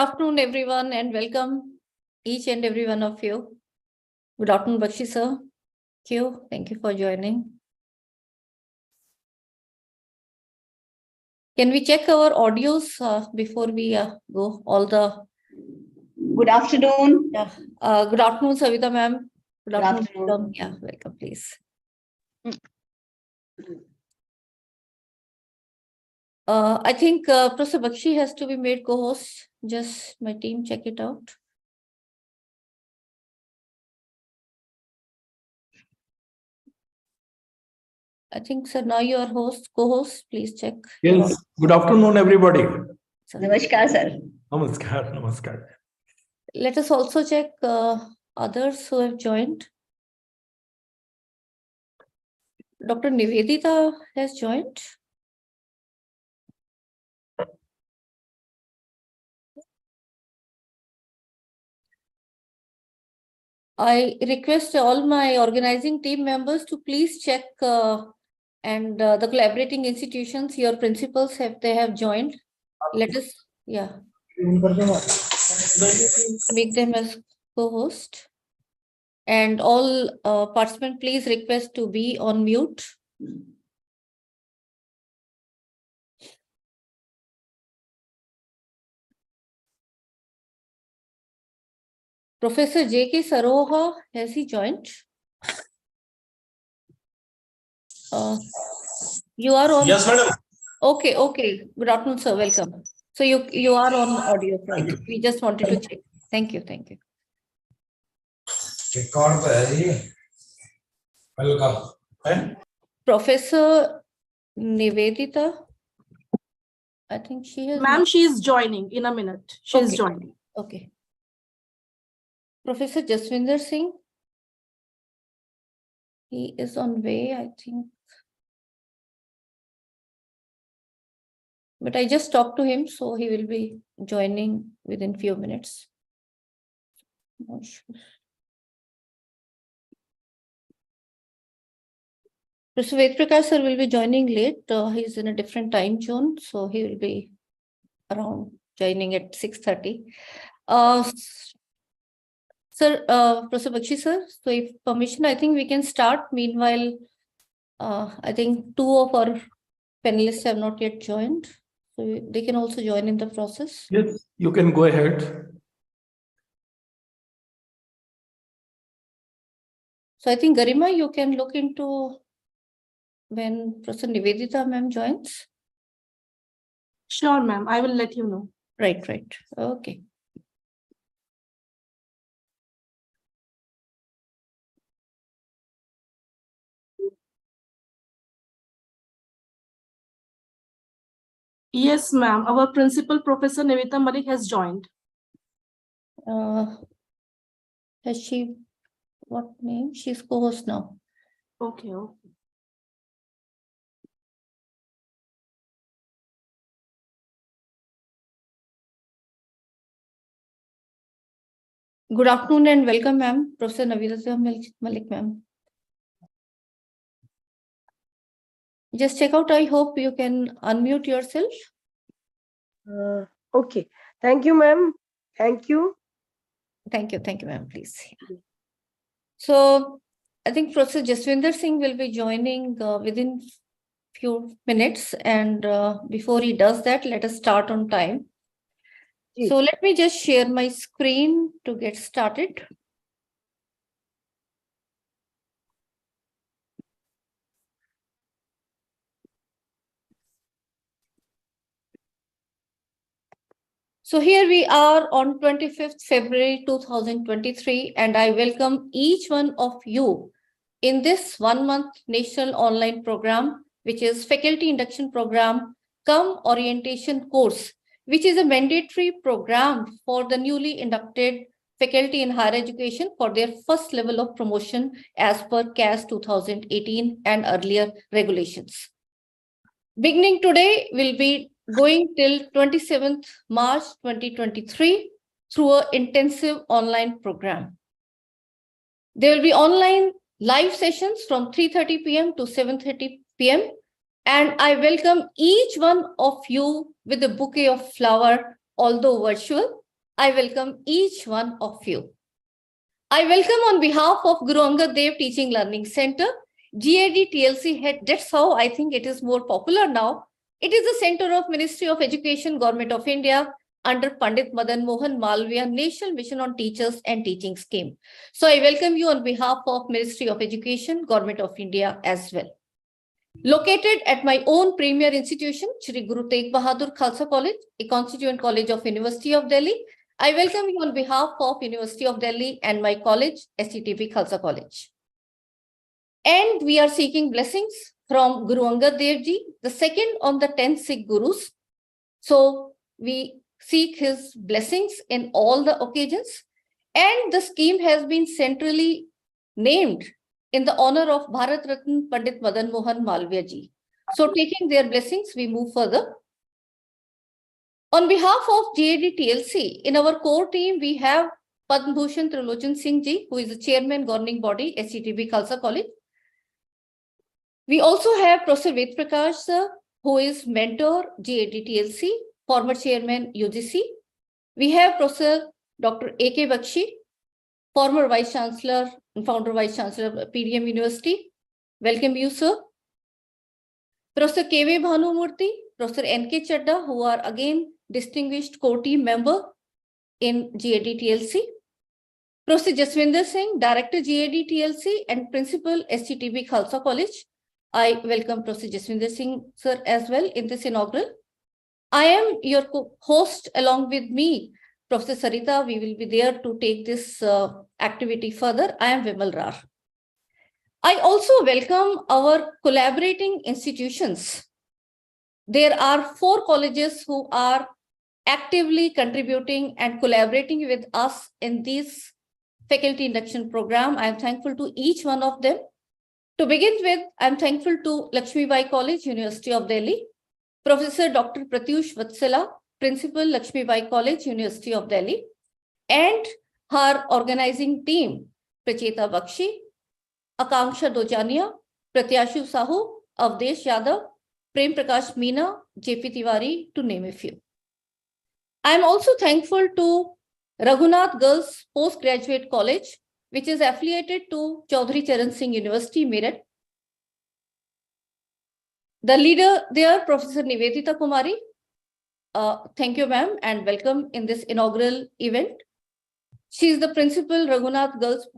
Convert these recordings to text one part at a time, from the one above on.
afternoon, everyone, and welcome each and every one of you. Good afternoon, Bakshi sir. Thank you for joining. Can we check our audios before we go? Good afternoon. Yeah. Good afternoon, Savita ma'am. Good afternoon. Welcome. Yeah, welcome, please. I think Professor Bakshi has to be made co-host. Just my team check it out. I think, sir, now you are co-host. Please check. Yes. Good afternoon, everybody. Namaskar, sir. Namaskar. Let us also check others who have joined. Dr. Nivedita has joined. I request all my organizing team members to please check and the collaborating institutions, your principals, they have joined. Let us, make them as co-host. And all participants, please request to be on mute. Professor J.K. Saroha, has he joined? You are on. Yes, madam. Okay. Good afternoon, sir. Welcome. So you are on audio. Right? We just wanted to check. Thank you. Welcome. Professor Nivedita, I think she has. Ma'am, she is joining in a minute. She is joining. Okay. Professor Jaswinder Singh, he is on way, I think. But I just talked to him, so he will be joining within few minutes. Not sure. Professor Vedprakash sir will be joining late. He's in a different time zone, so he will be around joining at 6:30. Sir, Professor Bakshi sir, so if permission, I think we can start. Meanwhile, I think two of our panelists have not yet joined. So they can also join in the process. Yes, you can go ahead. So I think, Garima, you can look into when Professor Nivedita ma'am joins. Sure, ma'am. I will let you know. Right. Okay. Yes, ma'am. Our principal, Professor Nivita Malik, has joined. Has she, what name? She's co-host now. Okay. Good afternoon and welcome, ma'am. Professor Nivedita Malik, ma'am. Just check out. I hope you can unmute yourself. Okay. Thank you, ma'am. Thank you. Thank you, ma'am, please. So I think Professor Jaswinder Singh will be joining within few minutes. And before he does that, let us start on time. So let me just share my screen to get started. So here we are on 25th February 2023, and I welcome each one of you in this 1-month national online program, which is Faculty Induction Program cum Orientation Course, which is a mandatory program for the newly inducted faculty in higher education for their first level of promotion as per CAS 2018 and earlier regulations. Beginning today will be going till 27th March 2023 through an intensive online program. There will be online live sessions from 3:30 p.m. to 7:30 p.m. And I welcome each one of you with a bouquet of flower, although virtual. I welcome each one of you. I welcome on behalf of Guru Angad Dev Teaching Learning Center, GAD-TLC head. That's how I think it is more popular now. It is the center of Ministry of Education, Government of India, under Pandit Madan Mohan Malviya National Mission on Teachers and Teaching Scheme. So I welcome you on behalf of Ministry of Education, Government of India as well. Located at my own premier institution, Shri Guru Tegh Bahadur Khalsa College, a constituent college of University of Delhi, I welcome you on behalf of University of Delhi and my college, STTP Khalsa College. And we are seeking blessings from Guru Angad Dev Ji, the second on the 10 Sikh Gurus. So we seek his blessings in all the occasions. And the scheme has been centrally named in the honor of Bharat Ratna Pandit Madan Mohan Malviya Ji. So taking their blessings, we move further. On behalf of GAD-TLC, in our core team, we have Padma Bhushan Trilochan Singh Ji, who is the chairman governing body, SCTB Khalsa College. We also have Professor Ved Prakash sir, who is mentor GAD-TLC, former chairman UGC. We have Professor Dr. A.K. Bakshi, former Vice Chancellor and founder Vice Chancellor of PDM University. Welcome you, sir. Professor K.V. Bhanumurthy, Professor N.K. Chadda, who are again distinguished core team member in GAD-TLC. Professor Jaswinder Singh, Director GAD-TLC and Principal SCTB Khalsa College. I welcome Professor Jaswinder Singh, sir, as well in this inaugural. I am your host along with me, Professor Sarita. We will be there to take this activity further. I am Vimal Rar. I also welcome our collaborating institutions. There are 4 colleges who are actively contributing and collaborating with us in this faculty induction program. I am thankful to each one of them. To begin with, I am thankful to Lakshmi Bai College, University of Delhi, Professor Dr. Pratyush Vatsala, Principal Lakshmi Bai College, University of Delhi, and her organizing team, Pracheta Bakshi, Akanksha Dojania, Pratyashu Sahu, Avdesh Yadav, Prem Prakash Meena, JP Tiwari, to name a few. I am also thankful to Raghunath Girls Postgraduate College, which is affiliated to Chaudhary Charan Singh University, Meerut. The leader there, Professor Nivedita Kumari. Thank you, ma'am, and welcome in this inaugural event. She is the principal, Raghunath Girls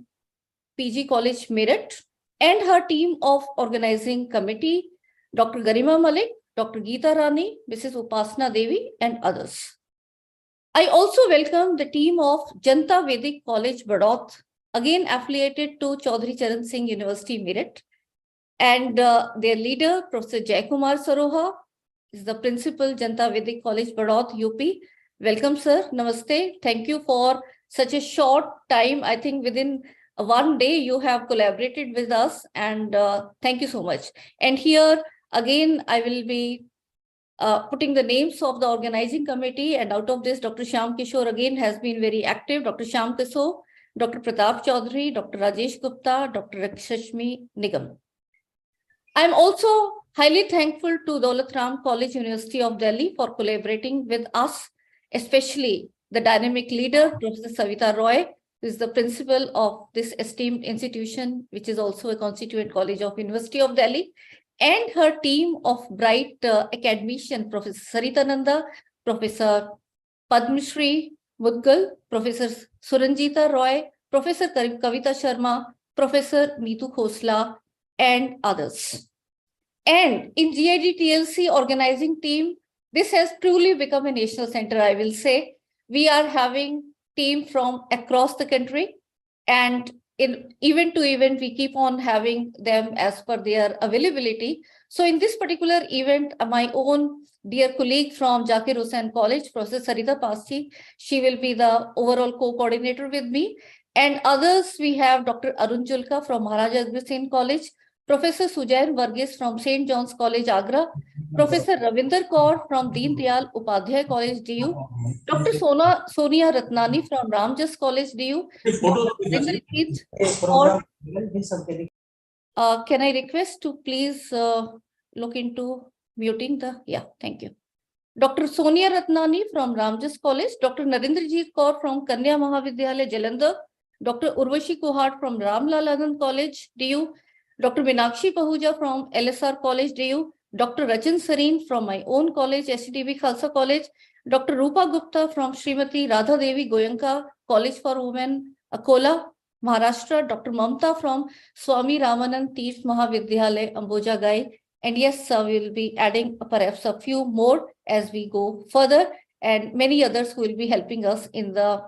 PG College, Meerut, and her team of organizing committee, Dr. Garima Malik, Dr. Geeta Rani, Mrs. Upasana Devi, and others. I also welcome the team of Janta Vedic College, Badauth, again affiliated to Chaudhary Charan Singh University, Meerut, and their leader, Professor Jaikumar Saroha, is the principal, Janta Vedic College, Badauth, UP. Welcome, sir. Namaste. Thank you for such a short time. I think within one day you have collaborated with us, and thank you so much. And here again, I will be putting the names of the organizing committee, and out of this, Dr. Shyam Kishore again has been very active. Dr. Shyam Kishore, Dr. Pratap Chaudhary, Dr. Rajesh Gupta, Dr. Rakshashmi Nigam. I am also highly thankful to Daulat Ram College, University of Delhi, for collaborating with us, especially the dynamic leader, Professor Savita Roy, who is the principal of this esteemed institution, which is also a constituent college of University of Delhi, and her team of bright academician, Professor Sarita Nanda, Professor Padmashri Mudgal, Professor Suranjita Roy, Professor Kavita Sharma, Professor Neetu Khosla, and others. And in GAD-TLC organizing team, this has truly become a national center, I will say. We are having team from across the country, and in event to event, we keep on having them as per their availability. So in this particular event, my own dear colleague from Zakir Hussain College, Professor Sarita Pasti, she will be the overall co-coordinator with me. And others, we have Dr. Arun Julka from Maharaja Agri Singh College, Professor Sujain Varghese from St. John's College, Agra, Professor Ravinder Kaur from Deen Dayal Upadhyay College, DU, Dr. Sonia Ratnani from Ramjas College, DU. Can I request to please look into muting the, yeah, thank you. Dr. Sonia Ratnani from Ramjas College, Dr. Narendrajit Kaur from Kanya Mahavidyalaya, Jalandhar, Dr. Urvashi Kuhad from Ramlal Anand College, DU, Dr. Minakshi Pahuja from LSR College, DU, Dr. Rachan Sareen from my own college, SCTB Khalsa College, Dr. Rupa Gupta from Srimati Radha Devi Goyanka College for Women, Akola, Maharashtra, Dr. Mamta from Swami Ramanand Tirth Mahavidyalaya, Amboja Gai. And yes, we will be adding perhaps a few more as we go further, and many others who will be helping us in the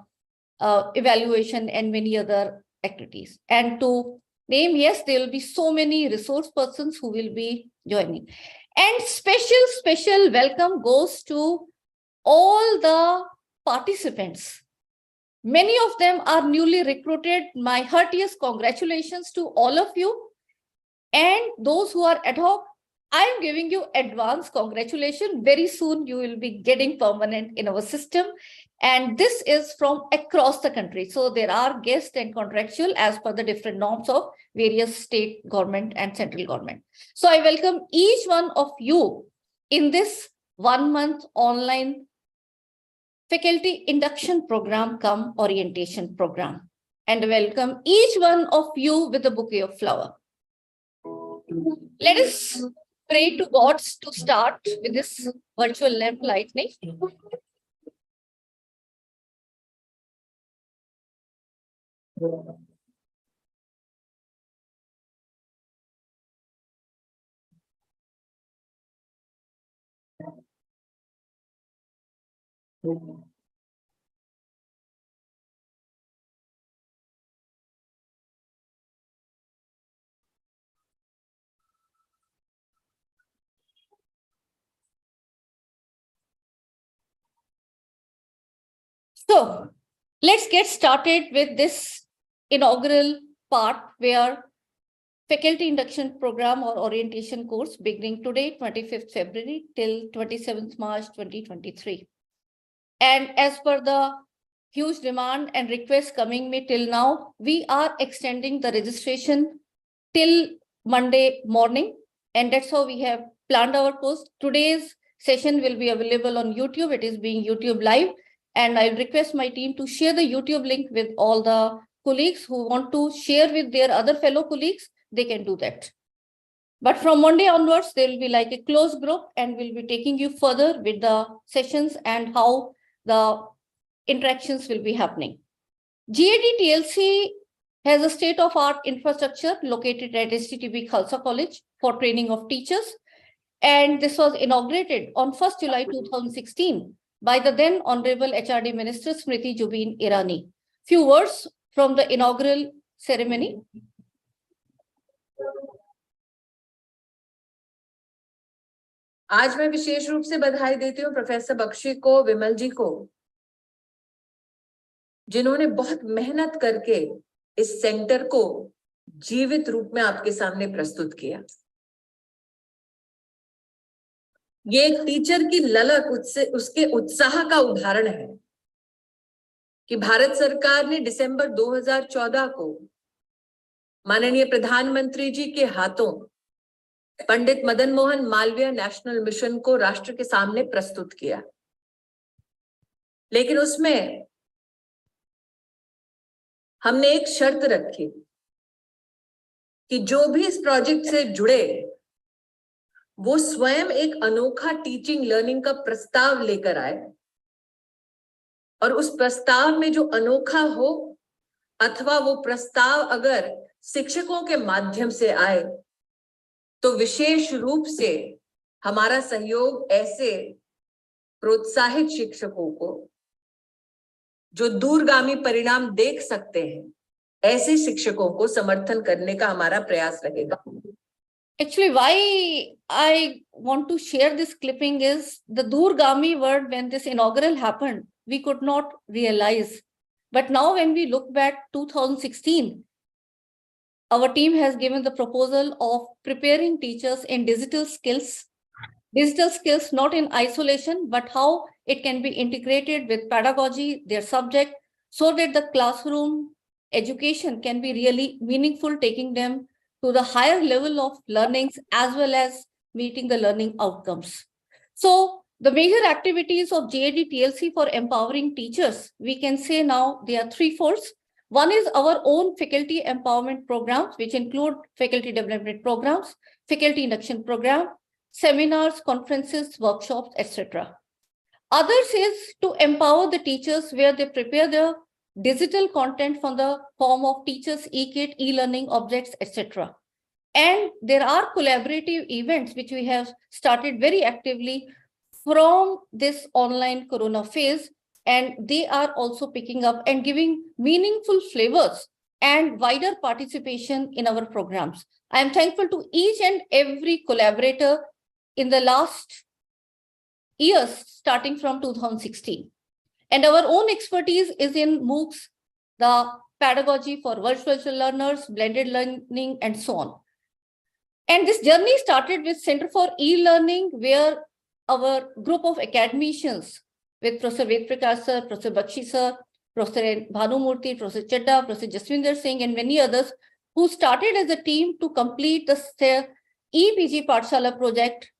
evaluation and many other activities. And to name, yes, there will be so many resource persons who will be joining. And special welcome goes to all the participants. Many of them are newly recruited. My heartiest congratulations to all of you. And those who are ad hoc, I am giving you advance congratulations. Very soon you will be getting permanent in our system. And this is from across the country. So there are guest and contractual as per the different norms of various state government and central government. So I welcome each one of you in this 1 month online faculty induction program cum orientation program. And welcome each one of you with a bouquet of flower. Let us pray to God to start with this virtual lamp lightning. So let's get started with this inaugural part where faculty induction program or orientation course beginning today, 25th February till 27th March 2023. And as per the huge demand and request coming me till now, we are extending the registration till Monday morning. And that's how we have planned our course. Today's session will be available on YouTube. It is being YouTube live. And I'll request my team to share the YouTube link with all the colleagues who want to share with their other fellow colleagues. They can do that. But from Monday onwards, there will be like a closed group and we'll be taking you further with the sessions and how the interactions will be happening. GAD-TLC has a state-of-art infrastructure located at SCTB Khalsa College for training of teachers. And this was inaugurated on 1st July 2016 by the then Honorable HRD Minister Smriti Zubin Irani. Few words from the inaugural ceremony. आज मैं विशेष रूप से बधाई देती हूँ professor Bakshi को, विमल जी को, जिन्होंने बहुत मेहनत करके इस सेंटर को जीवित रूप में आपके सामने प्रस्तुत किया। ये एक टीचर की ललक उसके उत्साह का उदाहरण है कि भारत सरकार ने दिसंबर 2014 को माननीय प्रधानमंत्री जी के हाथों पंडित मदन मोहन मालवीय नेशनल मिशन को राष्ट्र के सामने प्रस्तुत किया। लेकिन उसमें हमने एक शर्त रखी कि जो भी इस प्रोजेक्ट से जुड़े वो स्वयं एक अनोखा टीचिंग लर्निंग का प्रस्ताव लेकर आए और उस प्रस्ताव में जो अनोखा हो अथवा वो प्रस्ताव अगर शिक्षकों के माध्यम से आए तो विशेष रूप से हमारा सहयोग ऐसे प्रोत्साहित शिक्षकों को जो दूरगामी परिणाम देख सकते हैं, ऐसे शिक्षकों को समर्थन करने का हमारा प्रयास रहेगा। Actually, why I want to share this clipping is the Durgami word. When this inaugural happened, we could not realize. But now when we look back 2016, our team has given the proposal of preparing teachers in digital skills not in isolation, but how it can be integrated with pedagogy, their subject, so that the classroom education can be really meaningful, taking them to the higher level of learnings as well as meeting the learning outcomes. So The major activities of GAD-TLC for empowering teachers, we can say now there are threefolds. One is our own faculty empowerment programs, which include faculty development programs, faculty induction program, seminars, conferences, workshops, etc. Others is to empower the teachers where they prepare the digital content from the form of teachers, e-kit, e-learning objects, etc. And there are collaborative events which we have started very actively from this online corona phase, and they are also picking up and giving meaningful flavors and wider participation in our programs. I am thankful to each and every collaborator in the last years, starting from 2016. And our own expertise is in MOOCs, the pedagogy for virtual learners, blended learning, and so on. And this journey started with Center for E-Learning, where our group of academicians with Professor Ved Prakash sir, Professor Bakshi sir, Professor Bhanumurthy, Professor Chadda, Professor Jaswinder Singh, and many others who started as a team to complete the EPG Pathshala project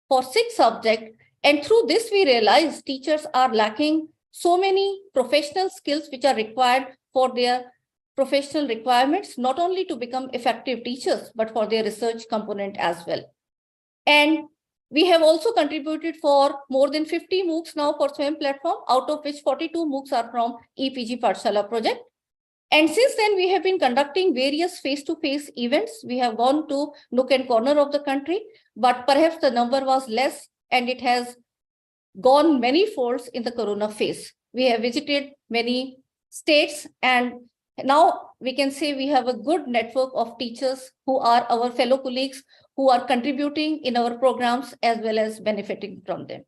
for 6 subjects. And through this, we realized teachers are lacking so many professional skills which are required for their professional requirements, not only to become effective teachers, but for their research component as well. And we have also contributed for more than 50 MOOCs now for SWAYAM platform, out of which 42 MOOCs are from EPG Pathshala project. And since then, we have been conducting various face-to-face events. We have gone to nook and corner of the country, but perhaps the number was less and it has gone many folds in the corona phase. We have visited many states, and now we can say we have a good network of teachers who are our fellow colleagues who are contributing in our programs as well as benefiting from them.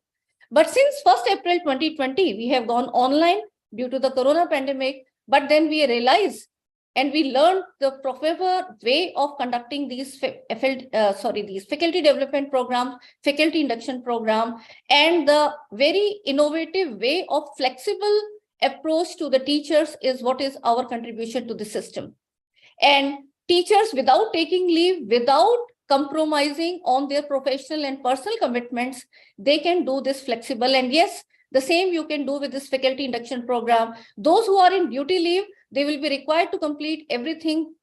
But since 1st April 2020, we have gone online due to the corona pandemic, but then we realized and we learned the proper way of conducting these faculty development programs, faculty induction program, and the very innovative way of flexible approach to the teachers is what is our contribution to the system. And teachers, without taking leave, without compromising on their professional and personal commitments, they can do this flexible. And yes, the same you can do with this faculty induction program. Those who are in duty leave, they will be required to complete everything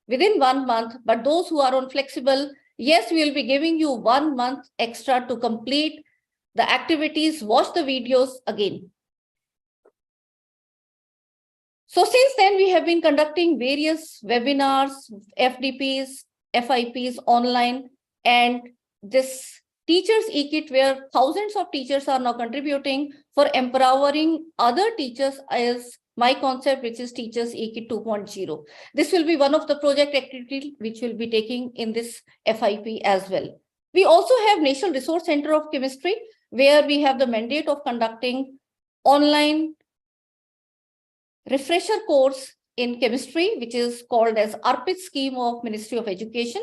within 1 month. But those who are on flexible, yes, we will be giving you 1 month extra to complete the activities, watch the videos again. So since then, we have been conducting various webinars, FDPs, FIPs online, and this Teachers e-kit, where thousands of teachers are now contributing for empowering other teachers, is my concept, which is Teachers e-kit 2.0. This will be one of the project activities which will be taking in this FIP as well. We also have National Resource Center of Chemistry, where we have the mandate of conducting online refresher course in chemistry, which is called as ARPIT scheme of Ministry of Education.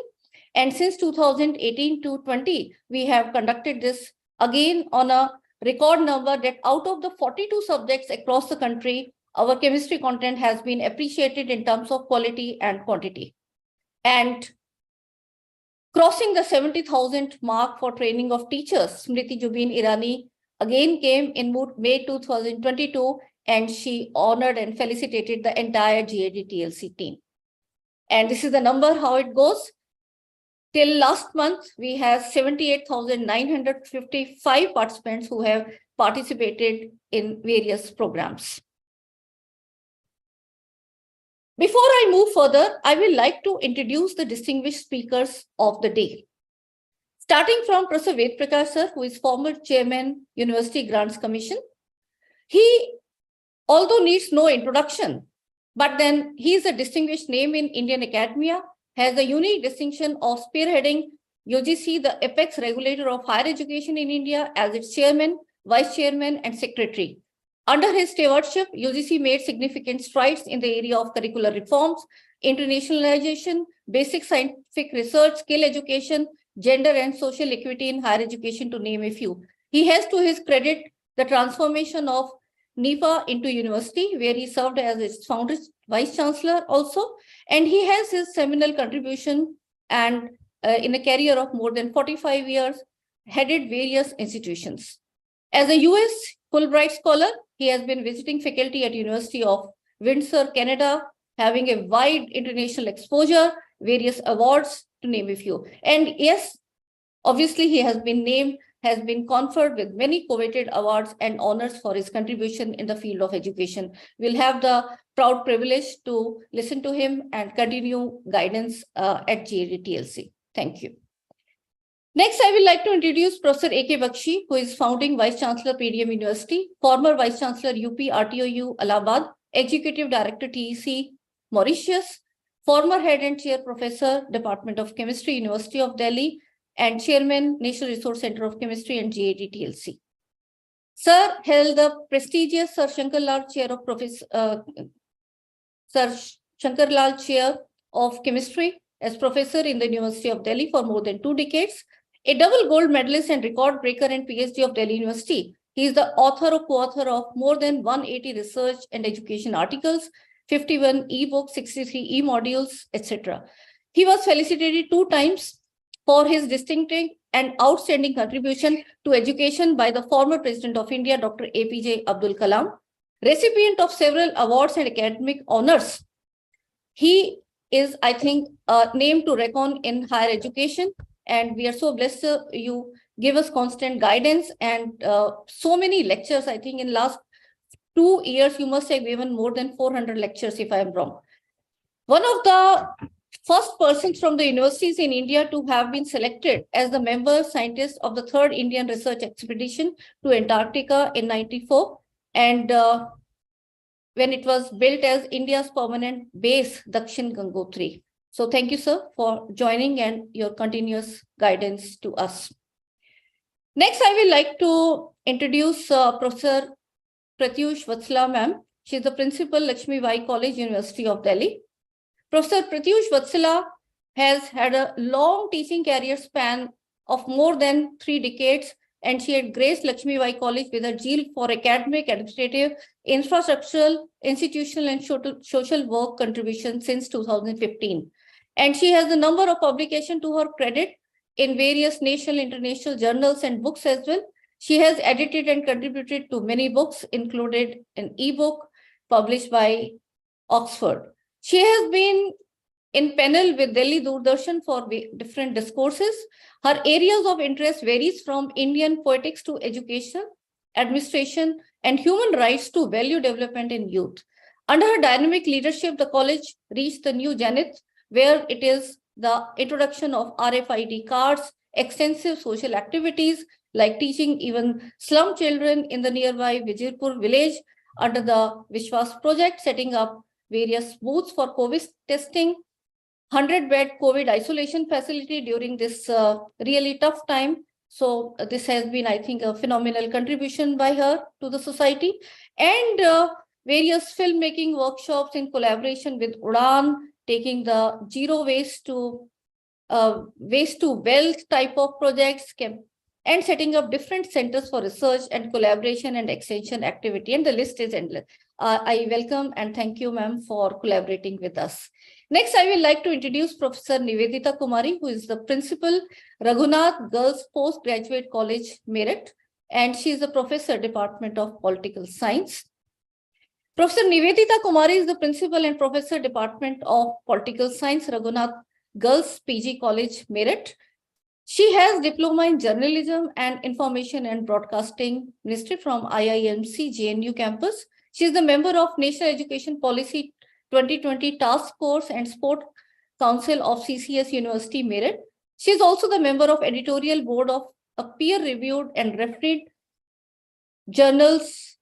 And since 2018 to 20, we have conducted this again on a record number that out of the 42 subjects across the country, our chemistry content has been appreciated in terms of quality and quantity. And crossing the 70,000 mark for training of teachers, Smriti Jubin Irani again came in May 2022, and she honored and felicitated the entire GAD-TLC team. And this is the number, how it goes. Till last month, we have 78,955 participants who have participated in various programs. Before I move further, I will like to introduce the distinguished speakers of the day. Starting from Professor Ved Prakash sir, who is former chairman, University Grants Commission. He, although needs no introduction, but then he is a distinguished name in Indian academia, has a unique distinction of spearheading UGC, the apex regulator of higher education in India, as its chairman, vice chairman, and secretary. Under his stewardship, UGC made significant strides in the area of curricular reforms, internationalization, basic scientific research, skill education, gender and social equity in higher education, to name a few. He has to his credit the transformation of NIFA into university, where he served as its founder, vice chancellor also, and he has his seminal contribution and in a career of more than 45 years, headed various institutions. As a US Fulbright scholar, he has been visiting faculty at University of Windsor, Canada, having a wide international exposure, various awards, to name a few. And yes, obviously, he has been conferred with many coveted awards and honors for his contribution in the field of education. We'll have the proud privilege to listen to him and continue guidance at GAD-TLC. Thank you. Next, I would like to introduce Professor A.K. Bakshi, who is founding Vice Chancellor, PDM University, former Vice Chancellor, UP RTOU, Allahabad, Executive Director, TEC, Mauritius, former Head and Chair Professor, Department of Chemistry, University of Delhi, and Chairman, National Resource Center of Chemistry and GAD-TLC. Sir held the prestigious Sir Shankar Lal Chair of Chair of Chemistry as professor in the University of Delhi for more than 2 decades. A double gold medalist and record breaker and PhD of Delhi University. He is the author or co-author of more than 180 research and education articles, 51 e-books, 63 e-modules, etc. He was felicitated 2 times for his distinctive and outstanding contribution to education by the former President of India, Dr. APJ Abdul Kalam, recipient of several awards and academic honors. He is, I think, a name to reckon in higher education, and we are so blessed you give us constant guidance and so many lectures. I think in last 2 years, you must have given more than 400 lectures, if I am wrong. One of the first persons from the universities in India to have been selected as the member scientist of the 3rd Indian research expedition to Antarctica in 1994, and when it was built as India's permanent base, Dakshin Gangotri. So thank you, sir, for joining and your continuous guidance to us. Next, I would like to introduce Professor Pratyush Vatsala, ma'am. She is the principal, Lakshmi Bai College, University of Delhi. Professor Pratyush Vatsala has had a long teaching career span of more than 3 decades, and she had graced Lakshmi Bai College with her zeal for academic, administrative, infrastructural, institutional, and social work contribution since 2015. And she has a number of publications to her credit in various national, international journals and books as well. She has edited and contributed to many books, included an e-book published by Oxford. She has been in panel with Delhi Doordarshan for different discourses. Her areas of interest varies from Indian politics to education, administration, and human rights to value development in youth. Under her dynamic leadership, the college reached the new zenith, where it is the introduction of RFID cards, extensive social activities like teaching even slum children in the nearby Vijaypur village under the Vishwas project, setting up various booths for COVID testing, 100-bed COVID isolation facility during this really tough time. So this has been, I think, a phenomenal contribution by her to the society, and various filmmaking workshops in collaboration with UDAN, taking the zero waste to wealth type of projects, and setting up different centers for research and collaboration and extension activity. And the list is endless. I welcome and thank you, ma'am, for collaborating with us. Next, I would like to introduce Professor Nivedita Kumari, who is the principal, Raghunath Girls Postgraduate College, Meerut, and she is the professor, Department of Political Science. Professor Nivedita Kumari is the principal and professor, Department of Political Science, Raghunath Girls PG College, Meerut. She has diploma in journalism and information and broadcasting ministry from IIMC JNU campus. She is the member of National Education Policy 2020 Task Force and Sport Council of CCS University, Meerut. She is also the member of editorial board of a peer-reviewed and refereed journals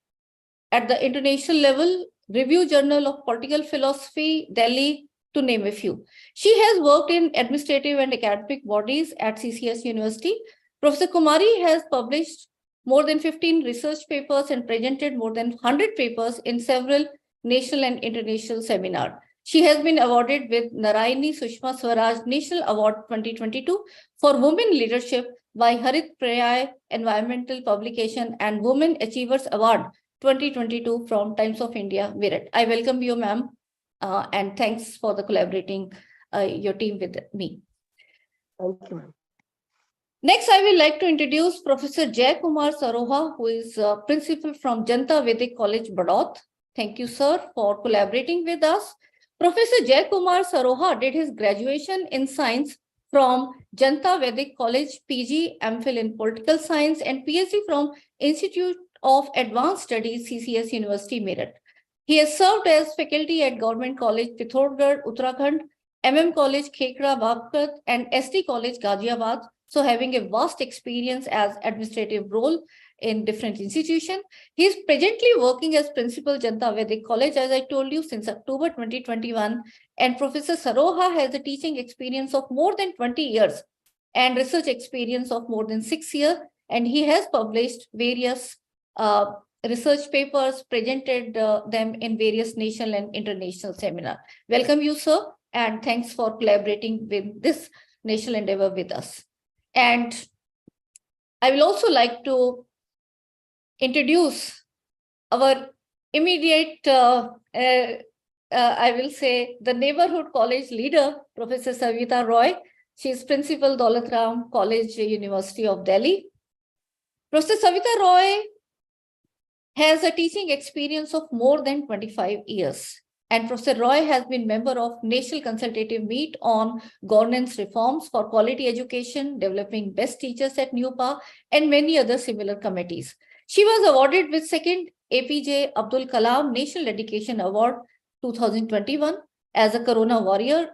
at the international level, Review Journal of Political Philosophy, Delhi, to name a few. She has worked in administrative and academic bodies at CCS University. Professor Kumari has published more than 15 research papers and presented more than 100 papers in several national and international seminars. She has been awarded with Narayani Sushma Swaraj National Award 2022 for Women Leadership by Harit Prayay Environmental Publication and Women Achievers Award 2022 from Times of India, Meerut. I welcome you, ma'am, and thanks for the collaborating your team with me. Thank you, ma'am. Next, I will like to introduce Professor Jay Kumar Saroha, who is principal from Janta Vedic College, Badauth. Thank you, sir, for collaborating with us. Professor Jay Kumar Saroha did his graduation in science from Janta Vedic College, PG, MPhil in Political Science, and PhD from Institute of Advanced Studies, CCS University, Meerut. He has served as faculty at Government College, Pithogarh, Uttarakhand, MM College, Khekra, Babkat, and SD College, Ghaziabad. So having a vast experience as administrative role in different institutions. He is presently working as principal Janta Vedic College, as I told you, since October 2021. And Professor Saroha has a teaching experience of more than 20 years and research experience of more than 6 years. And he has published various research papers, presented them in various national and international seminars. Welcome you, sir, and thanks for collaborating with this national endeavor with us. And I will also like to introduce our immediate, I will say, the neighborhood college leader, Professor Savita Roy. She is principal, Daulat Ram College, University of Delhi. Professor Savita Roy has a teaching experience of more than 25 years. And Professor Roy has been member of National Consultative Meet on Governance Reforms for Quality Education, Developing Best Teachers at NUPA, and many other similar committees. She was awarded with 2nd APJ Abdul Kalam National Dedication Award 2021 as a Corona Warrior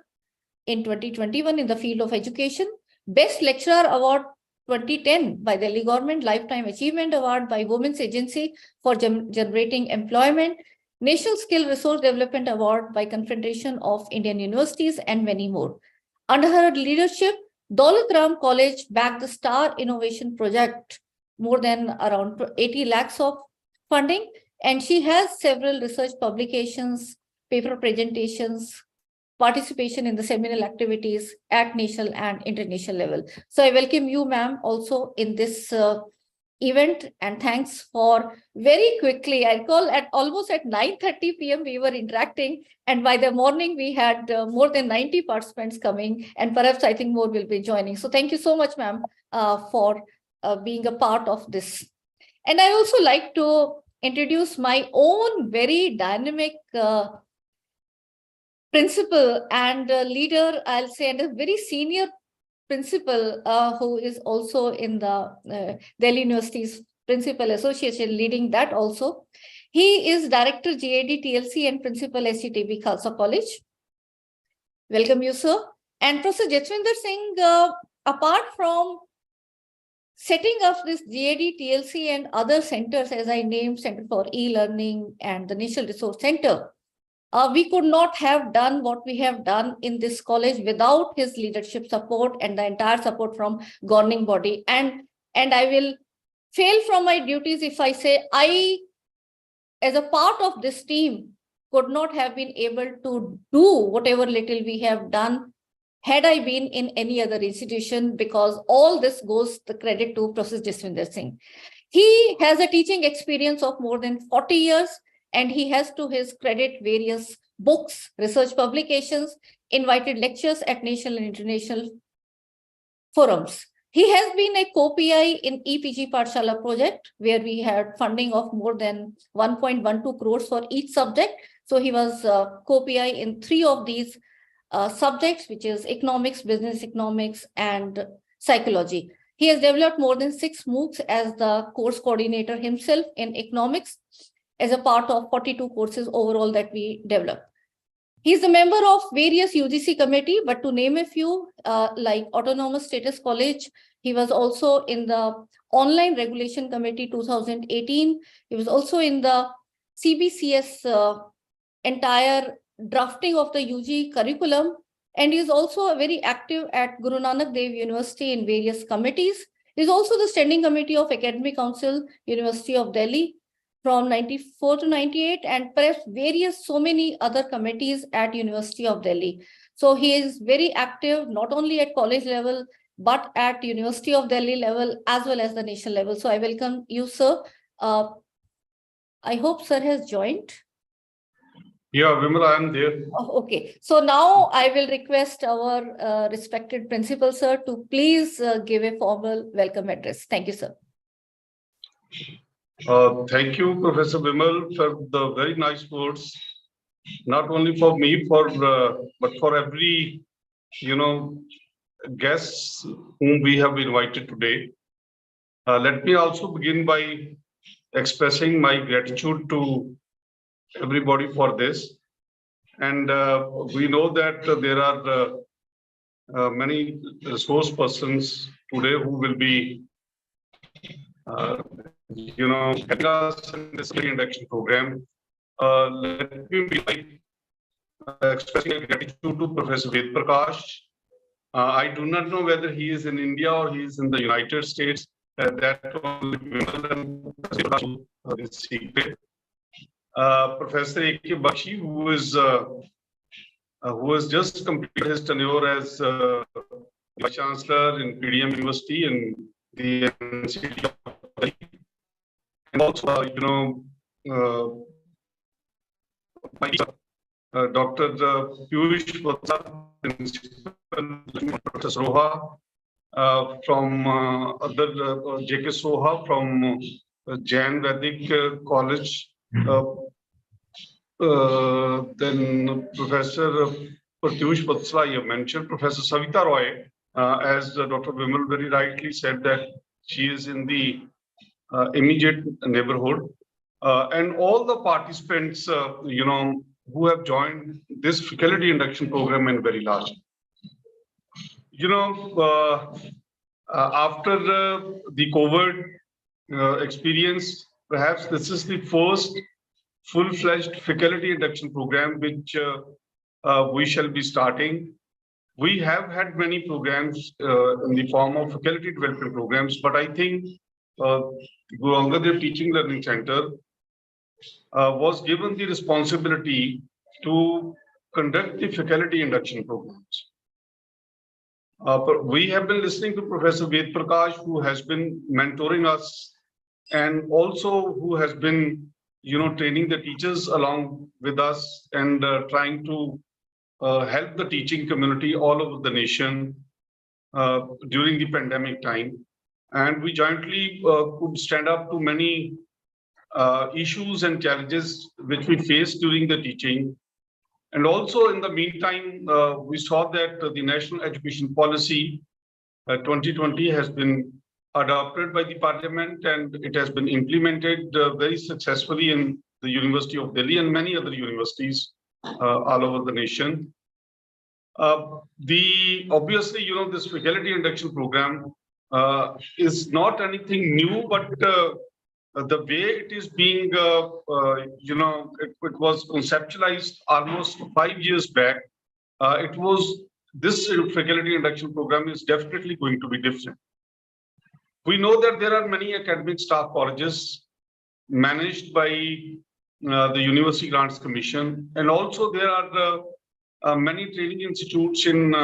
in 2021 in the field of education, Best Lecturer Award 2010 by Delhi Government, Lifetime Achievement Award by Women's Agency for Generating Employment, National Skill Resource Development Award by Confederation of Indian Universities, and many more. Under her leadership, Daulat Ram College backed the Star Innovation Project, more than around 80 lakhs of funding, and she has several research publications, paper presentations, participation in the seminal activities at national and international level. So I welcome you, ma'am, also in this event, and thanks for very quickly. I recall at almost at 9:30 p.m. we were interacting, and by the morning we had more than 90 participants coming, and perhaps I think more will be joining. So thank you so much, ma'am, for being a part of this. And I also like to introduce my own very dynamic principal and leader, I'll say, and a very senior principal who is also in the Delhi University's Principal Association, leading that also. He is Director GAD-TLC and Principal SCTB Khalsa College. Welcome you, sir. And Professor Jaswinder Singh, apart from setting up this GAD-TLC and other centers, as I named, Center for E-Learning and the National Resource Center, we could not have done what we have done in this college without his leadership support and the entire support from governing body. And I will fail from my duties if I say I, as a part of this team, could not have been able to do whatever little we have done had I been in any other institution, because all this goes the credit to Professor Jaswinder Singh. He has a teaching experience of more than 40 years. And he has to his credit various books, research publications, invited lectures at national and international forums. He has been a co-PI in EPG Pathshala project, where we had funding of more than 1.12 crores for each subject. So he was co-PI in 3 of these subjects, which is economics, business economics, and psychology. He has developed more than 6 MOOCs as the course coordinator himself in economics, as a part of 42 courses overall that we developed. He's a member of various UGC committee, but to name a few, like Autonomous Status College, he was also in the Online Regulation Committee 2018. He was also in the CBCS entire drafting of the UG curriculum, and he is also very active at Guru Nanak Dev University in various committees. He is also the Standing Committee of Academic Council, University of Delhi, from 94 to 98, and perhaps various so many other committees at University of Delhi. So he is very active, not only at college level, but at University of Delhi level, as well as the national level. So I welcome you, sir. I hope sir has joined. Yeah, Vimal, I am there. Oh, okay. So now I will request our respected principal, sir, to please give a formal welcome address. Thank you, sir. Thank you, Professor Vimal, for the very nice words. Not only for me, but for every, guests whom we have invited today. Let me also begin by expressing my gratitude to everybody for this. And we know that there are many resource persons today who will be, helping us in this induction program. Let me begin by expressing gratitude to Professor Ved Prakash. I do not know whether he is in India or he is in the United States. That only is secret. Professor A.K. Bakshi, who has just completed his tenure as Vice Chancellor in PDM University in the NCT of Delhi. And also, Dr. Piyush Vatsal, Professor Roha, from other J.K. Soha from Jain Vedic College. Then Professor Piyush Vatsal, you mentioned Professor Savita Roy, as Dr. Vimal very rightly said that she is in the immediate neighborhood, and all the participants, who have joined this faculty induction program in very large. After the COVID experience, perhaps this is the first full-fledged faculty induction program which we shall be starting. We have had many programs in the form of faculty development programs, but I think Guru Angad Dev Teaching Learning Center was given the responsibility to conduct the faculty induction programs. We have been listening to Professor Ved Prakash, who has been mentoring us and also who has been, training the teachers along with us and trying to help the teaching community all over the nation during the pandemic time. And we jointly could stand up to many issues and challenges which we faced during the teaching. And also in the meantime, we saw that the National Education Policy 2020 has been adopted by the Parliament and it has been implemented very successfully in the University of Delhi and many other universities all over the nation. Obviously, this faculty induction program is not anything new, but the way it is being, it was conceptualized almost 5 years back. This faculty induction program is definitely going to be different. We know that there are many academic staff colleges managed by the University Grants Commission, and also there are many training institutes in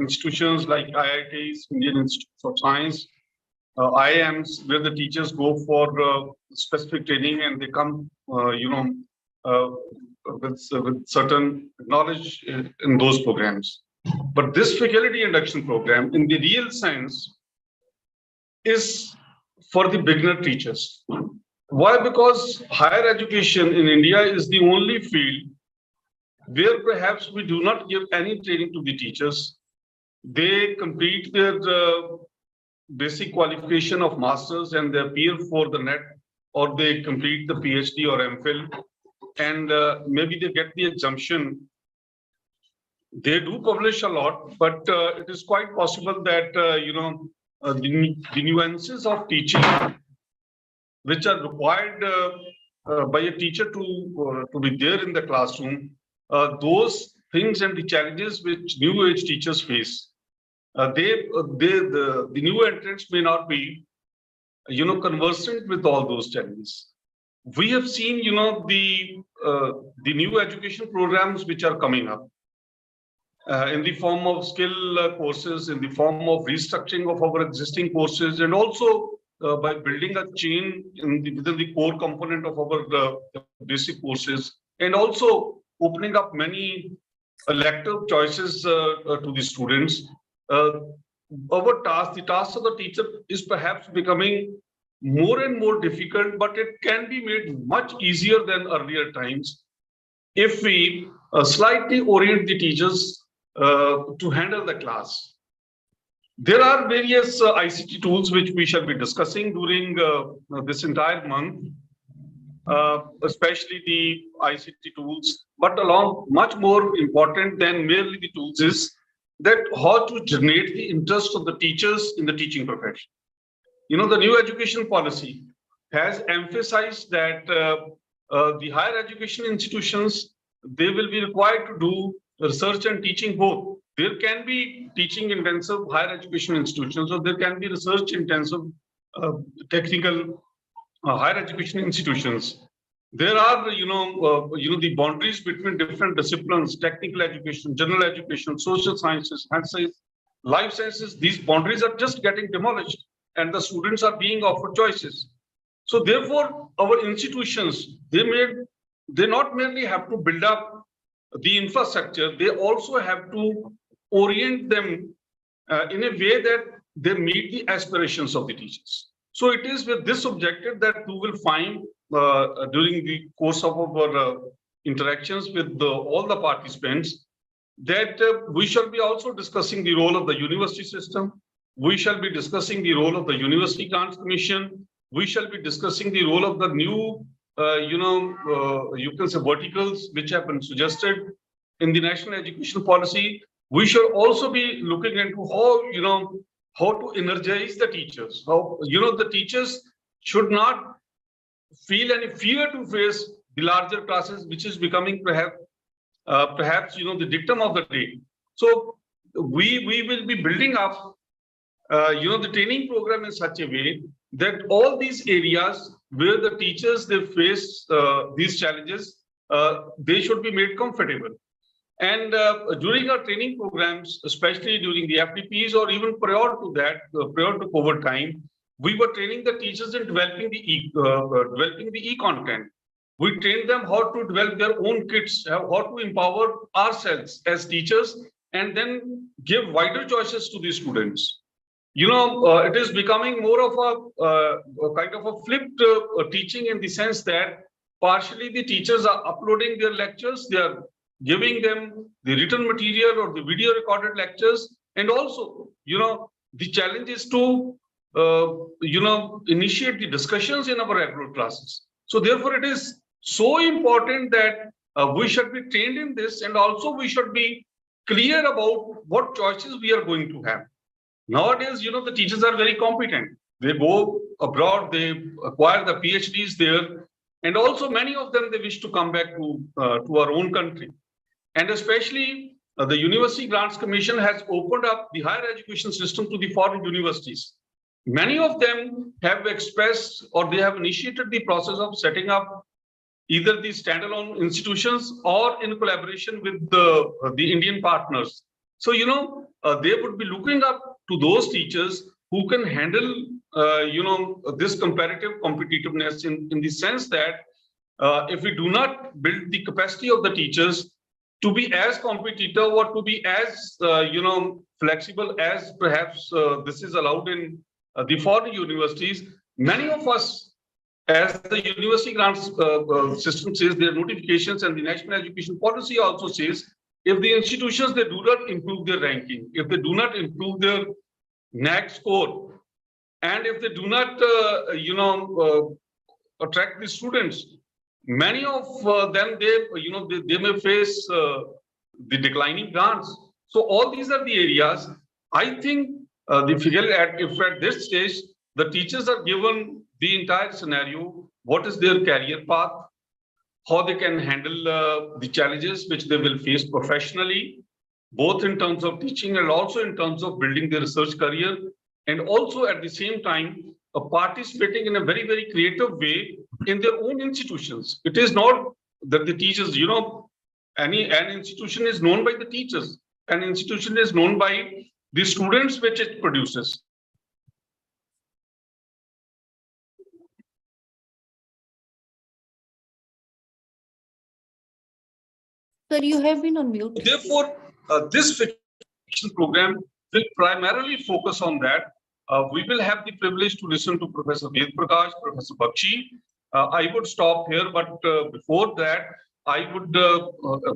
institutions like IITs, Indian Institutes of Science, IIMs, where the teachers go for specific training and they come, with certain knowledge in those programs. But this faculty induction program, in the real sense, is for the beginner teachers. Why? Because higher education in India is the only field where perhaps we do not give any training to the teachers. They complete their basic qualification of masters and they appear for the NET, or they complete the PhD or MPhil, and maybe they get the exemption. They do publish a lot, but it is quite possible that the nuances of teaching which are required by a teacher to be there in the classroom, those things and the challenges which new age teachers face, the new entrants may not be conversant with all those challenges. We have seen the new education programs which are coming up in the form of skill courses, in the form of restructuring of our existing courses, and also by building a chain within the core component of our basic courses, and also opening up many elective choices to the students. Our task, the task of the teacher, is perhaps becoming more and more difficult, but it can be made much easier than earlier times if we slightly orient the teachers to handle the class. There are various ICT tools which we shall be discussing during this entire month, especially the ICT tools, but along much more important than merely the tools is that how to generate the interest of the teachers in the teaching profession. You know, the new education policy has emphasized that the higher education institutions, they will be required to do research and teaching both. There can be teaching intensive higher education institutions, or there can be research intensive technical higher education institutions. There are, the boundaries between different disciplines: technical education, general education, social sciences, health science, life sciences. These boundaries are just getting demolished, and the students are being offered choices. So therefore, our institutions, they not merely have to build up the infrastructure, they also have to orient them in a way that they meet the aspirations of the teachers. So it is with this objective that we will find during the course of our interactions with all the participants that we shall be also discussing the role of the university system. We shall be discussing the role of the University Grants Commission. We shall be discussing the role of the new, you can say, verticals which have been suggested in the national education policy. We shall also be looking into how to energize the teachers. How, the teachers should not feel any fear to face the larger classes, which is becoming perhaps the dictum of the day. So we will be building up the training program in such a way that all these areas where the teachers, they face these challenges, they should be made comfortable. And during our training programs, especially during the FDPs or even prior to that, prior to COVID time, we were training the teachers in developing the e-content. We trained them how to develop their own kits, how to empower ourselves as teachers, and then give wider choices to the students. It is becoming more of a kind of a flipped teaching, in the sense that partially the teachers are uploading their lectures, they are giving them the written material or the video recorded lectures, and also, the challenge is to, initiate the discussions in our regular classes. So therefore, it is so important that we should be trained in this, and also we should be clear about what choices we are going to have. Nowadays, the teachers are very competent. They go abroad, they acquire the PhDs there, and also many of them, they wish to come back to our own country. And especially the University Grants Commission has opened up the higher education system to the foreign universities. Many of them have expressed, or they have initiated the process of setting up either the standalone institutions or in collaboration with the Indian partners. So, they would be looking up to those teachers who can handle, this comparative competitiveness in the sense that if we do not build the capacity of the teachers to be as competitive or to be as, flexible as perhaps this is allowed in the foreign universities, many of us, as the university grants system says, their notifications and the national education policy also says, if the institutions, they do not improve their ranking, if they do not improve their NAC score, and if they do not, attract the students, many of them, they may face the declining grants. So all these are the areas. I think if at this stage, the teachers are given the entire scenario, what is their career path, how they can handle the challenges which they will face professionally, both in terms of teaching and also in terms of building their research career, and also at the same time participating in a very, very creative way in their own institutions. It is not that the teachers, an institution is known by the teachers, an institution is known by the students which it produces. Sir, you have been on mute. Therefore, this vacation program will primarily focus on that. We will have the privilege to listen to Professor Ved Prakash, Professor Bakshi. I would stop here, but before that, I would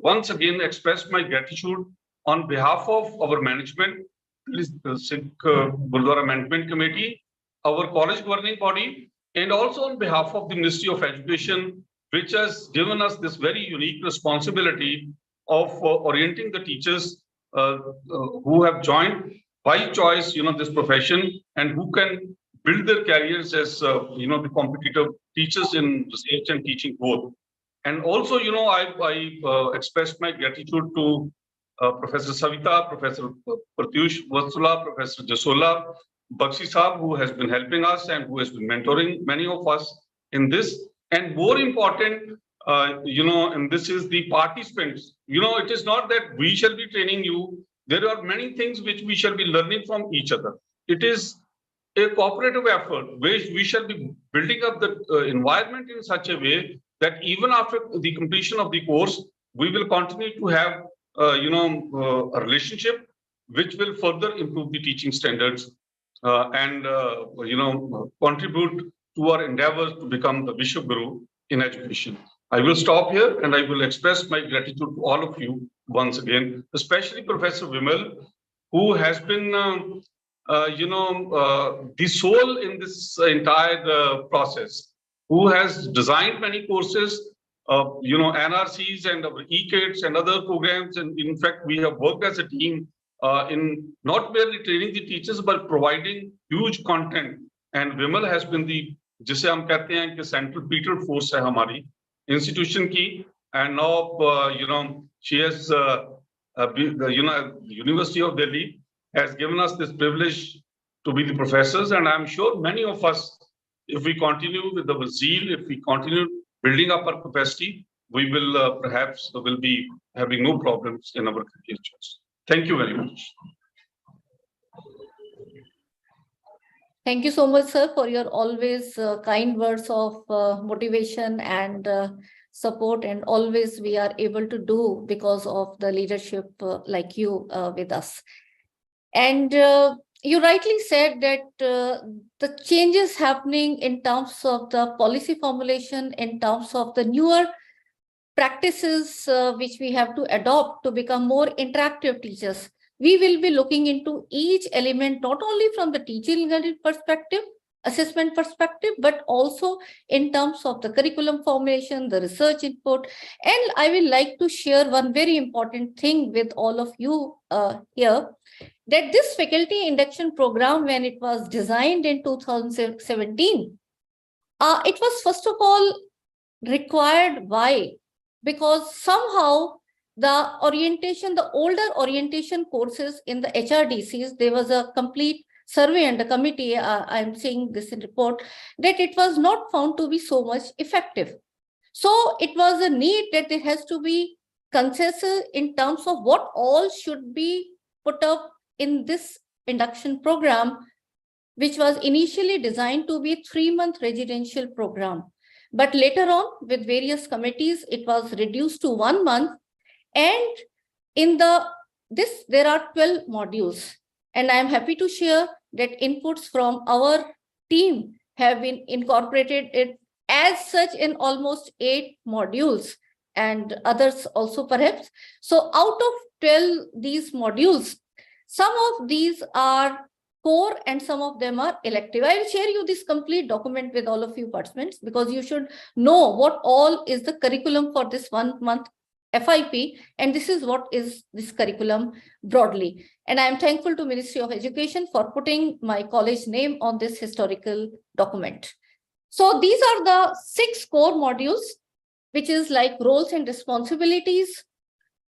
once again express my gratitude on behalf of our management, Sikh Gurdwara Management Committee, our college governing body, and also on behalf of the Ministry of Education, which has given us this very unique responsibility of orienting the teachers who have joined by choice, this profession, and who can build their careers as, the competitive teachers in research and teaching both. And also, I expressed my gratitude to Professor Savita, Professor Pratyush Vatsula, Professor Jasola, Bakshi Saab, who has been helping us and who has been mentoring many of us in this. And more important, and this is the participants. It is not that we shall be training you. There are many things which we shall be learning from each other. It is a cooperative effort where we shall be building up the environment in such a way that even after the completion of the course, we will continue to have, a relationship which will further improve the teaching standards and, contribute to our endeavors to become the Vishwa Guru in education. I will stop here and I will express my gratitude to all of you once again, especially Professor Vimal, who has been, the soul in this entire process, who has designed many courses, NRCs and e-kits and other programs. And in fact, we have worked as a team in not merely training the teachers, but providing huge content. And Vimal has been the, जिसे हम कहते हैं कि central Peter force है हमारी institution की, and now she has the University of Delhi has given us this privilege to be the professors, and I'm sure many of us, if we continue with our zeal, if we continue building up our capacity, we will perhaps will be having no problems in our career choice. Thank you very much. Thank you so much, sir, for your always kind words of motivation and support, and always we are able to do because of the leadership like you with us. And you rightly said that the changes happening in terms of the policy formulation, in terms of the newer practices which we have to adopt to become more interactive teachers. We will be looking into each element, not only from the teaching perspective, assessment perspective, but also in terms of the curriculum formation, the research input. And I will like to share one very important thing with all of you here, that this faculty induction program, when it was designed in 2017, it was first of all required. Why? Because somehow the orientation, the older orientation courses in the HRDCs, there was a complete survey and a committee, I'm saying this in report, that it was not found to be so much effective. So it was a need that there has to be consensus in terms of what all should be put up in this induction program, which was initially designed to be a 3-month residential program. But later on, with various committees, it was reduced to 1 month. And in there are 12 modules. And I'm happy to share that inputs from our team have been incorporated it as such in almost 8 modules and others also perhaps. So out of 12 these modules, some of these are core and some of them are elective. I will share you this complete document with all of you participants, because you should know what all is the curriculum for this 1 month FIP, and this is what is this curriculum broadly. And I am thankful to Ministry of Education for putting my college name on this historical document. So these are the 6 core modules, which is like roles and responsibilities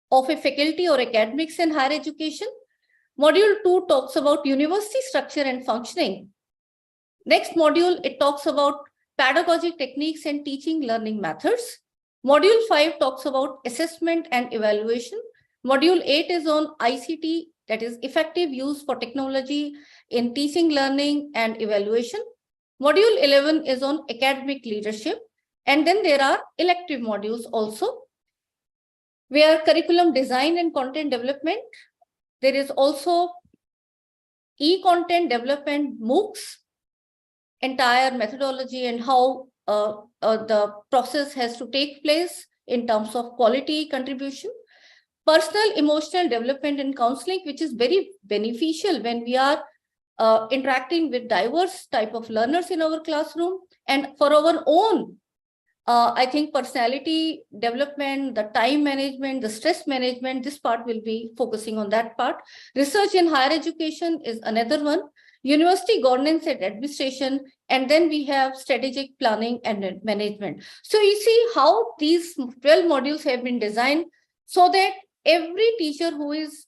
of a faculty or academics in higher education. Module 2 talks about university structure and functioning. Next module, it talks about pedagogic techniques and teaching learning methods. Module 5 talks about assessment and evaluation. Module 8 is on ICT, that is effective use for technology in teaching, learning, and evaluation. Module 11 is on academic leadership. And then there are elective modules also. where curriculum design and content development. There is also e-content development, MOOCs, entire methodology and how the process has to take place in terms of quality contribution. Personal emotional development and counseling, which is very beneficial when we are interacting with diverse type of learners in our classroom. And for our own, I think personality development, the time management, the stress management, this part will be focusing on that part. Research in higher education is another one. University governance and administration, and then we have strategic planning and management. So you see how these 12 modules have been designed so that every teacher who is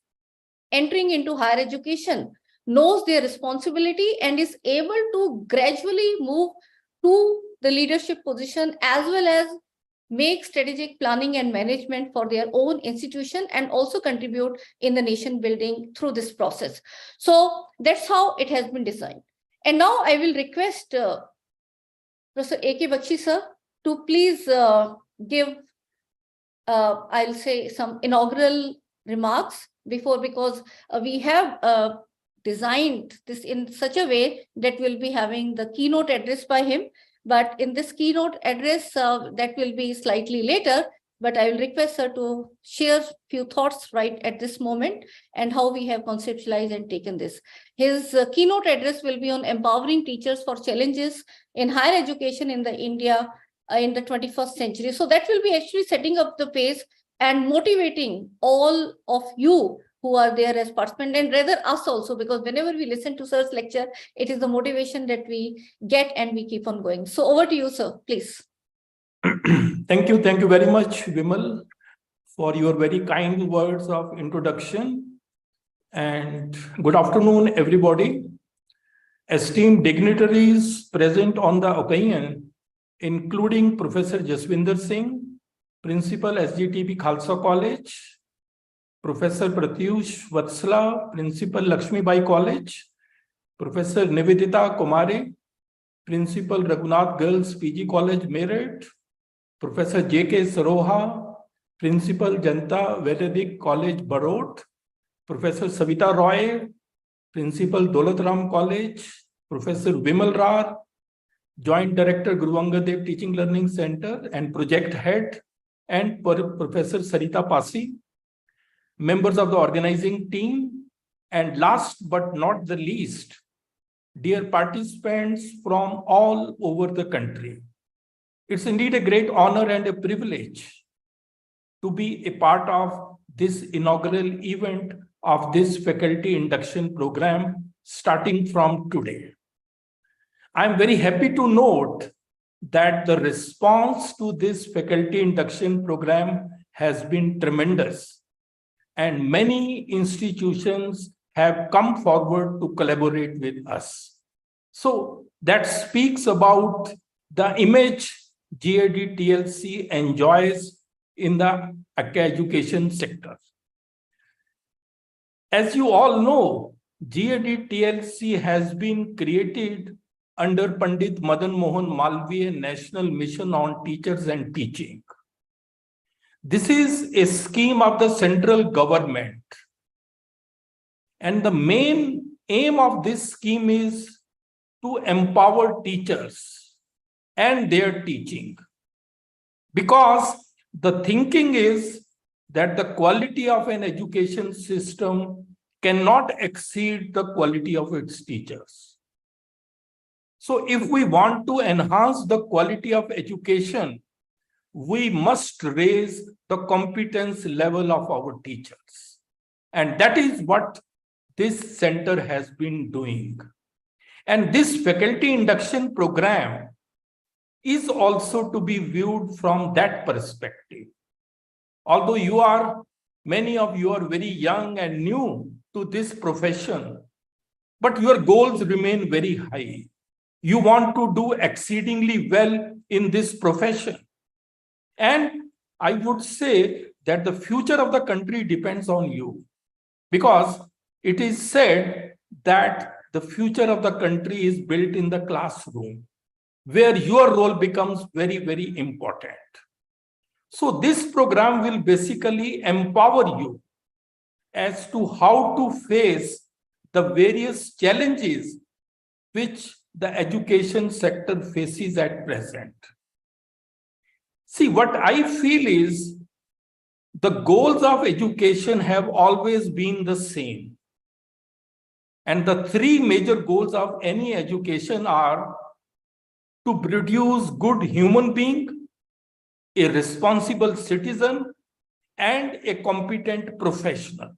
entering into higher education knows their responsibility and is able to gradually move to the leadership position, as well as make strategic planning and management for their own institution and also contribute in the nation building through this process. So that's how it has been designed. And now I will request Professor A.K. Bakshi sir to please give, I'll say, some inaugural remarks because we have designed this in such a way that we'll be having the keynote address by him. But in this keynote address, that will be slightly later, but I will request her to share a few thoughts right at this moment and how we have conceptualized and taken this. His keynote address will be on empowering teachers for challenges in higher education in the India in the 21st century. So that will be actually setting up the pace and motivating all of you who are there as participants, and rather us also, because whenever we listen to sir's lecture, it is the motivation that we get and we keep on going. So over to you, sir, please. Thank you very much, Vimal, for your very kind words of introduction. And good afternoon, everybody. Esteemed dignitaries present on the occasion, including Professor Jaswinder Singh, Principal SGTB Khalsa College, Professor Pratyush Vatsala, Principal Lakshmi Bai College, Professor Nivedita Kumari, Principal Raghunath Girls PG College, Meerut, Professor J.K. Saroha, Principal Janta Vedic College, Barot, Professor Savita Roy, Principal Dolatram College, Professor Vimal Rar, Joint Director Guru Angad Dev Teaching Learning Center and Project Head, and Professor Sarita Pasi, members of the organizing team, and last but not the least, dear participants from all over the country. It's indeed a great honor and a privilege to be a part of this inaugural event of this faculty induction program starting from today. I'm very happy to note that the response to this faculty induction program has been tremendous, and many institutions have come forward to collaborate with us. So that speaks about the image GAD-TLC enjoys in the education sector. As you all know, GAD-TLC has been created under Pandit Madan Mohan Malviya National Mission on Teachers and Teaching. This is a scheme of the central government. And the main aim of this scheme is to empower teachers and their teaching. Because the thinking is that the quality of an education system cannot exceed the quality of its teachers. So if we want to enhance the quality of education, we must raise the competence level of our teachers. And that is what this center has been doing. And this faculty induction program is also to be viewed from that perspective. Although many of you are very young and new to this profession, but your goals remain very high. You want to do exceedingly well in this profession. And I would say that the future of the country depends on you, because it is said that the future of the country is built in the classroom, where your role becomes very, very important. So this program will basically empower you as to how to face the various challenges which the education sector faces at present. See, what I feel is the goals of education have always been the same. And the three major goals of any education are to produce good human being, a responsible citizen, and a competent professional.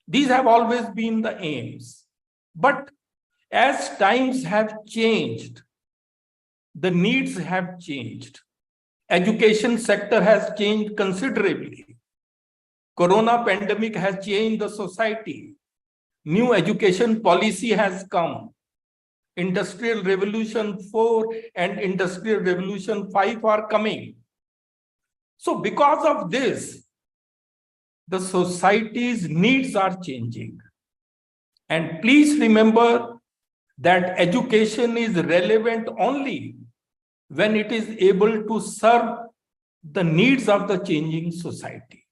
These have always been the aims. But as times have changed, the needs have changed. Education sector has changed considerably. Corona pandemic has changed the society. New education policy has come. Industrial Revolution 4 and Industrial Revolution 5 are coming. So because of this, the society's needs are changing. And please remember that education is relevant only when it is able to serve the needs of the changing society.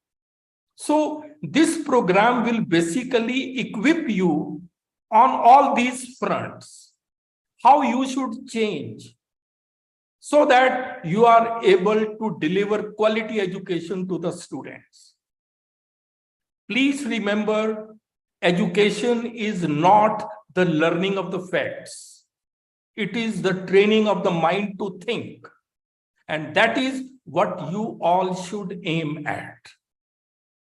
So this program will basically equip you on all these fronts, how you should change so that you are able to deliver quality education to the students. Please remember, education is not the learning of the facts. It is the training of the mind to think. And that is what you all should aim at.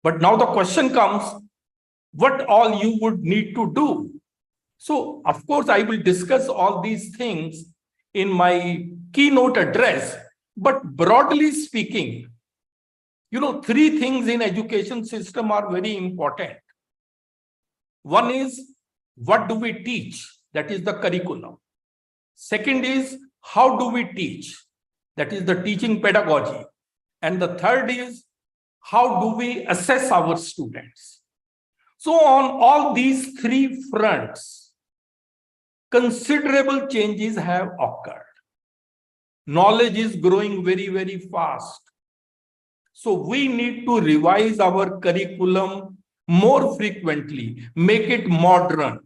But now the question comes, what all you would need to do? So, of course, I will discuss all these things in my keynote address. But broadly speaking, three things in education system are very important. One is, what do we teach? That is the curriculum. Second is, how do we teach? That is the teaching pedagogy. And the third is, how do we assess our students? So on all these three fronts, considerable changes have occurred. Knowledge is growing very, very fast. So we need to revise our curriculum more frequently, make it modern.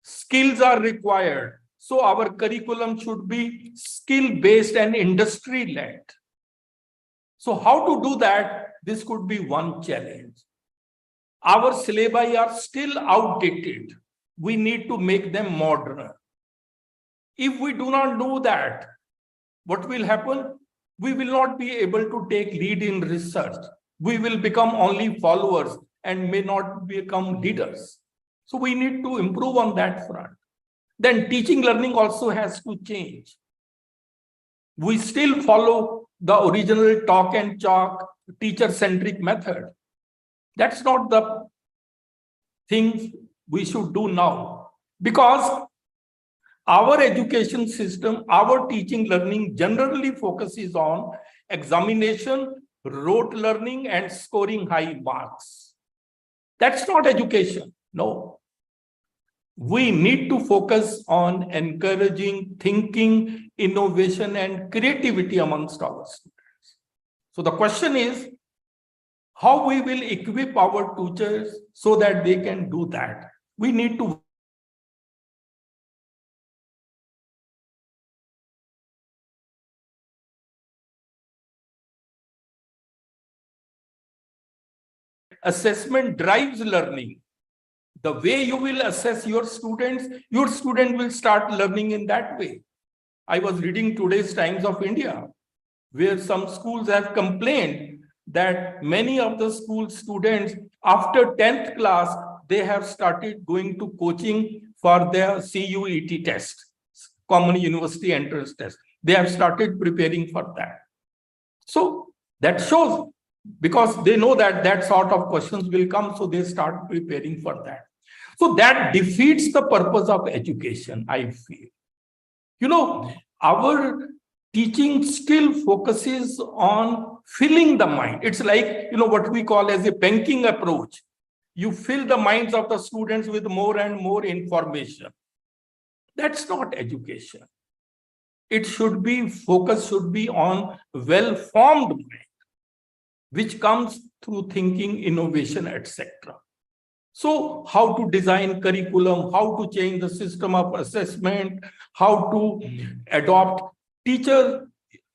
Skills are required. So our curriculum should be skill-based and industry-led. So how to do that? This could be one challenge. Our syllabi are still outdated. We need to make them modern. If we do not do that, what will happen? We will not be able to take lead in research. We will become only followers and may not become leaders. So we need to improve on that front. Then teaching learning also has to change. We still follow the original talk and chalk teacher-centric method. That's not the thing we should do now, because our education system, our teaching learning generally focuses on examination, rote learning, and scoring high marks. That's not education, no. We need to focus on encouraging thinking, innovation, and creativity amongst our students. So the question is, how we will equip our teachers so that they can do that? We need to assessment drives learning. The way you will assess your student will start learning in that way. I was reading today's Times of India, where some schools have complained that many of the school students, after 10th class, they have started going to coaching for their CUET test, Common University Entrance Test. They have started preparing for that. So that shows, because they know that that sort of questions will come, so they start preparing for that. So that defeats the purpose of education, I feel. Our teaching still focuses on filling the mind. It's like, what we call as a banking approach. You fill the minds of the students with more and more information. That's not education. it should be focus should be on well-formed mind, which comes through thinking, innovation, etc. So how to design curriculum, how to change the system of assessment, how to adopt teacher,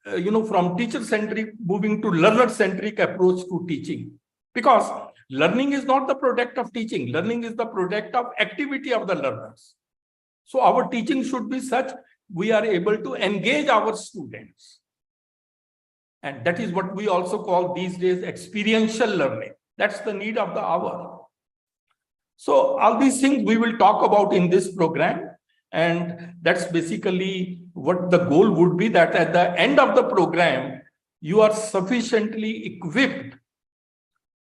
from teacher-centric moving to learner-centric approach to teaching. Because learning is not the product of teaching, learning is the product of activity of the learners. So our teaching should be such we are able to engage our students. And that is what we also call these days experiential learning. That's the need of the hour. So all these things we will talk about in this program. And that's basically what the goal would be, that at the end of the program, you are sufficiently equipped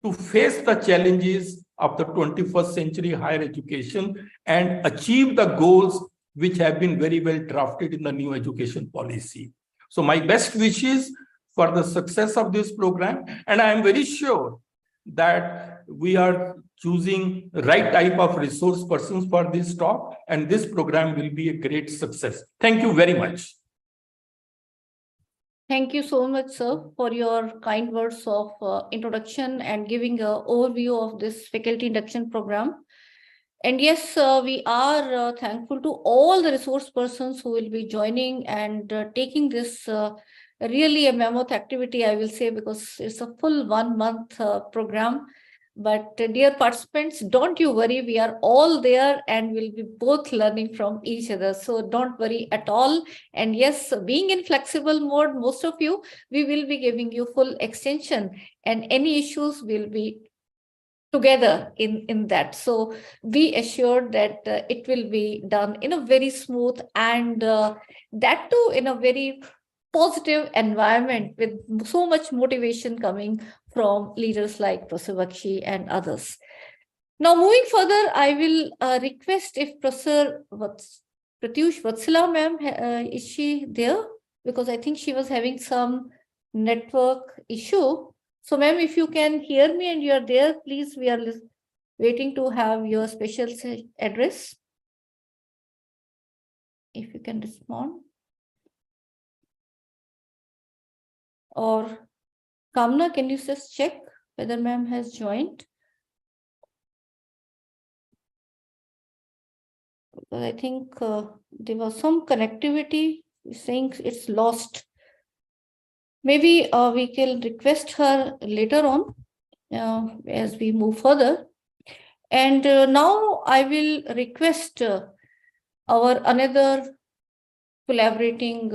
to face the challenges of the 21st century higher education and achieve the goals which have been very well drafted in the new education policy. So my best wishes for the success of this program. And I am very sure that we are choosing the right type of resource persons for this talk, and this program will be a great success. Thank you very much. Thank you so much, sir, for your kind words of introduction and giving an overview of this faculty induction program. And yes, we are thankful to all the resource persons who will be joining and taking this really a mammoth activity, I will say, because it's a full 1 month program. But dear participants, don't you worry, we are all there and we'll be both learning from each other. So don't worry at all. And yes, being in flexible mode, most of you, we will be giving you full extension, and any issues will be together in that. So be assured that it will be done in a very smooth and that too in a very positive environment with so much motivation coming from leaders like Professor Bakshi and others. Now, moving further, I will request if Professor Pratyush Vatsala ma'am, is she there? Because I think she was having some network issue. So ma'am, if you can hear me and you are there, please, we are waiting to have your special address. If you can respond. Or Kamna, can you just check whether ma'am has joined? Because I think there was some connectivity saying it's lost. Maybe we can request her later on as we move further. And now I will request our another collaborating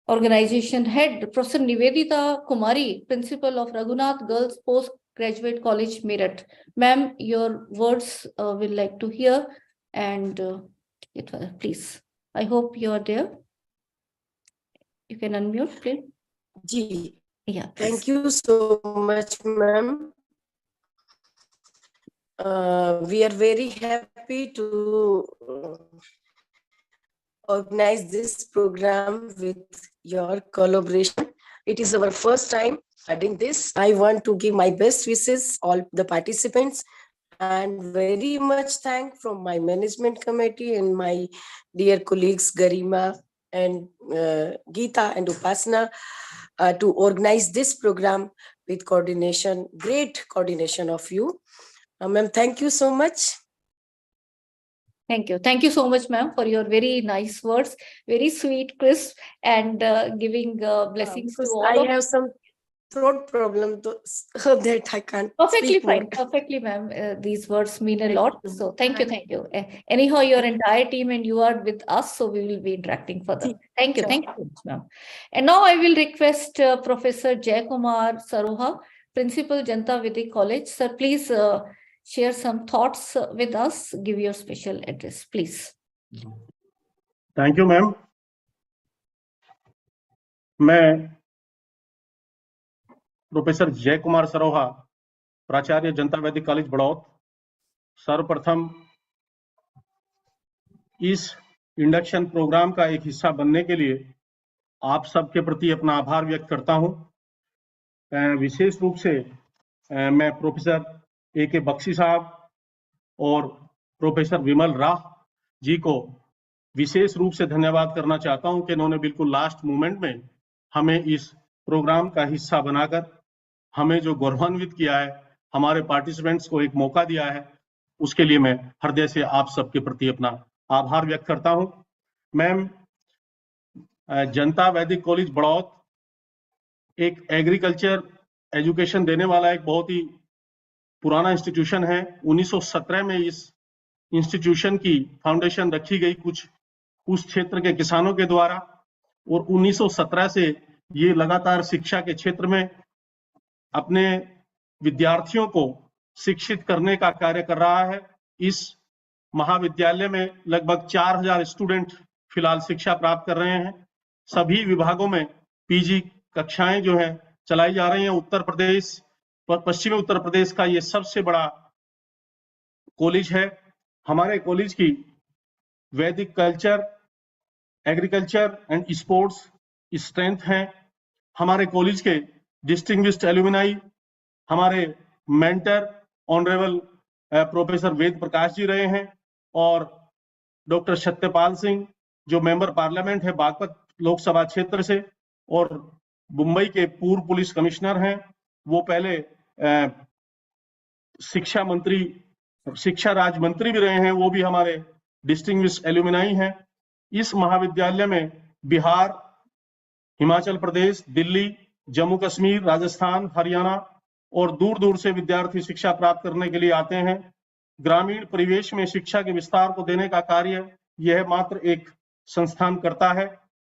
organization head, Professor Nivedita Kumari, Principal of Raghunath Girls Postgraduate College, Meerut. Ma'am, your words we'll like to hear, and please. I hope you are there. You can unmute, please. Ji. Yeah. Thank you so much, ma'am. We are very happy to organize this program with your collaboration. It is our first time doing this. I want to give my best wishes all the participants, and very much thank from my management committee and my dear colleagues Garima and Geeta and Upasana to organize this program with coordination, great coordination of you. Ma'am, thank you so much. Thank you. Thank you so much, ma'am, for your very nice words, very sweet, crisp, and giving blessings to all. I have some throat problem, so that I can't Perfectly speak fine. more. Perfectly, ma'am. These words mean a Thank lot. you. So thank you. Thank you. Anyhow, your entire team and you are with us, so we will be interacting further. Thank you. Sure. Thank you so much, ma'am. And now I will request Professor Jaikumar Saroha, Principal Janta Vidya College. Sir, please share some thoughts with us. Give your special address, please. Thank you, ma'am. मैं professor जय कुमार सरोहा, प्राचार्य जनता वैदिक college Baraut, सर्वप्रथम इस induction programme का एक हिस्सा बनने के लिए आप सबके प्रति अपना आभार व्यक्त करता हूं। विशेष रूप से मैं प्रोफेसर A.K. बख्शी साहब और प्रोफेसर विमल राह जी को विशेष रूप से धन्यवाद करना चाहता हूं कि इन्होंने बिल्कुल लास्ट मोमेंट में हमें इस प्रोग्राम का हिस्सा बनाकर हमें जो गौरवान्वित किया है, हमारे पार्टिसिपेंट्स को एक मौका दिया है, उसके लिए मैं हृदय से आप सबके प्रति अपना आभार व्यक्त करता हूं। मैम, जनता वैदिक कॉलेज बड़ौत एक एग्रीकल्चर एजुकेशन देने वाला एक बहुत ही पुराना इंस्टीट्यूशन है। 1917 में इस इंस्टीट्यूशन की फाउंडेशन रखी गई कुछ उस क्षेत्र के किसानों के द्वारा, और 1917 से ये लगातार शिक्षा के क्षेत्र में अपने विद्यार्थियों को शिक्षित करने का कार्य कर रहा है। इस महाविद्यालय में लगभग 4000 स्टूडेंट फिलहाल शिक्षा प्राप्त कर रहे हैं। सभी विभागों में पीजी कक्षाएं जो है चलाई जा रही हैं। उत्तर प्रदेश, पश्चिमी उत्तर प्रदेश का ये सबसे बड़ा कॉलेज है। हमारे कॉलेज की वैदिक culture, agriculture and sports strength है। हमारे कॉलेज के डिस्टिंग्विश्ड एलुमनाई हमारे mentor honourable professor Ved Prakash ji रहे हैं, और डॉक्टर सत्यपाल सिंह जो मेंबर पार्लियामेंट है बागपत लोकसभा क्षेत्र से, और मुंबई के पूर्व पुलिस कमिश्नर हैं। वो पहले शिक्षा मंत्री, शिक्षा राज्य मंत्री भी रहे हैं, वो भी हमारे डिस्टिंग्विश्ड एलुमनाई हैं। इस महाविद्यालय में बिहार, हिमाचल प्रदेश, दिल्ली, जम्मू कश्मीर, राजस्थान, हरियाणा और दूर दूर से विद्यार्थी शिक्षा प्राप्त करने के लिए आते हैं। ग्रामीण परिवेश में शिक्षा के विस्तार को देने का कार्य यह मात्र एक संस्थान करता है।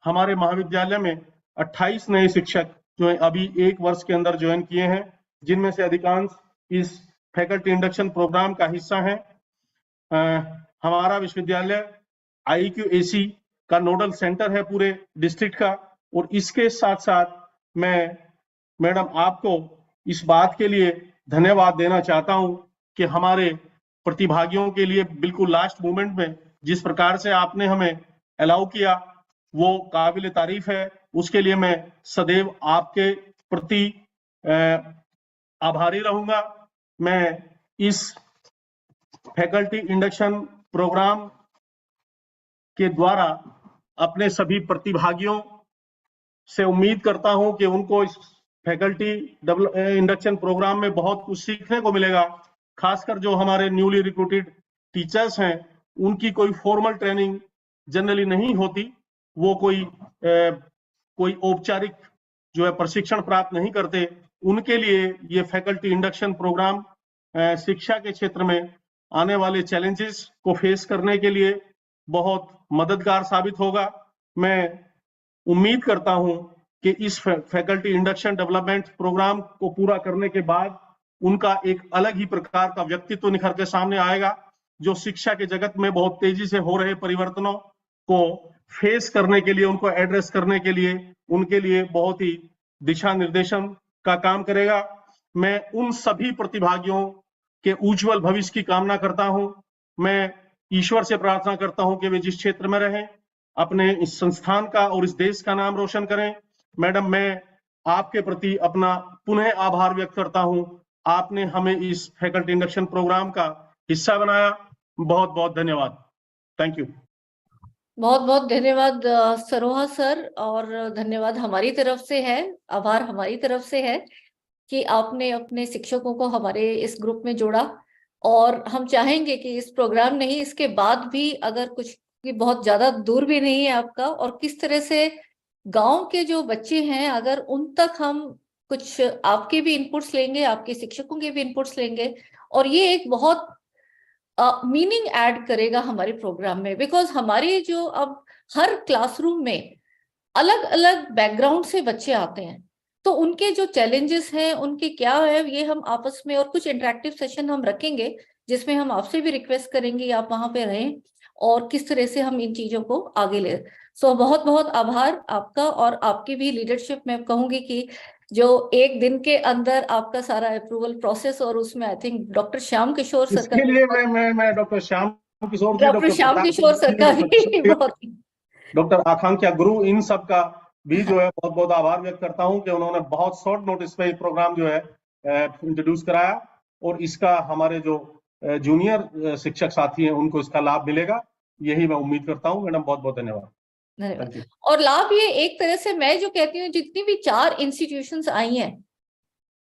हमारे महाविद्यालय में 28 नए शिक्षक जो है अभी 1 वर्ष के अंदर ज्वाइन किए हैं, जिनमें से अधिकांश इस फैकल्टी इंडक्शन प्रोग्राम का हिस्सा है। हमारा विश्वविद्यालय IQAC का नोडल सेंटर है पूरे डिस्ट्रिक्ट का, और इसके साथ साथ मैं मैडम आपको इस बात के लिए धन्यवाद देना चाहता हूं कि हमारे प्रतिभागियों के लिए बिल्कुल लास्ट मोमेंट में जिस प्रकार से आपने हमें अलाउ किया वो काबिल तारीफ है। उसके लिए मैं सदैव आपके प्रति आभारी रहूंगा। मैं इस फैकल्टी इंडक्शन प्रोग्राम के द्वारा अपने सभी प्रतिभागियों से उम्मीद करता हूं कि उनको इस फैकल्टी इंडक्शन प्रोग्राम में बहुत कुछ सीखने को मिलेगा। खासकर जो हमारे न्यूली रिक्रूटेड टीचर्स हैं, उनकी कोई फॉर्मल ट्रेनिंग जनरली नहीं होती, वो कोई औपचारिक जो है प्रशिक्षण प्राप्त नहीं करते। उनके लिए ये फैकल्टी इंडक्शन प्रोग्राम शिक्षा के क्षेत्र में आने वाले चैलेंजेस को फेस करने के लिए बहुत मददगार साबित होगा। मैं उम्मीद करता हूं कि इस फैकल्टी इंडक्शन डेवलपमेंट प्रोग्राम को पूरा करने के बाद उनका एक अलग ही प्रकार का व्यक्तित्व निखर के सामने आएगा, जो शिक्षा के जगत में बहुत तेजी से हो रहे परिवर्तनों को फेस करने के लिए, उनको एड्रेस करने के लिए, उनके लिए बहुत ही दिशा निर्देशन का काम करेगा। मैं उन सभी प्रतिभागियों के उज्जवल भविष्य की कामना करता हूं। मैं ईश्वर से प्रार्थना करता हूं कि वे जिस क्षेत्र में रहें अपने इस संस्थान का और इस देश का नाम रोशन करें। मैडम, मैं आपके प्रति अपना पुनः आभार व्यक्त करता हूं। आपने हमें इस फैकल्टी इंडक्शन प्रोग्राम का हिस्सा बनाया। बहुत बहुत धन्यवाद। Thank you. बहुत बहुत धन्यवाद सरोहा सर, और धन्यवाद हमारी तरफ से है, आभार हमारी तरफ से है कि आपने अपने शिक्षकों को हमारे इस ग्रुप में जोड़ा। और हम चाहेंगे कि इस प्रोग्राम नहीं, इसके बाद भी अगर कुछ भी बहुत ज्यादा दूर भी नहीं है आपका, और किस तरह से गांव के जो बच्चे हैं अगर उन तक हम कुछ आपके भी इनपुट्स लेंगे, आपके शिक्षकों के भी इनपुट्स लेंगे, और ये एक बहुत मीनिंग ऐड करेगा हमारे प्रोग्राम में। बिकॉज हमारे जो अब हर क्लासरूम में अलग अलग बैकग्राउंड से बच्चे आते हैं, तो उनके जो चैलेंजेस हैं उनके क्या है, ये हम आपस में, और कुछ इंटरेक्टिव सेशन हम रखेंगे जिसमें हम आपसे भी रिक्वेस्ट करेंगे आप वहां पे रहें, और किस तरह से हम इन चीजों को आगे ले। सो बहुत बहुत आभार आपका, और आपकी भी लीडरशिप मैं कहूंगी कि जो 1 दिन के अंदर आपका सारा अप्रूवल प्रोसेस, और उसमें I think doctor Shyam Kishore sir इसके लिए मैं doctor Shyam Kishore ji, doctor Shyam Kishore sir का भी बहुत, डॉक्टर आकांक्षा गुरु, इन सब का भी जो है बहुत बहुत आभार व्यक्त करता हूं कि उन्होंने बहुत शॉर्ट नोटिस पे प्रोग्राम जो है इंट्रोड्यूस कराया, और इसका हमारे जो जूनियर शिक्षक साथी हैं उनको इसका लाभ मिलेगा। यही मैं उम्मीद करता हूँ। मैडम बहुत बहुत धन्यवाद। धन्यवाद। Thank you. और लाभ ये एक तरह से मैं जो कहती हूँ, जितनी भी 4 इंस्टीट्यूशंस आई हैं,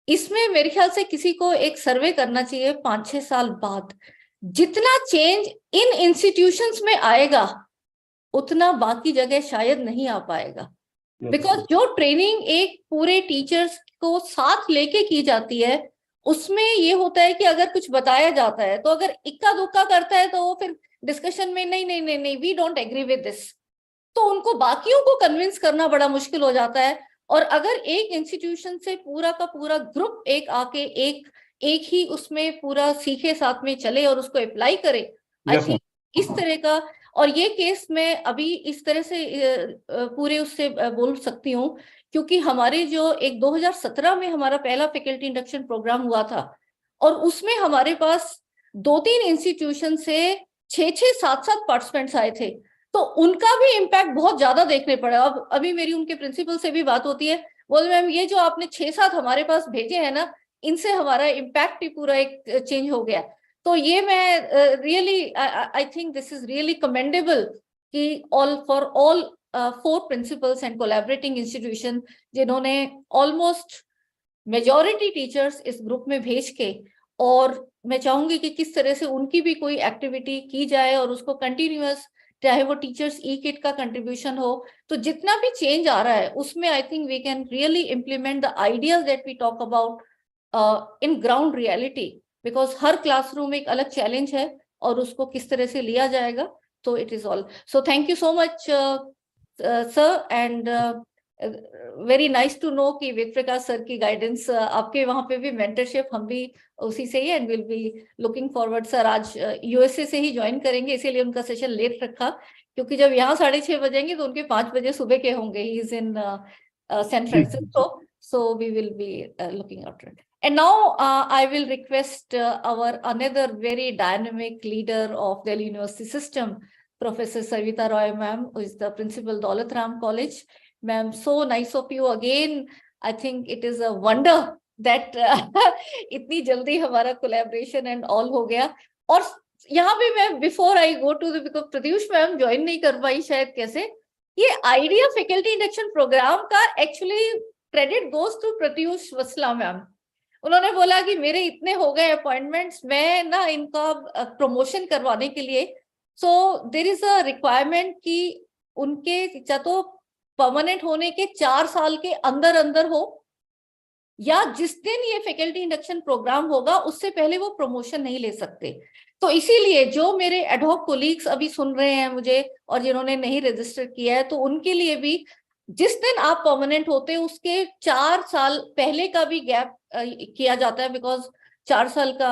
इसमें मेरे ख्याल से किसी को एक सर्वे करना चाहिए 5-6 साल बाद। जितना चेंज इन इंस्टीट्यूशंस में आएगा उतना बाकी जगह शायद नहीं आ पाएगा। बिकॉज जो ट्रेनिंग एक पूरे टीचर्स को साथ लेके की जाती है, उसमें ये होता है कि अगर कुछ बताया जाता है तो अगर इक्का दुक्का करता है तो वो फिर डिस्कशन में नहीं नहीं नहीं नहीं we don't agree with this, तो उनको बाकियों को कन्विंस करना बड़ा मुश्किल हो जाता है। और अगर एक इंस्टीट्यूशन से पूरा का पूरा ग्रुप एक आके एक ही उसमें पूरा सीखे, साथ में चले और उसको अप्लाई करे, आई थिंक इस तरह का। और ये केस मैं अभी इस तरह से पूरे उससे बोल सकती हूँ क्योंकि हमारे जो एक 2017 में हमारा पहला फैकल्टी इंडक्शन प्रोग्राम हुआ था और उसमें हमारे पास 2-3 इंस्टीट्यूशन से 6-6, 7-7 पार्टिसिपेंट्स आए थे, तो उनका भी इम्पैक्ट बहुत ज्यादा देखने पड़ा। अब अभी मेरी उनके प्रिंसिपल से भी बात होती है, बोल मैम ये जो आपने 6-7 हमारे पास भेजे हैं ना, इनसे हमारा इम्पैक्ट ही पूरा एक चेंज हो गया। तो ये मैं really I think this is really commendable कि for all 4 principals and collaborating institution जिन्होंने ऑलमोस्ट मेजॉरिटी टीचर्स इस ग्रुप में भेज के, और मैं चाहूंगी कि किस तरह से उनकी भी कोई एक्टिविटी की जाए और उसको कंटिन्यूअस, चाहे वो टीचर्स ई किट का कंट्रीब्यूशन हो, तो जितना भी चेंज आ रहा है उसमें I think we can really implement the ideas that we talk about in ground reality, because हर क्लासरूम एक अलग चैलेंज है और उसको किस तरह से लिया जाएगा। तो it is all. So thank you so much sir, and very nice to know कि वेद प्रकाश सर की गाइडेंस आपके वहां पे भी मेंटरशिप हम भी उसी से ही, and will be looking forward. Sir आज यूएसए से ही ज्वाइन करेंगे, इसीलिए उनका सेशन लेट रखा, क्योंकि जब यहाँ 6:30 बजेंगे तो उनके 5 बजे सुबह के होंगे। He is in San Francisco, so we will be looking after it. And now I will request our another very dynamic leader of Delhi University system, Professor Savita Roy ma'am, who is the principal Daulat Ram College. Ma'am, so nice of you again. I think it is a wonder that इतनी जल्दी हमारा collaboration and all हो गया। और यहाँ पे मैं before I go to the, because Pratyush ma'am join नहीं कर पाई शायद, कैसे ये आइडिया फैकल्टी इंडक्शन प्रोग्राम का actually credit goes to Pratyush Vasla ma'am. उन्होंने बोला कि मेरे इतने हो गए अपॉइंटमेंट्स, मैं ना इनका प्रमोशन करवाने के लिए, so there is a requirement कि उनके या तो परमानेंट होने के 4 साल के अंदर अंदर हो, या जिस दिन ये फैकल्टी इंडक्शन प्रोग्राम होगा उससे पहले वो प्रमोशन नहीं ले सकते। तो इसीलिए जो मेरे एडहॉक कोलीग्स अभी सुन रहे हैं मुझे और जिन्होंने नहीं रजिस्टर किया है, तो उनके लिए भी जिस दिन आप परमानेंट होते हैं उसके 4 साल पहले का भी गैप किया जाता है, बिकॉज 4 साल का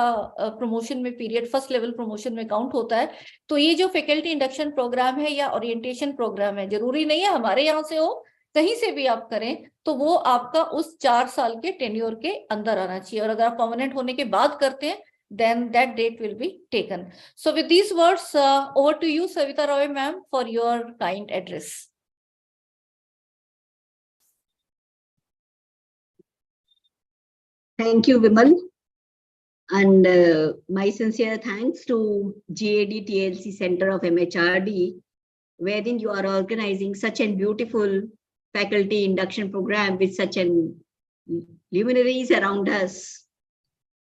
प्रमोशन में पीरियड फर्स्ट लेवल प्रमोशन में काउंट होता है। तो ये जो फैकल्टी इंडक्शन प्रोग्राम है या ओरिएंटेशन प्रोग्राम है, जरूरी नहीं है हमारे यहाँ से हो, कहीं से भी आप करें, तो वो आपका उस 4 साल के टेन्योर के अंदर आना चाहिए। और अगर आप परमानेंट होने के बाद करते हैं, then that date will be taken. So with these words, over to you, Savita Roy ma'am, for your kind address. Thank you, Vimal. And my sincere thanks to GAD-TLC Center of MHRD, wherein you are organizing such a beautiful faculty induction program with such an luminaries around us.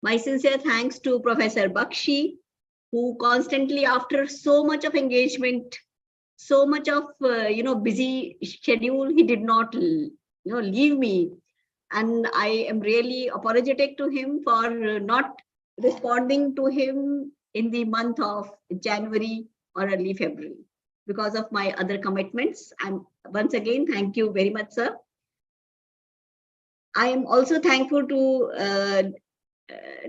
My sincere thanks to Professor Bakshi, who constantly, after so much of engagement, so much of busy schedule, he did not leave me, and I am really apologetic to him for not responding to him in the month of January or early February because of my other commitments. And once again, thank you very much, sir. I am also thankful to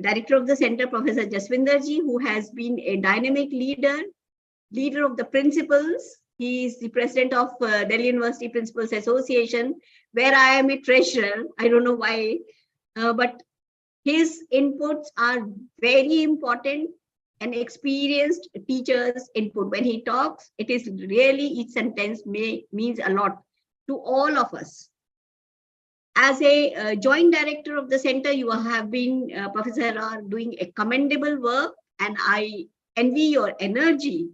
Director of the Center, Professor Jaswinder ji, who has been a dynamic leader of the principals. He is the president of Delhi University Principals Association, where I am a treasurer. I don't know why, but his inputs are very important, and experienced teachers' input. When he talks, it is really, each sentence means a lot to all of us. As a joint director of the center, you have been, Professor, are doing a commendable work, and I envy your energy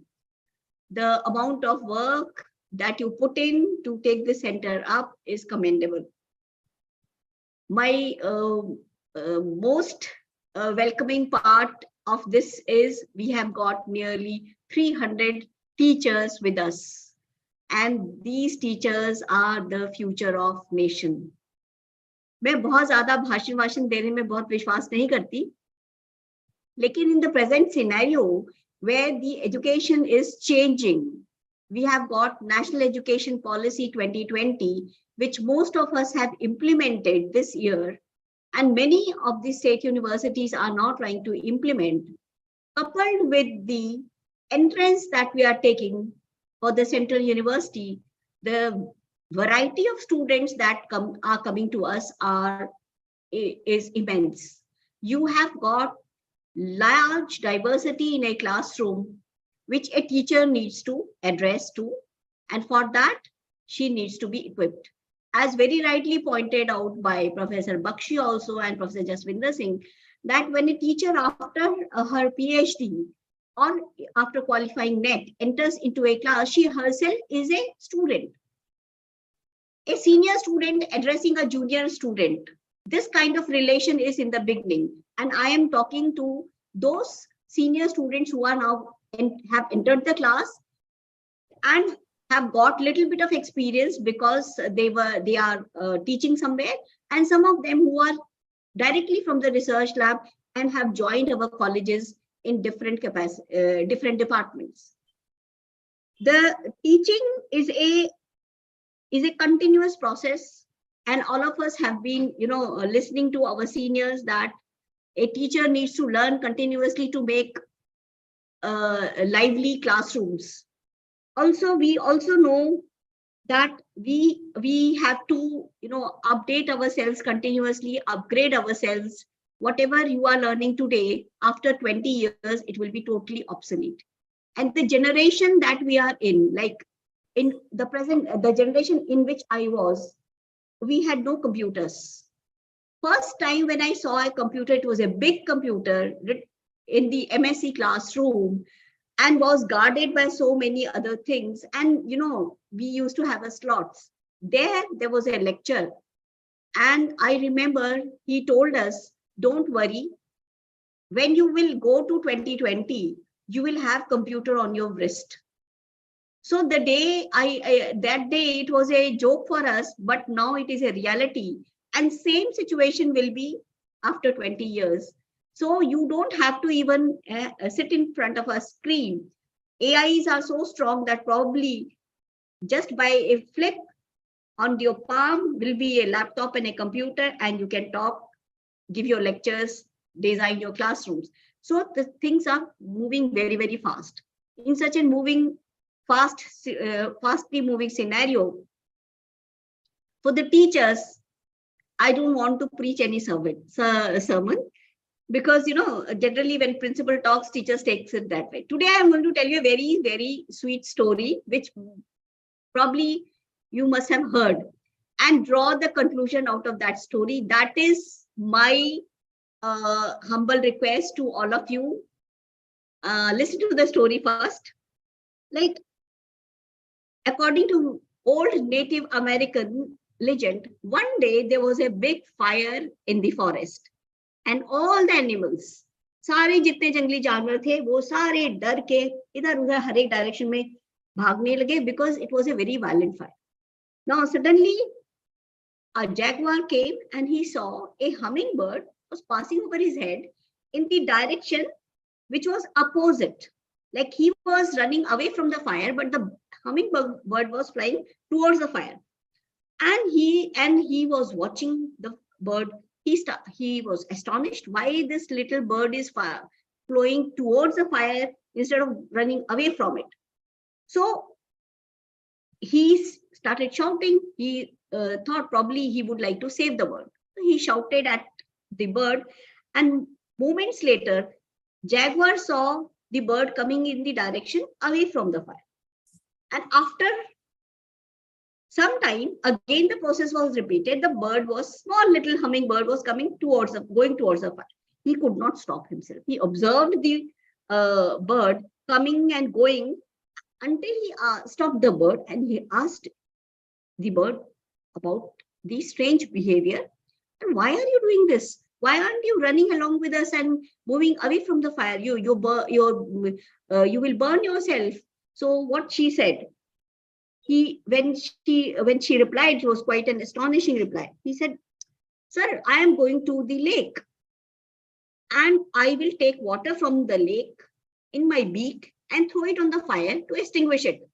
the amount of work that you put in to take the center up is commendable. My most welcoming part of this is we have got nearly 300 teachers with us, and these teachers are the future of nation. मैं बहुत ज्यादा भाषण देने में बहुत विश्वास नहीं करती, लेकिन in the present scenario where the education is changing, we have got National Education Policy 2020, which most of us have implemented this year, and many of the state universities are now trying to implement, coupled with the entrance that we are taking for the Central University, the variety of students that are coming to us is immense. You have got large diversity in a classroom, which a teacher needs to address to, and for that, she needs to be equipped. As very rightly pointed out by Professor Bakshi also and Professor Jaswinder Singh, that when a teacher after her PhD or after qualifying NET enters into a class, she herself is a student. A senior student addressing a junior student. This kind of relation is in the beginning. And I am talking to those senior students who are now have entered the class and have got little bit of experience because they are teaching somewhere, and some of them who are directly from the research lab and have joined our colleges in different departments. The teaching is a continuous process, and all of us have been listening to our seniors that a teacher needs to learn continuously to make lively classrooms. Also, we also know that we have to update ourselves continuously, upgrade ourselves. Whatever you are learning today, after 20 years, it will be totally obsolete. And the generation that we are in, like in the present, the generation in which I was, we had no computers. First time when I saw a computer, it was a big computer in the MSc classroom and was guarded by so many other things. And, we used to have a slots. There was a lecture. And I remember he told us, don't worry, when you will go to 2020, you will have computer on your wrist. So the day that day, it was a joke for us, but now it is a reality. And same situation will be after 20 years. So you don't have to even sit in front of a screen. AIs are so strong that probably just by a flip on your palm will be a laptop and a computer, and you can talk, give your lectures, design your classrooms. So the things are moving very, very fast. In such a fastly moving scenario, for the teachers, I don't want to preach any sermon, because generally when principal talks, teachers takes it that way. Today I'm going to tell you a very, very sweet story, which probably you must have heard, and draw the conclusion out of that story. That is my humble request to all of you. Listen to the story first. Like, according to old Native American legend, one day there was a big fire in the forest, and all the animals, सारे जितने जंगली जानवर थे, वो सारे डर के इधर उधर हर एक डायरेक्शन में भागने लगे, because it was a very violent fire. Now suddenly a jaguar came and he saw a hummingbird was passing over his head in the direction which was opposite. Like he was running away from the fire, but the hummingbird was flying towards the fire. And he was watching the bird. He was astonished why this little bird is flying towards the fire instead of running away from it. So he started shouting. He thought probably he would like to save the bird. So he shouted at the bird, and moments later, jaguar saw the bird coming in the direction away from the fire. And after some time, again the process was repeated. The small little hummingbird was going towards the fire. He could not stop himself. He observed the bird coming and going until he stopped the bird and he asked the bird about the strange behavior. And why are you doing this? Why aren't you running along with us and moving away from the fire? You will burn yourself. So what she said, when she replied, it was quite an astonishing reply. He said, "Sir, I am going to the lake and I will take water from the lake in my beak and throw it on the fire to extinguish it."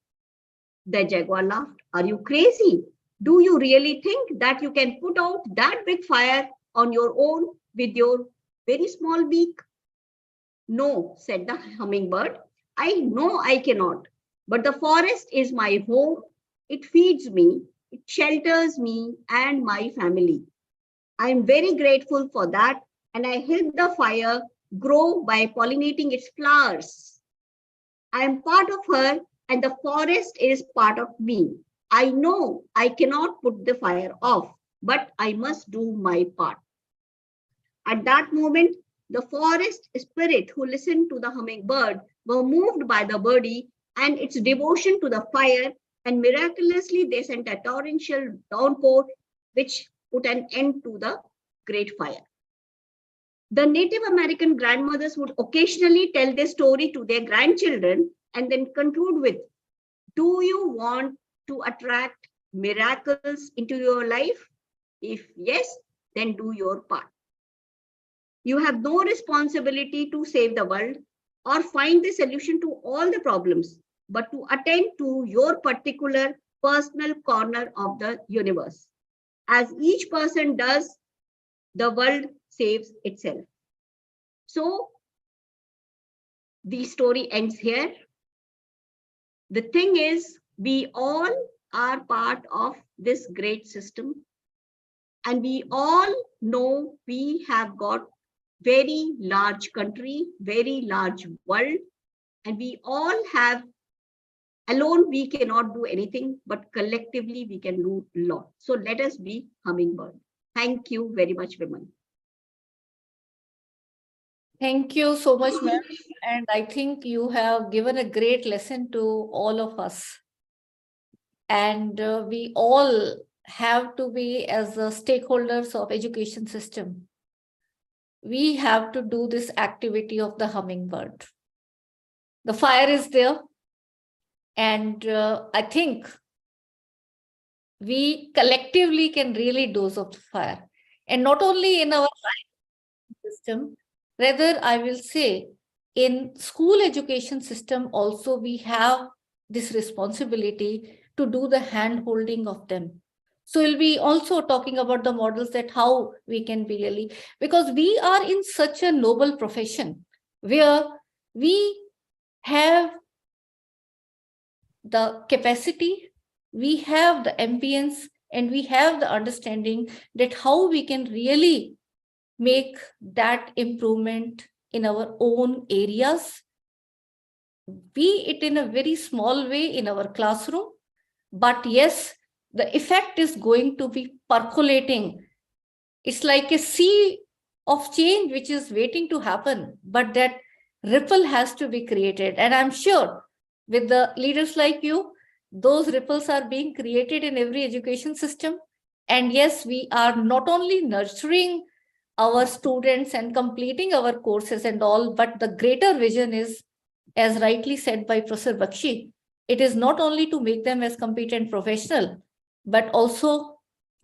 The jaguar laughed. "Are you crazy? Do you really think that you can put out that big fire on your own with your very small beak?" "No," said the hummingbird. "I know I cannot, but the forest is my home. It feeds me, it shelters me and my family. I am very grateful for that, and I help the fire grow by pollinating its flowers. I am part of her, and the forest is part of me. I know I cannot put the fire off, but I must do my part." At that moment, the forest spirit who listened to the hummingbird were moved by the birdie and its devotion to the fire, and miraculously they sent a torrential downpour which put an end to the great fire. The Native American grandmothers would occasionally tell this story to their grandchildren and then conclude with, "Do you want to attract miracles into your life? If yes, then do your part. You have no responsibility to save the world or find the solution to all the problems, but to attend to your particular personal corner of the universe. As each person does, the world saves itself." So the story ends here. The thing is, we all are part of this great system, and we all know we have got very large country, very large world, and we all have, alone we cannot do anything, but collectively we can do a lot. So let us be hummingbird. Thank you very much, Vimal. Thank you so much, ma'am. And I think you have given a great lesson to all of us. And we all have to be, as the stakeholders of education system, we have to do this activity of the hummingbird. The fire is there. And I think we collectively can really dose off the fire. And not only in our system, rather, I will say, in school education system also, we have this responsibility to do the hand holding of them. So we'll be also talking about the models, that how we can be really, because we are in such a noble profession where we have the capacity, we have the ambience, and we have the understanding that how we can really make that improvement in our own areas, be it in a very small way in our classroom. But yes, the effect is going to be percolating. It's like a sea of change which is waiting to happen, but that ripple has to be created. And I'm sure with the leaders like you, those ripples are being created in every education system. And yes, we are not only nurturing our students and completing our courses and all, but the greater vision is, as rightly said by Professor Bakshi, it is not only to make them as competent professional, but also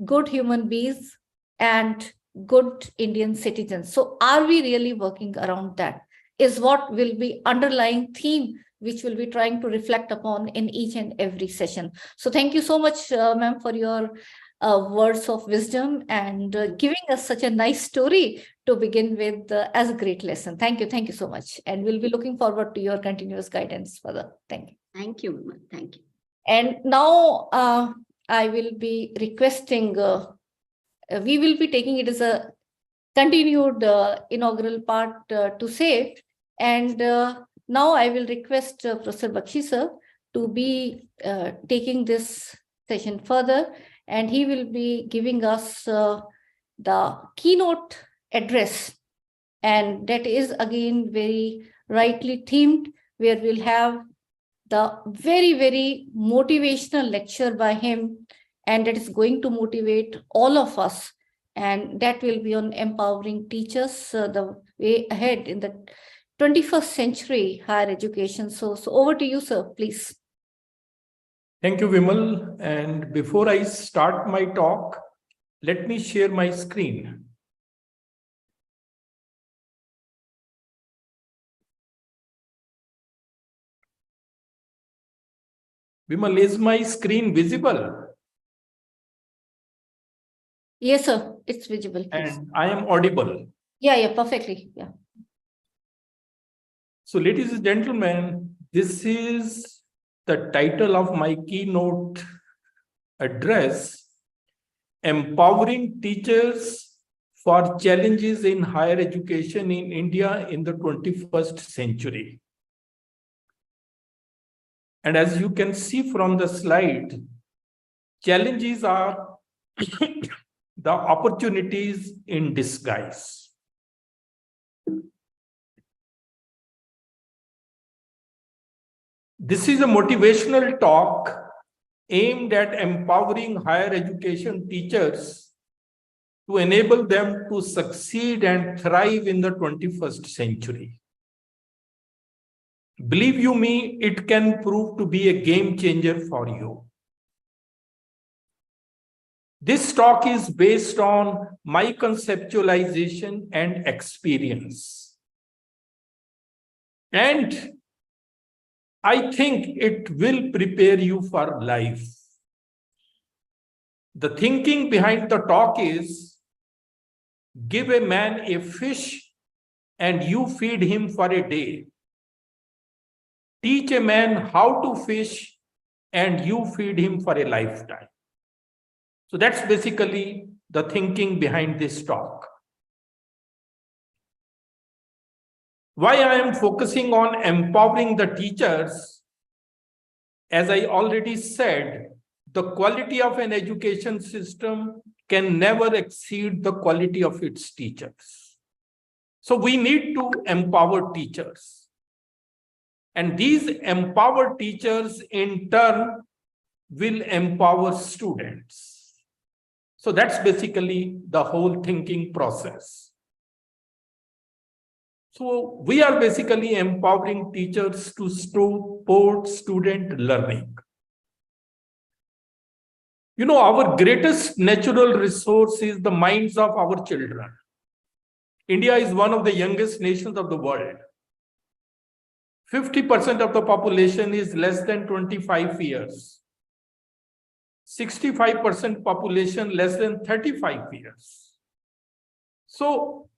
good human beings and good Indian citizens. So are we really working around that? Is what will be underlying theme which we'll be trying to reflect upon in each and every session. So thank you so much, ma'am, for your words of wisdom and giving us such a nice story to begin with as a great lesson. Thank you. Thank you so much. And we'll be looking forward to your continuous guidance further. Thank you. Thank you, Vimal. Thank you. And now I will be requesting, we will be taking it as a continued inaugural part to say. And now I will request Professor Bakshi sir to be taking this session further, and he will be giving us the keynote address. And that is again very rightly themed, where we'll have the very, very motivational lecture by him, and it is going to motivate all of us. And that will be on empowering teachers, the way ahead in the 21st century higher education. So over to you, sir, please. Thank you, Vimal. And before I start my talk, let me share my screen. Vimal, is my screen visible? Yes, sir, it's visible. Please. And I am audible. Yeah, perfectly. Yeah. So, ladies and gentlemen, this is the title of my keynote address, Empowering Teachers for Challenges in Higher Education in India in the 21st Century. And as you can see from the slide, challenges are the opportunities in disguise. This is a motivational talk aimed at empowering higher education teachers to enable them to succeed and thrive in the 21st century. Believe you me, it can prove to be a game changer for you. This talk is based on my conceptualization and experience. And I think it will prepare you for life. The thinking behind the talk is, give a man a fish and you feed him for a day. Teach a man how to fish and you feed him for a lifetime. So that's basically the thinking behind this talk. Why I am focusing on empowering the teachers, as I already said, the quality of an education system can never exceed the quality of its teachers. So we need to empower teachers. And these empowered teachers in turn will empower students. So that's basically the whole thinking process. So we are basically empowering teachers to support student learning. You know, our greatest natural resource is the minds of our children. India is one of the youngest nations of the world. 50% of the population is less than 25 years. 65% population less than 35 years. So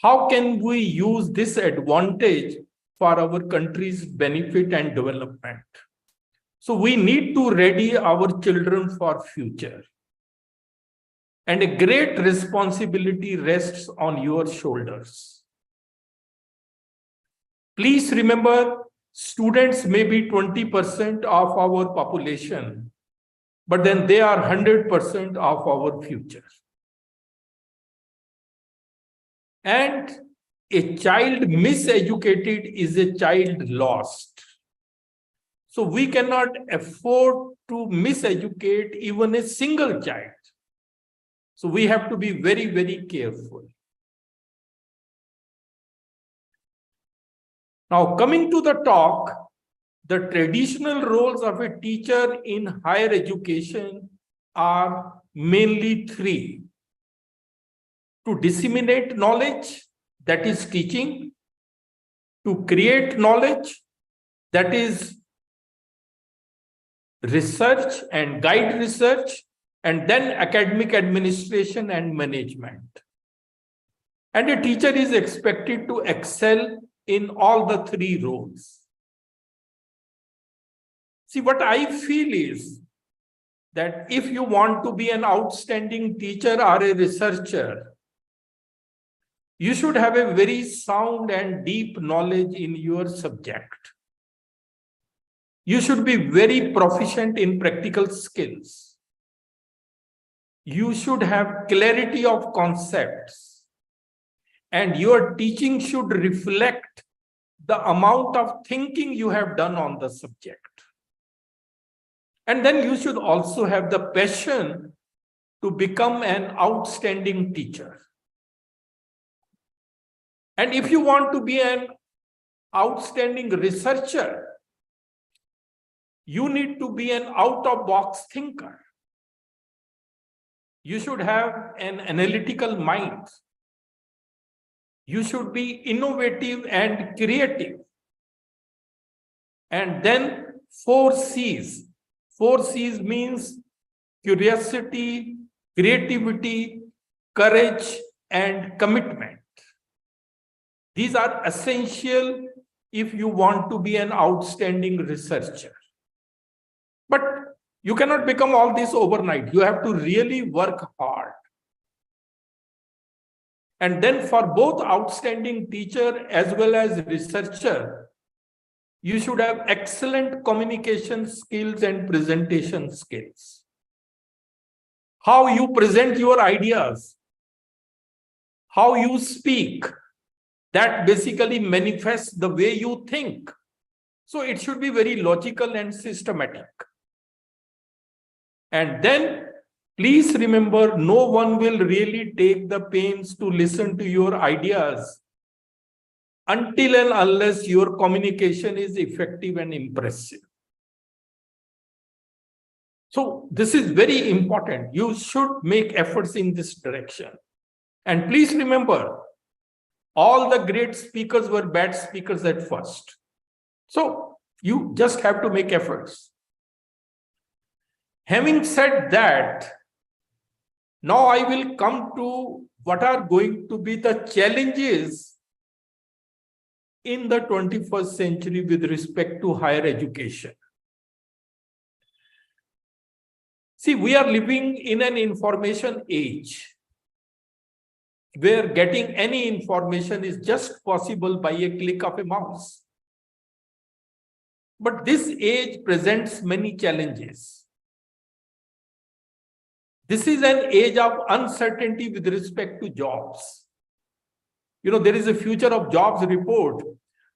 how can we use this advantage for our country's benefit and development? So we need to ready our children for future. And a great responsibility rests on your shoulders. Please remember, students may be 20% of our population, but then they are 100% of our future. And a child miseducated is a child lost. So we cannot afford to miseducate even a single child. So we have to be very, very careful. Now, coming to the talk, the traditional roles of a teacher in higher education are mainly three. To disseminate knowledge, that is teaching. To create knowledge, that is research and guide research, and then academic administration and management. And a teacher is expected to excel in all the three roles. See, what I feel is that if you want to be an outstanding teacher or a researcher, you should have a very sound and deep knowledge in your subject. You should be very proficient in practical skills. You should have clarity of concepts. And your teaching should reflect the amount of thinking you have done on the subject. And then you should also have the passion to become an outstanding teacher. And if you want to be an outstanding researcher, you need to be an out-of-box thinker. You should have an analytical mind. You should be innovative and creative. And then 4 C's. 4 C's means curiosity, creativity, courage, and commitment. These are essential if you want to be an outstanding researcher. But you cannot become all this overnight. You have to really work hard. And then for both outstanding teacher as well as researcher, you should have excellent communication skills and presentation skills. How you present your ideas, how you speak, that basically manifests the way you think. So it should be very logical and systematic. And then please remember, no one will really take the pains to listen to your ideas until and unless your communication is effective and impressive. So this is very important. You should make efforts in this direction. And please remember, all the great speakers were bad speakers at first. So you just have to make efforts. Having said that, now I will come to what are going to be the challenges in the 21st century with respect to higher education. See, we are living in an information age where getting any information is just possible by a click of a mouse. But this age presents many challenges. This is an age of uncertainty with respect to jobs. You know, there is a Future of Jobs report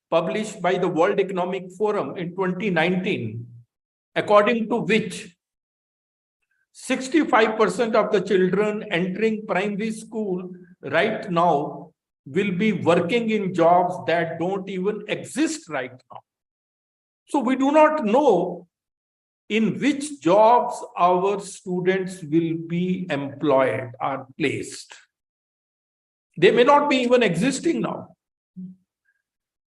published by the World Economic Forum in 2019, according to which 65% of the children entering primary school right now will be working in jobs that don't even exist right now. So we do not know in which jobs our students will be employed or placed. They may not be even existing now.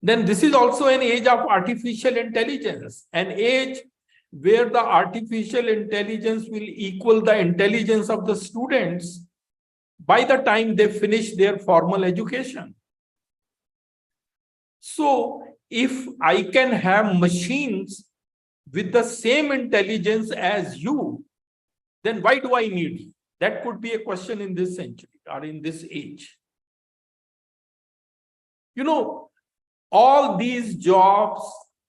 Then this is also an age of artificial intelligence, an age where the artificial intelligence will equal the intelligence of the students by the time they finish their formal education. So if I can have machines with the same intelligence as you, then why do I need you? That could be a question in this century or in this age. You know, all these jobs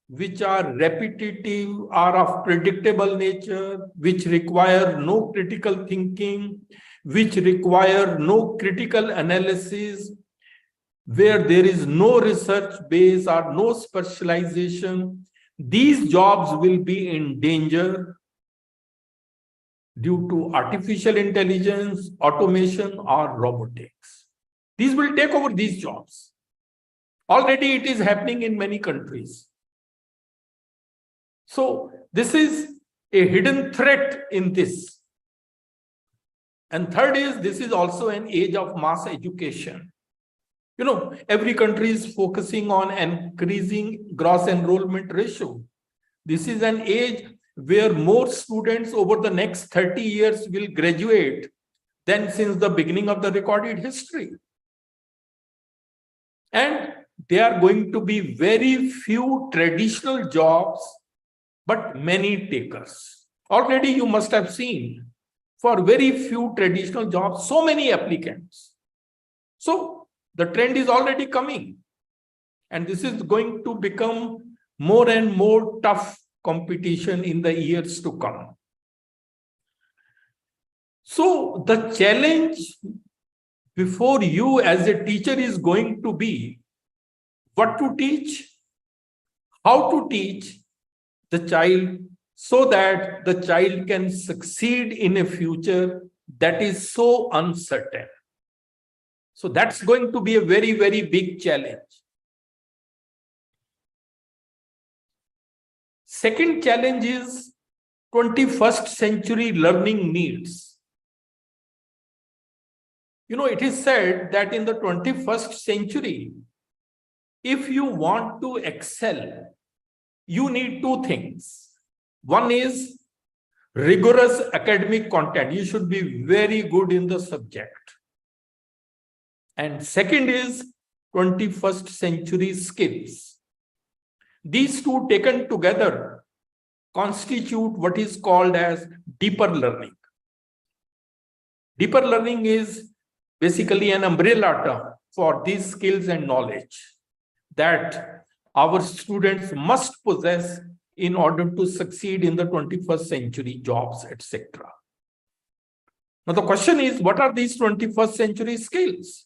which are repetitive, are of predictable nature, which require no critical thinking, which require no critical analysis, where there is no research base or no specialization, these jobs will be in danger due to artificial intelligence, automation, or robotics. These will take over these jobs. Already it is happening in many countries. So this is a hidden threat in this. And third is, this is also an age of mass education. You know, every country is focusing on increasing gross enrollment ratio. This is an age where more students over the next 30 years will graduate than since the beginning of the recorded history. And there are going to be very few traditional jobs, but many takers. Already you must have seen, for very few traditional jobs, so many applicants. So the trend is already coming. And this is going to become more and more tough competition in the years to come. So the challenge before you as a teacher is going to be what to teach, how to teach the child so that the child can succeed in a future that is so uncertain. So that's going to be a very, very big challenge. Second challenge is 21st century learning needs. It is said that in the 21st century, if you want to excel, you need two things. One is rigorous academic content. You should be very good in the subject. And second is 21st century skills. These two taken together constitute what is called as deeper learning. Deeper learning is basically an umbrella term for these skills and knowledge that our students must possess in order to succeed in the 21st century jobs, etc. Now, the question is, what are these 21st century skills?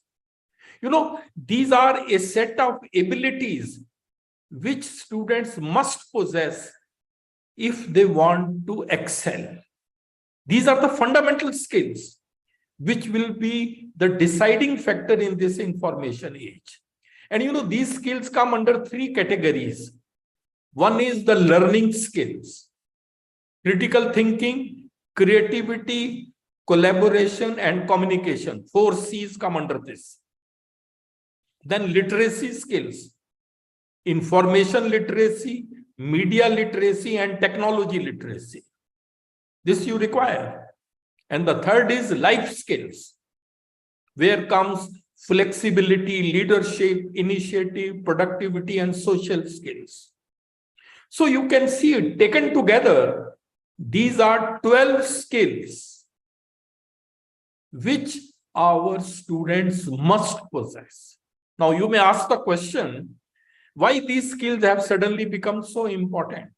These are a set of abilities which students must possess if they want to excel. These are the fundamental skills which will be the deciding factor in this information age. And these skills come under three categories. One is the learning skills, critical thinking, creativity, collaboration, and communication. 4 C's come under this. Then literacy skills, information literacy, media literacy, and technology literacy. This you require. And the third is life skills, where comes flexibility, leadership, initiative, productivity, and social skills. So you can see it taken together. These are 12 skills which our students must possess. Now you may ask the question, why these skills have suddenly become so important?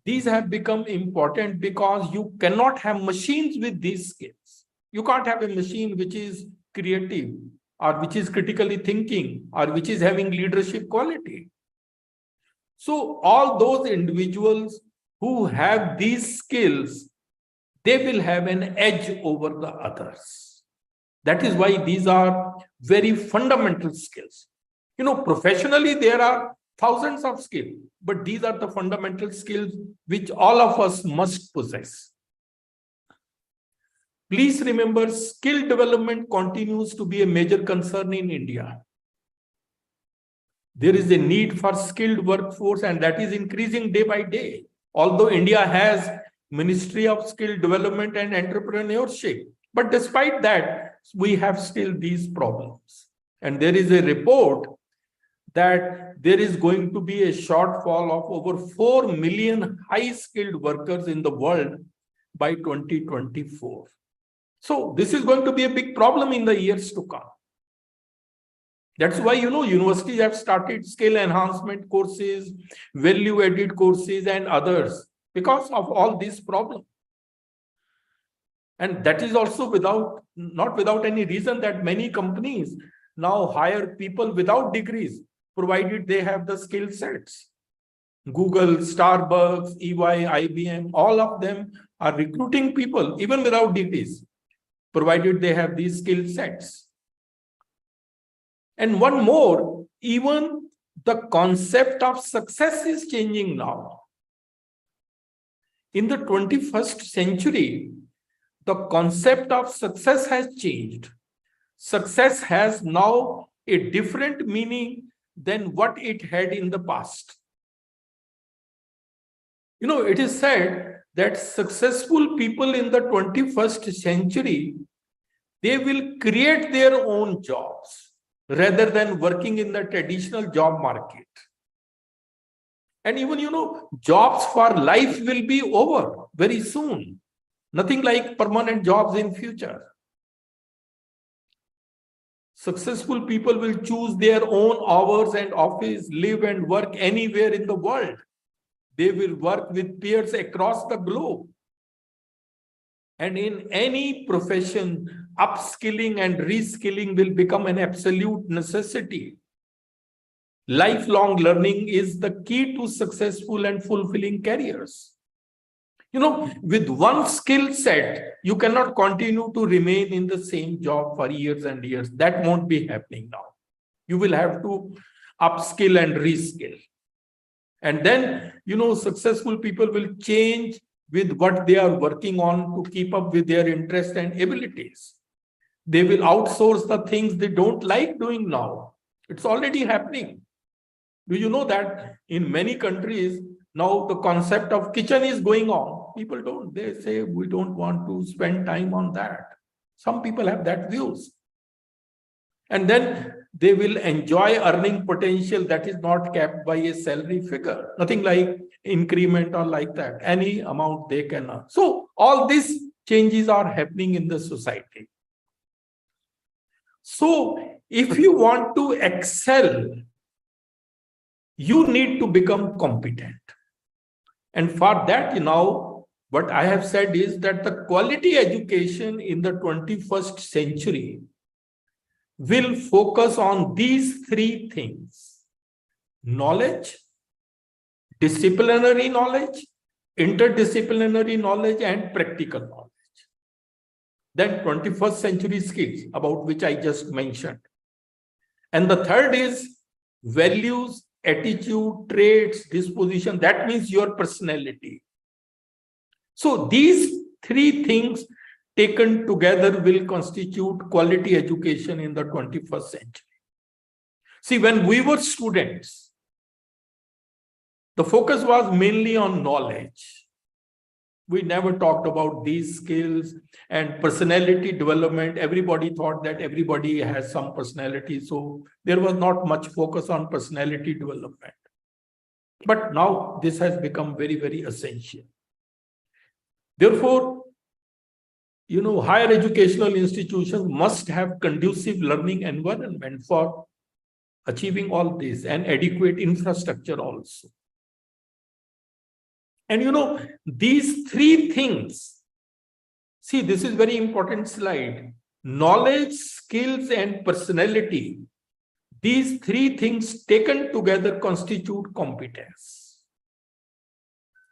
These have become important because you cannot have machines with these skills. You can't have a machine which is creative or which is critically thinking or which is having leadership quality. So all those individuals who have these skills, they will have an edge over the others. That is why these are very fundamental skills. Professionally, there are thousands of skills, but these are the fundamental skills which all of us must possess. Please remember, skill development continues to be a major concern in India. There is a need for skilled workforce, and that is increasing day by day. Although India has Ministry of Skill Development and Entrepreneurship, but despite that, we have still these problems. And there is a report that there is going to be a shortfall of over 4 million high-skilled workers in the world by 2024. So this is going to be a big problem in the years to come. That's why, universities have started skill enhancement courses, value-added courses, and others because of all these problems. And that is also not without any reason that many companies now hire people without degrees, provided they have the skill sets. Google, Starbucks, EY, IBM, all of them are recruiting people even without degrees, provided they have these skill sets. And one more, even the concept of success is changing now. In the 21st century, the concept of success has changed. Success has now a different meaning than what it had in the past. It is said that successful people in the 21st century, they will create their own jobs rather than working in the traditional job market. And even, jobs for life will be over very soon. Nothing like permanent jobs in future. Successful people will choose their own hours and office, live and work anywhere in the world. They will work with peers across the globe. And in any profession, upskilling and reskilling will become an absolute necessity. lifelong learning is the key to successful and fulfilling careers. With one skill set, you cannot continue to remain in the same job for years and years. That won't be happening now. You will have to upskill and reskill. And then, successful people will change with what they are working on to keep up with their interests and abilities. They will outsource the things they don't like doing now. It's already happening. Do you know that in many countries, now the concept of kitchen is going on? People don't. They say, we don't want to spend time on that. Some people have that views. And then they will enjoy earning potential that is not capped by a salary figure. Nothing like increment or like that. Any amount they can earn. So all these changes are happening in the society. So if you want to excel, you need to become competent. And for that, what I have said is that the quality education in the 21st century will focus on these three things: knowledge, disciplinary knowledge, interdisciplinary knowledge, and practical knowledge. Then 21st century skills, about which I just mentioned. And the third is values, attitude, traits, disposition. That means your personality. So these three things taken together will constitute quality education in the 21st century. See, when we were students, the focus was mainly on knowledge. We never talked about these skills and personality development. Everybody thought that everybody has some personality. So there was not much focus on personality development. But now this has become very, very essential. Therefore, higher educational institutions must have conducive learning environment for achieving all this, and adequate infrastructure also. And these three things, see, this is very important slide. Knowledge, skills, and personality. These three things taken together constitute competence.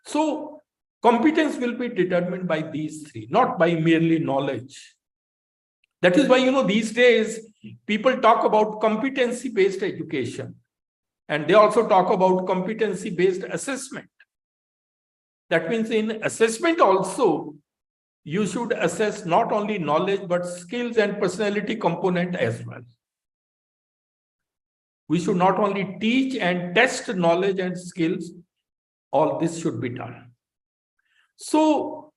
So competence will be determined by these three, not by merely knowledge. That is why, these days, people talk about competency-based education. And they also talk about competency-based assessment. That means in assessment also, you should assess not only knowledge, but skills and personality component as well. We should not only teach and test knowledge and skills, all this should be done. So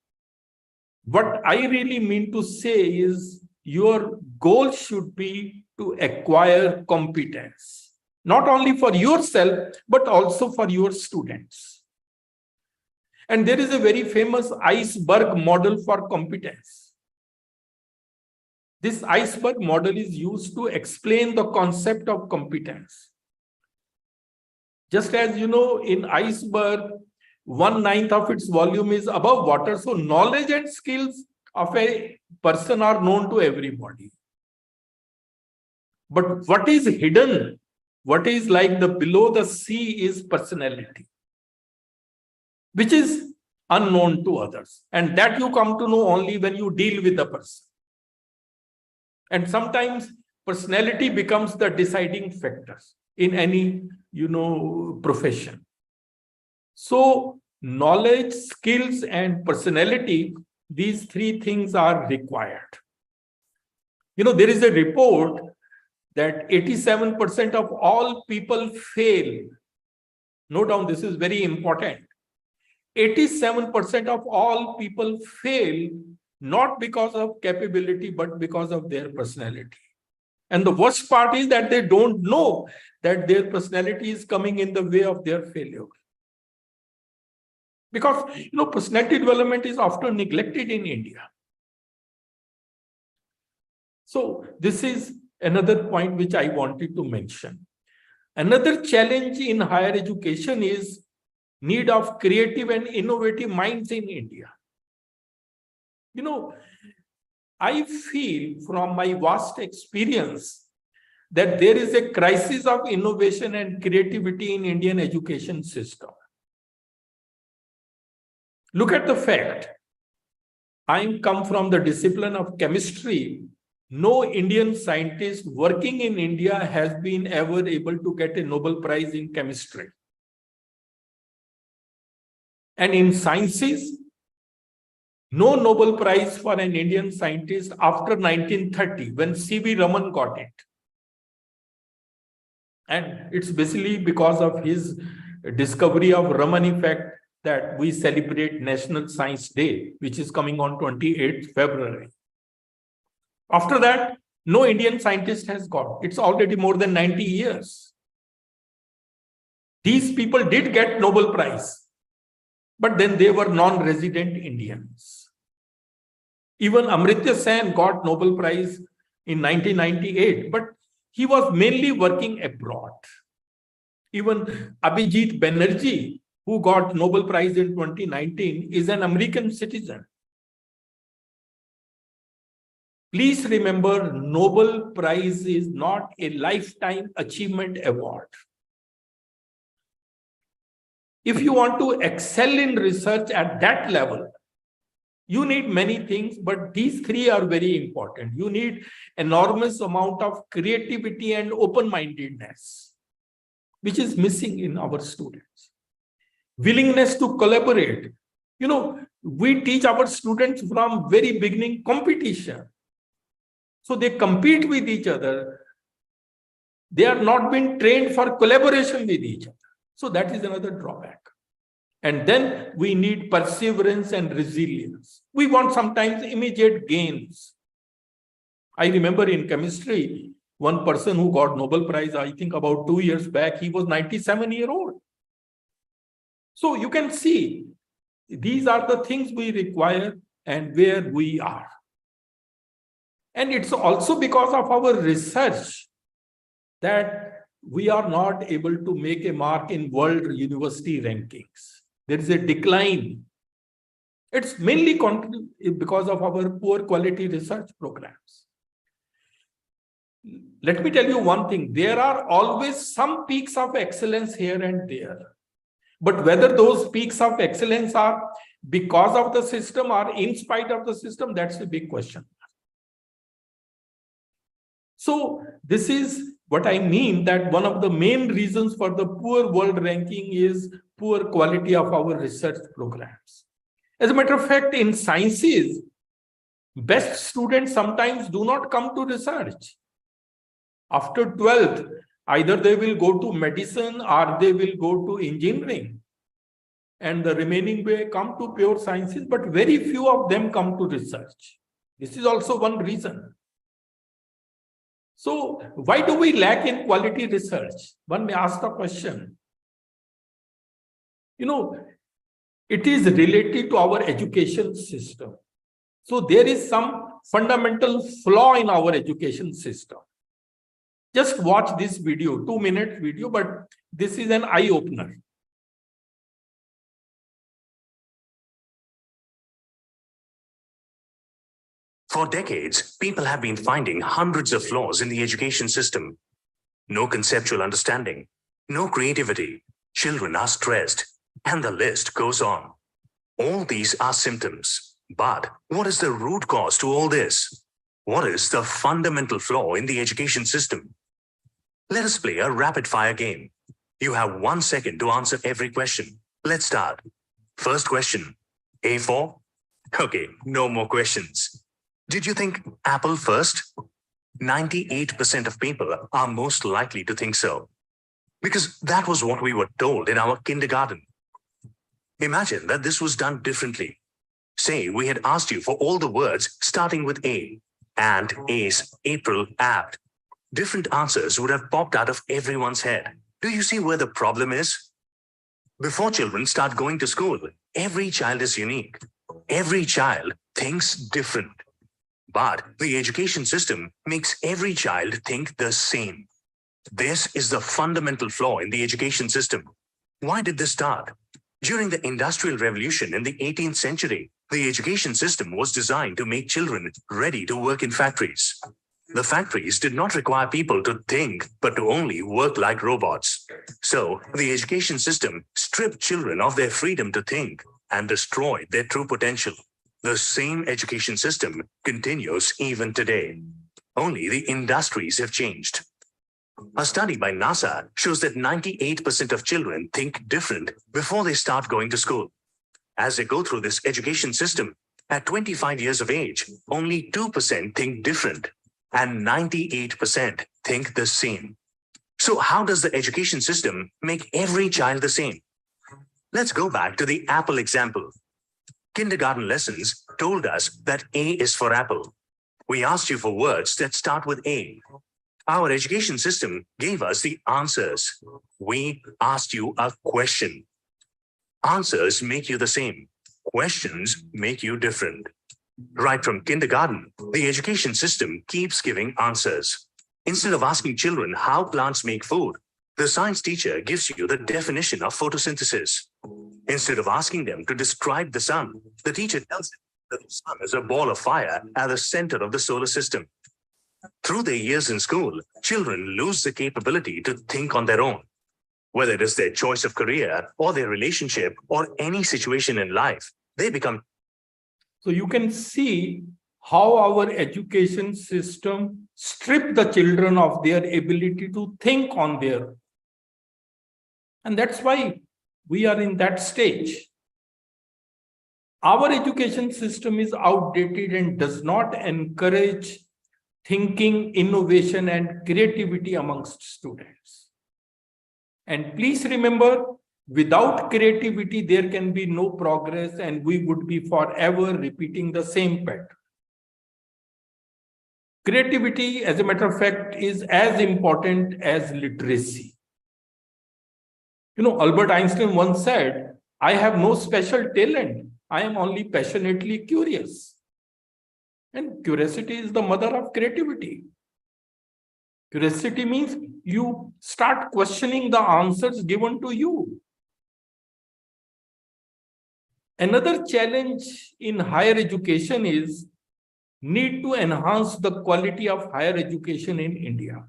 what I really mean to say is your goal should be to acquire competence, not only for yourself, but also for your students. And there is a very famous iceberg model for competence. This iceberg model is used to explain the concept of competence. Just as in iceberg, 1/9 of its volume is above water. So knowledge and skills of a person are known to everybody. But what is hidden, what is like the below the sea, is personality, which is unknown to others. And that you come to know only when you deal with the person. And sometimes personality becomes the deciding factor in any, profession. So knowledge, skills, and personality, these three things are required. There is a report that 87% of all people fail. Note down, this is very important. 87% of all people fail not because of capability, but because of their personality. And the worst part is that they don't know that their personality is coming in the way of their failure. Because, personality development is often neglected in India. So this is another point which I wanted to mention. Another challenge in higher education is need of creative and innovative minds in India. I feel from my vast experience that there is a crisis of innovation and creativity in Indian education system. Look at the fact. I come from the discipline of chemistry. No Indian scientist working in India has been ever able to get a Nobel Prize in chemistry. And in sciences, no Nobel Prize for an Indian scientist after 1930, when C.V. Raman got it. And it's basically because of his discovery of Raman effect that we celebrate National Science Day, which is coming on 28th February. After that, no Indian scientist has got. It's already more than 90 years. These people did get Nobel Prize, but then they were non-resident Indians. Even Amartya Sen got Nobel Prize in 1998, but he was mainly working abroad. Even Abhijit Banerjee, who got Nobel Prize in 2019, is an American citizen. Please remember, Nobel Prize is not a lifetime achievement award. If you want to excel in research at that level, you need many things, but these three are very important. You need enormous amount of creativity and open-mindedness, which is missing in our students. Willingness to collaborate. You know, we teach our students from very beginning competition. So they compete with each other. They are not being trained for collaboration with each other. So that is another drawback. And then we need perseverance and resilience. We want sometimes immediate gains. I remember in chemistry, one person who got Nobel Prize, I think about 2 years back, he was 97-year-old. So you can see, these are the things we require and where we are. And it's also because of our research that we are not able to make a mark in world university rankings. There is a decline. It's mainly because of our poor quality research programs. Let me tell you one thing. There are always some peaks of excellence here and there. But whether those peaks of excellence are because of the system or in spite of the system, that's a big question. So this is what I mean, that one of the main reasons for the poor world ranking is poor quality of our research programs. As a matter of fact, in sciences, best students sometimes do not come to research. After 12th, either they will go to medicine or they will go to engineering. And the remaining way come to pure sciences, but very few of them come to research. This is also one reason. So why do we lack in quality research? One may ask the question. You know, it is related to our education system. So there is some fundamental flaw in our education system. Just watch this video, 2-minute video, but this is an eye-opener. For decades, people have been finding hundreds of flaws in the education system. No conceptual understanding, no creativity, children are stressed, and the list goes on. All these are symptoms. But what is the root cause to all this? What is the fundamental flaw in the education system? Let us play a rapid-fire game. You have 1 second to answer every question. Let's start. First question, A4? Okay, no more questions. Did you think apple first? 98% of people are most likely to think so, because that was what we were told in our kindergarten. Imagine that this was done differently. Say we had asked you for all the words starting with A, ant, ace, April, apt. Different answers would have popped out of everyone's head. Do you see where the problem is? Before children start going to school, every child is unique. Every child thinks different. But the education system makes every child think the same. This is the fundamental flaw in the education system. Why did this start? During the Industrial Revolution in the 18th century, the education system was designed to make children ready to work in factories. The factories did not require people to think, but to only work like robots. So, the education system stripped children of their freedom to think and destroyed their true potential. The same education system continues even today. Only the industries have changed. A study by NASA shows that 98% of children think different before they start going to school. As they go through this education system, at 25 years of age, only 2% think different and 98% think the same. So how does the education system make every child the same? Let's go back to the apple example. Kindergarten lessons told us that A is for apple. We asked you for words that start with A. Our education system gave us the answers. We asked you a question. Answers make you the same. Questions make you different. Right from kindergarten, the education system keeps giving answers. Instead of asking children how plants make food, the science teacher gives you the definition of photosynthesis. Instead of asking them to describe the sun, the teacher tells them that the sun is a ball of fire at the center of the solar system. Through their years in school, children lose the capability to think on their own. Whether it is their choice of career or their relationship or any situation in life, they become. So you can see how our education system stripped the children of their ability to think on their own. And that's why we are in that stage. Our education system is outdated and does not encourage thinking, innovation, and creativity amongst students. And please remember, without creativity, there can be no progress, and we would be forever repeating the same pattern. Creativity, as a matter of fact, is as important as literacy. You know, Albert Einstein once said, "I have no special talent. I am only passionately curious." And curiosity is the mother of creativity. Curiosity means you start questioning the answers given to you. Another challenge in higher education is need to enhance the quality of higher education in India.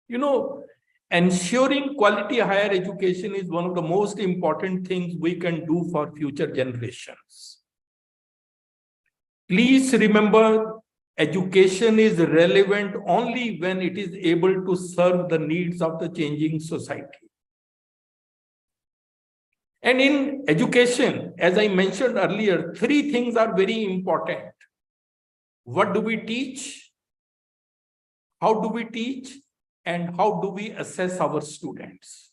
You know, ensuring quality higher education is one of the most important things we can do for future generations. Please remember, education is relevant only when it is able to serve the needs of the changing society. And in education, as I mentioned earlier, three things are very important. What do we teach? How do we teach? And how do we assess our students?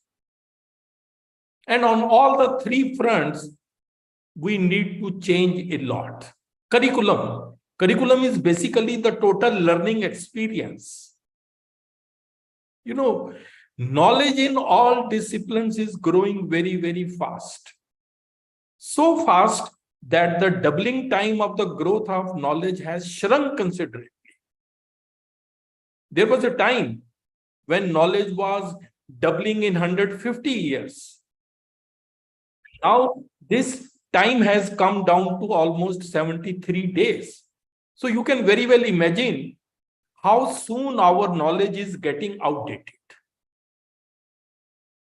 And on all the three fronts, we need to change a lot. Curriculum. Curriculum is basically the total learning experience. You know, knowledge in all disciplines is growing very, very fast. So fast that the doubling time of the growth of knowledge has shrunk considerably. There was a time when knowledge was doubling in 150 years. Now, this time has come down to almost 73 days. So you can very well imagine how soon our knowledge is getting outdated.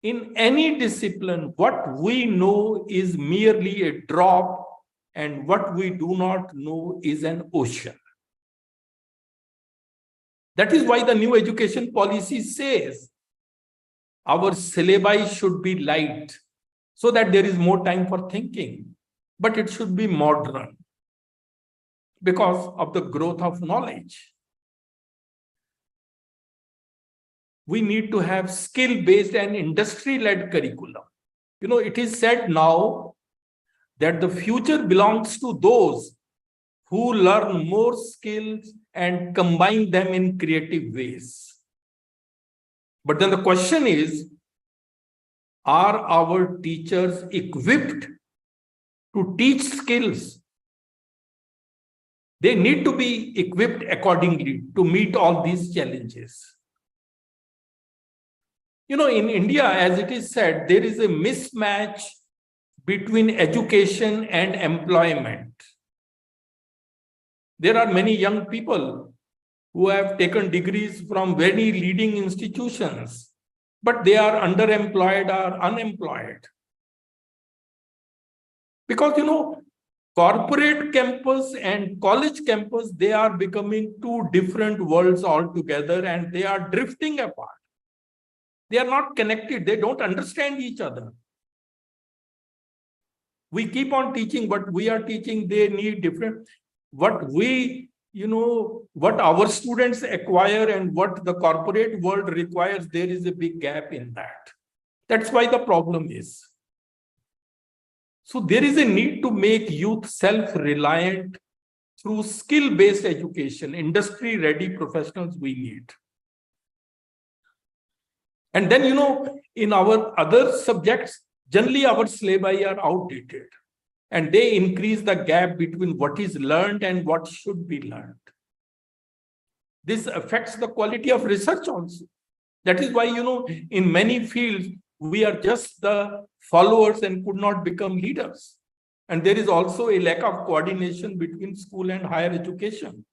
In any discipline, what we know is merely a drop, and what we do not know is an ocean. That is why the new education policy says our syllabi should be light so that there is more time for thinking, but it should be modern because of the growth of knowledge. We need to have skill-based and industry-led curriculum. You know, it is said now that the future belongs to those who learn more skills and combine them in creative ways. But then the question is, are our teachers equipped to teach skills? They need to be equipped accordingly to meet all these challenges. You know, in India, as it is said, there is a mismatch between education and employment. There are many young people who have taken degrees from very leading institutions, but they are underemployed or unemployed. Because, corporate campus and college campus, they are becoming two different worlds altogether, and they are drifting apart. They are not connected. They don't understand each other. We keep on teaching what we are teaching. They need different, what we, what our students acquire and what the corporate world requires, there is a big gap in that. That's why the problem is. So there is a need to make youth self-reliant through skill-based education, industry-ready professionals we need. And then, in our other subjects, generally our syllabi are outdated, and they increase the gap between what is learned and what should be learned. This affects the quality of research also. That is why, in many fields, we are just the followers and could not become leaders. And there is also a lack of coordination between school and higher education.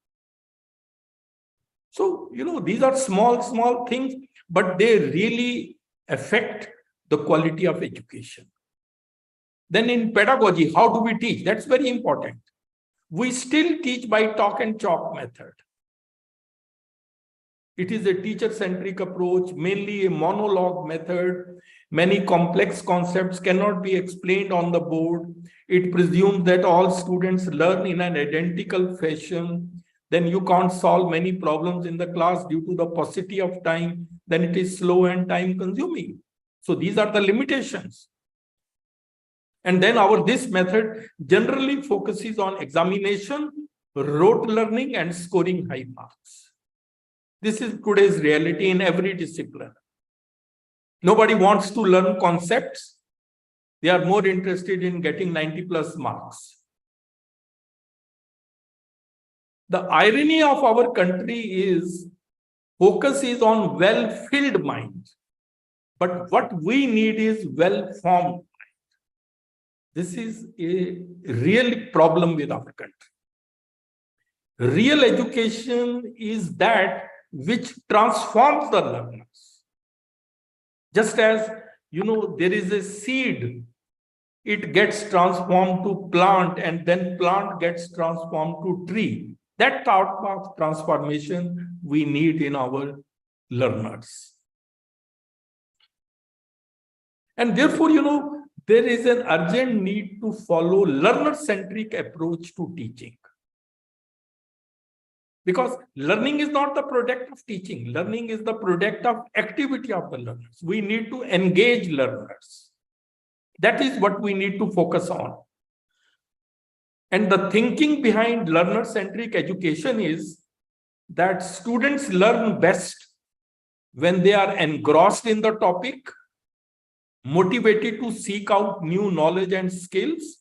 So, these are small things, but they really affect the quality of education. Then in pedagogy, how do we teach? That's very important. We still teach by talk and chalk method. It is a teacher-centric approach, mainly a monologue method. Many complex concepts cannot be explained on the board. It presumes that all students learn in an identical fashion. Then you can't solve many problems in the class due to the paucity of time. Then it is slow and time-consuming. So these are the limitations. And then this method generally focuses on examination, rote learning, and scoring high marks. This is today's reality in every discipline. Nobody wants to learn concepts. They are more interested in getting 90+ marks. The irony of our country is focus is on well-filled minds, but what we need is well-formed mind. This is a real problem with our country. Real education is that which transforms the learners. Just as, there is a seed, it gets transformed to plant, and then plant gets transformed to tree. That type of transformation we need in our learners. And therefore, there is an urgent need to follow learner-centric approach to teaching. Because learning is not the product of teaching. Learning is the product of activity of the learners. We need to engage learners. That is what we need to focus on. And the thinking behind learner-centric education is that students learn best when they are engrossed in the topic, motivated to seek out new knowledge and skills,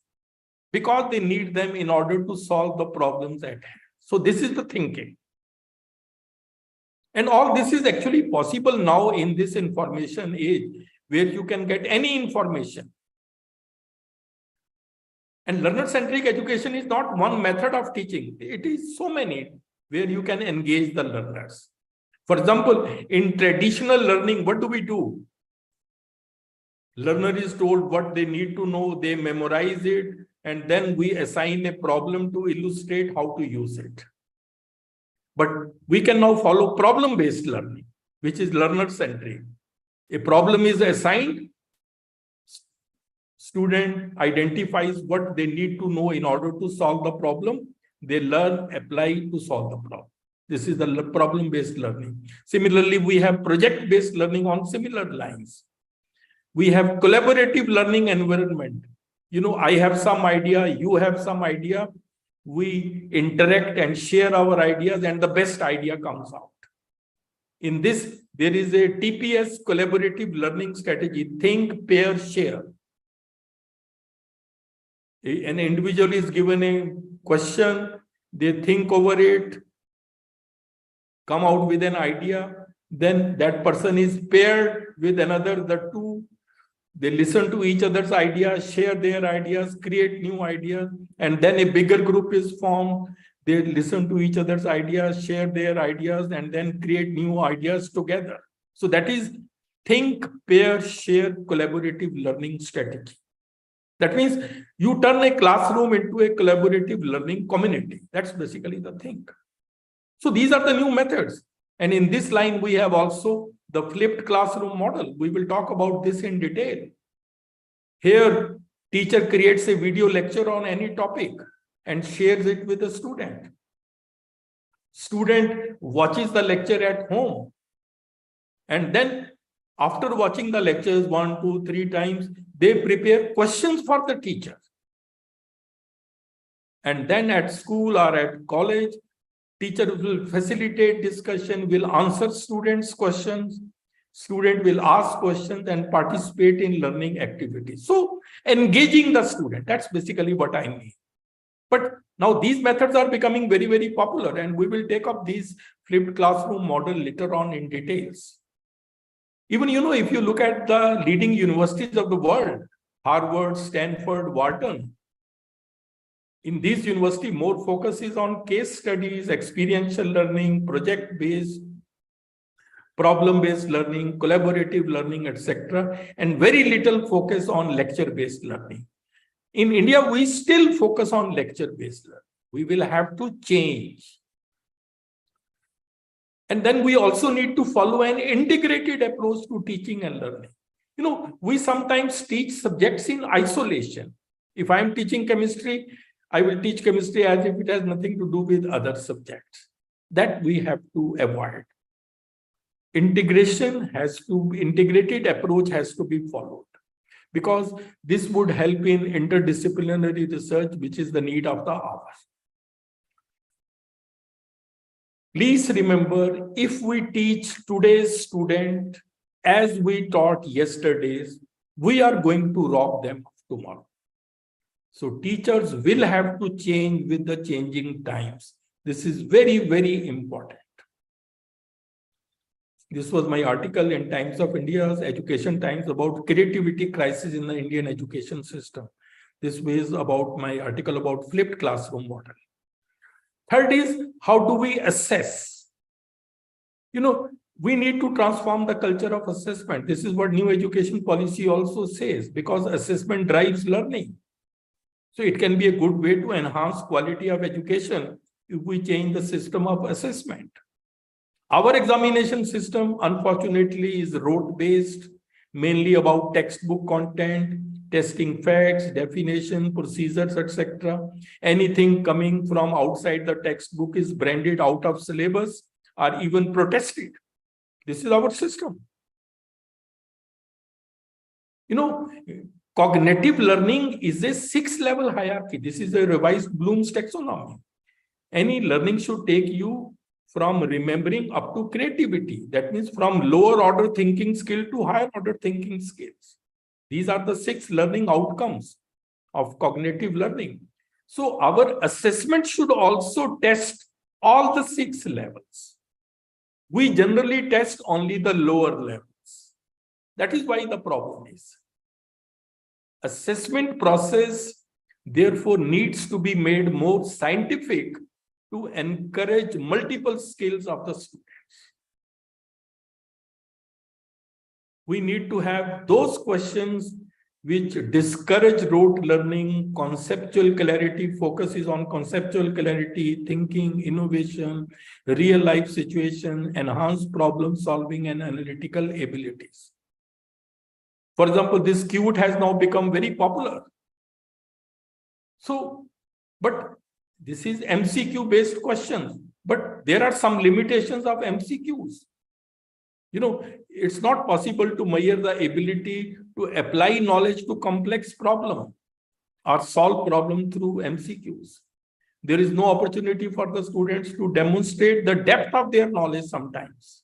because they need them in order to solve the problems at hand. So this is the thinking. And all this is actually possible now in this information age, where you can get any information. And learner-centric education is not one method of teaching. It is so many where you can engage the learners. For example, in traditional learning, what do? Learner is told what they need to know, they memorize it, and then we assign a problem to illustrate how to use it. But we can now follow problem-based learning, which is learner-centric. A problem is assigned, student identifies what they need to know in order to solve the problem. They learn, apply to solve the problem. This is the problem-based learning. Similarly, we have project-based learning on similar lines. We have collaborative learning environment. I have some idea, you have some idea. We interact and share our ideas, and the best idea comes out. In this, there is a TPS collaborative learning strategy, think, pair, share. An individual is given a question, they think over it, come out with an idea, then that person is paired with another, the two. They listen to each other's ideas, share their ideas, create new ideas, and then a bigger group is formed. They listen to each other's ideas, share their ideas, and then create new ideas together. So that is think, pair, share, collaborative learning strategy. That means you turn a classroom into a collaborative learning community. That's basically the thing. So these are the new methods. And in this line, we have also the flipped classroom model. We will talk about this in detail. Here, teacher creates a video lecture on any topic and shares it with the student. Student watches the lecture at home. And then after watching the lectures 1, 2, 3 times, they prepare questions for the teacher. And then at school or at college, teacher will facilitate discussion, will answer students' questions, student will ask questions and participate in learning activities. So engaging the student, that's basically what I mean. But now these methods are becoming very, very popular, and we will take up these flipped classroom model later on in details. Even, if you look at the leading universities of the world, Harvard, Stanford, Wharton, in these universities, more focus is on case studies, experiential learning, project-based, problem-based learning, collaborative learning, etc., and very little focus on lecture-based learning. In India, we still focus on lecture-based learning. We will have to change. And then we also need to follow an integrated approach to teaching and learning. We sometimes teach subjects in isolation. If I'm teaching chemistry, I will teach chemistry as if it has nothing to do with other subjects. That we have to avoid. Integrated approach has to be followed, because this would help in interdisciplinary research, which is the need of the hour. Please remember, if we teach today's student as we taught yesterday's, we are going to rob them tomorrow. So teachers will have to change with the changing times. This is very, very important. This was my article in Times of India's Education Times about creativity crisis in the Indian education system. This was about my article about flipped classroom model. Third is, how do we assess? We need to transform the culture of assessment. This is what new education policy also says, because assessment drives learning. So it can be a good way to enhance quality of education if we change the system of assessment. Our examination system, unfortunately, is rote-based, mainly about textbook content, testing facts, definition, procedures, etc. Anything coming from outside the textbook is branded out of syllabus or even protested. This is our system. Cognitive learning is a 6-level hierarchy. This is a revised Bloom's taxonomy. Any learning should take you from remembering up to creativity. That means from lower order thinking skill to higher order thinking skills. These are the 6 learning outcomes of cognitive learning. So our assessment should also test all the 6 levels. We generally test only the lower levels. That is why the problem is. Assessment process, therefore, needs to be made more scientific to encourage multiple skills of the students. We need to have those questions which discourage rote learning, conceptual clarity, focuses on conceptual clarity, thinking, innovation, real life situation, enhanced problem solving and analytical abilities. For example, this QT has now become very popular. So, but this is MCQ based questions, but there are some limitations of MCQs. It's not possible to measure the ability to apply knowledge to complex problem or solve problem through MCQs. There is no opportunity for the students to demonstrate the depth of their knowledge sometimes.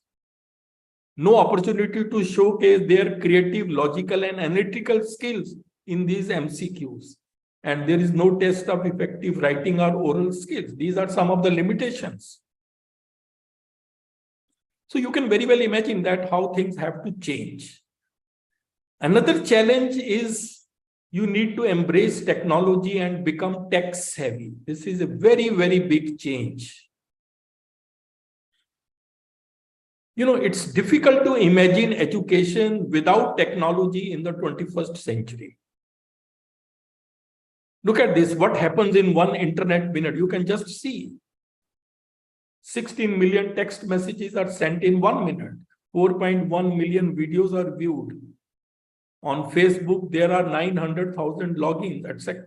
No opportunity to showcase their creative, logical, and analytical skills in these MCQs. And there is no test of effective writing or oral skills. These are some of the limitations. So you can very well imagine that how things have to change. Another challenge is you need to embrace technology and become tech savvy. This is a very, very big change. You know, it's difficult to imagine education without technology in the 21st century. Look at this, what happens in one internet minute. You can just see 16 million text messages are sent in 1 minute. 4.1 million videos are viewed. On Facebook, there are 900,000 logins, etc.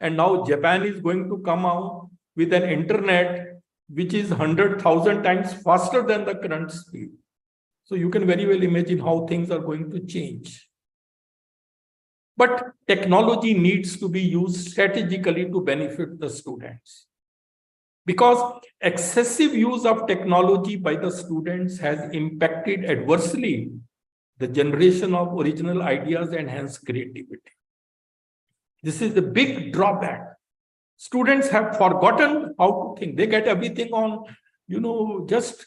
And now Japan is going to come out with an internet which is 100,000 times faster than the current speed. So you can very well imagine how things are going to change. But technology needs to be used strategically to benefit the students. Because excessive use of technology by the students has impacted adversely the generation of original ideas and hence creativity. This is the big drawback. Students have forgotten how to think. They get everything on, just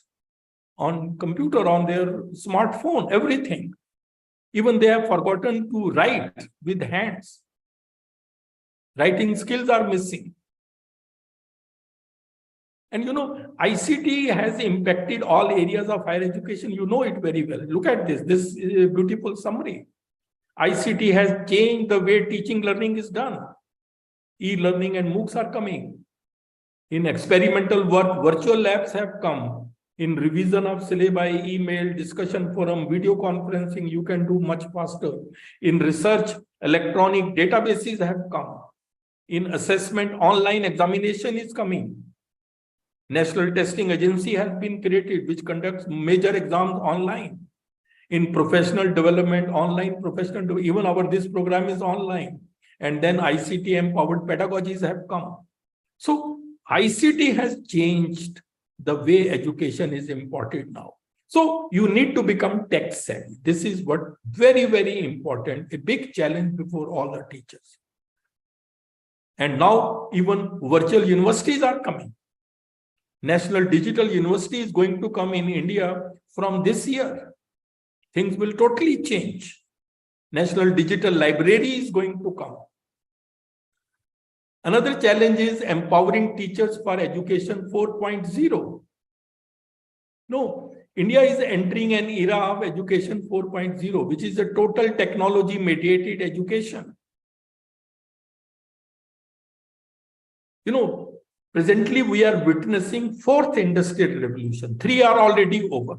on computer, on their smartphone, everything. Even they have forgotten to write with hands. Writing skills are missing. And ICT has impacted all areas of higher education. You know it very well. Look at this. This is a beautiful summary. ICT has changed the way teaching learning is done. E-learning and MOOCs are coming. In experimental work, virtual labs have come. In revision of syllabi, email, discussion forum, video conferencing, you can do much faster. In research, electronic databases have come. In assessment, online examination is coming. National Testing Agency has been created, which conducts major exams online. In professional development, online professional, even this program is online. And then ICT empowered pedagogies have come. So ICT has changed the way education is imparted now. So you need to become tech savvy. This is what very, very important, a big challenge before all the teachers. And now even virtual universities are coming. National Digital University is going to come in India from this year. Things will totally change. National Digital Library is going to come. Another challenge is empowering teachers for education 4.0. No, India is entering an era of education 4.0, which is a total technology mediated education. Presently we are witnessing 4th industrial revolution. 3 are already over.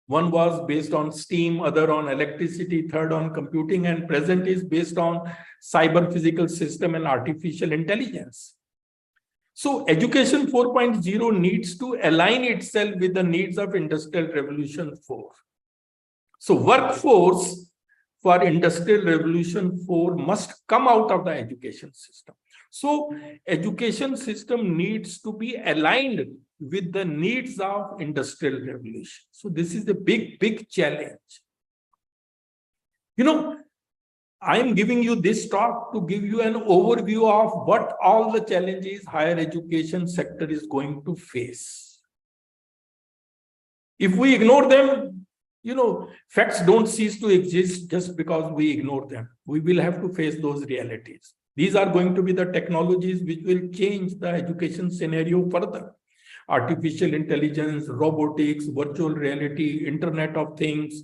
One was based on steam, other on electricity, third on computing, and present is based on cyber physical system and artificial intelligence. So education 4.0 needs to align itself with the needs of Industrial Revolution 4. So workforce for Industrial Revolution 4 must come out of the education system. So education system needs to be aligned with the needs of Industrial Revolution. So this is a big, big challenge. I am giving you this talk to give you an overview of what all the challenges higher education sector is going to face. If we ignore them, facts don't cease to exist just because we ignore them. We will have to face those realities. These are going to be the technologies which will change the education scenario further. Artificial intelligence, robotics, virtual reality, Internet of Things,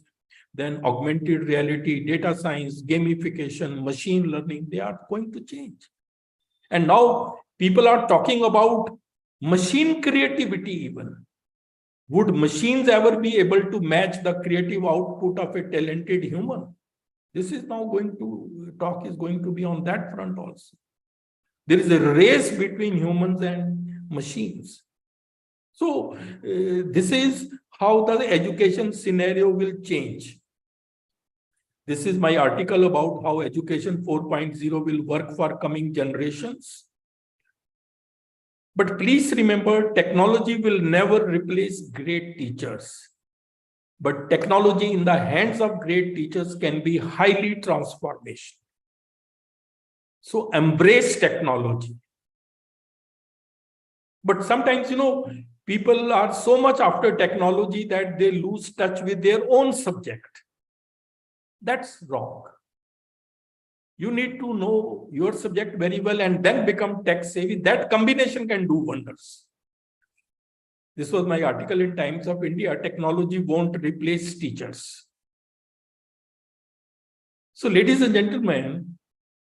then augmented reality, data science, gamification, machine learning, they are going to change. And now people are talking about machine creativity even. Would machines ever be able to match the creative output of a talented human? This is now talk is going to be on that front also. There is a race between humans and machines. So this is how the education scenario will change. This is my article about how education 4.0 will work for coming generations. But please remember, technology will never replace great teachers. But technology in the hands of great teachers can be highly transformational. So embrace technology. But sometimes, people are so much after technology that they lose touch with their own subject. That's wrong. You need to know your subject very well and then become tech savvy. That combination can do wonders. This was my article in Times of India, technology won't replace teachers. So ladies and gentlemen,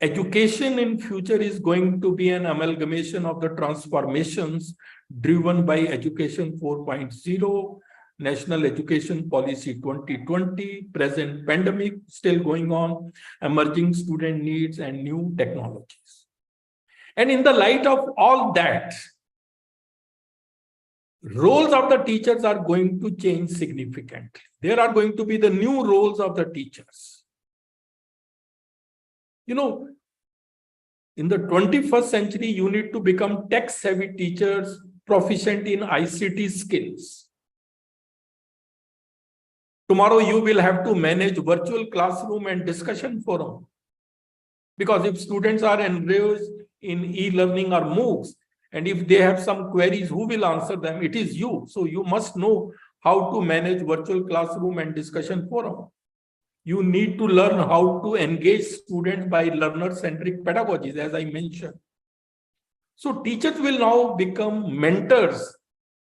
education in future is going to be an amalgamation of the transformations driven by Education 4.0, National Education Policy 2020, present pandemic still going on, emerging student needs and new technologies. And in the light of all that, roles of the teachers are going to change significantly. There are going to be the new roles of the teachers. You know, in the 21st century, you need to become tech-savvy teachers, proficient in ICT skills. Tomorrow, you will have to manage virtual classroom and discussion forum. Because if students are enrolled in e-learning or MOOCs, and if they have some queries, who will answer them? It is you. So you must know how to manage virtual classroom and discussion forum. You need to learn how to engage students by learner-centric pedagogies, as I mentioned. So teachers will now become mentors,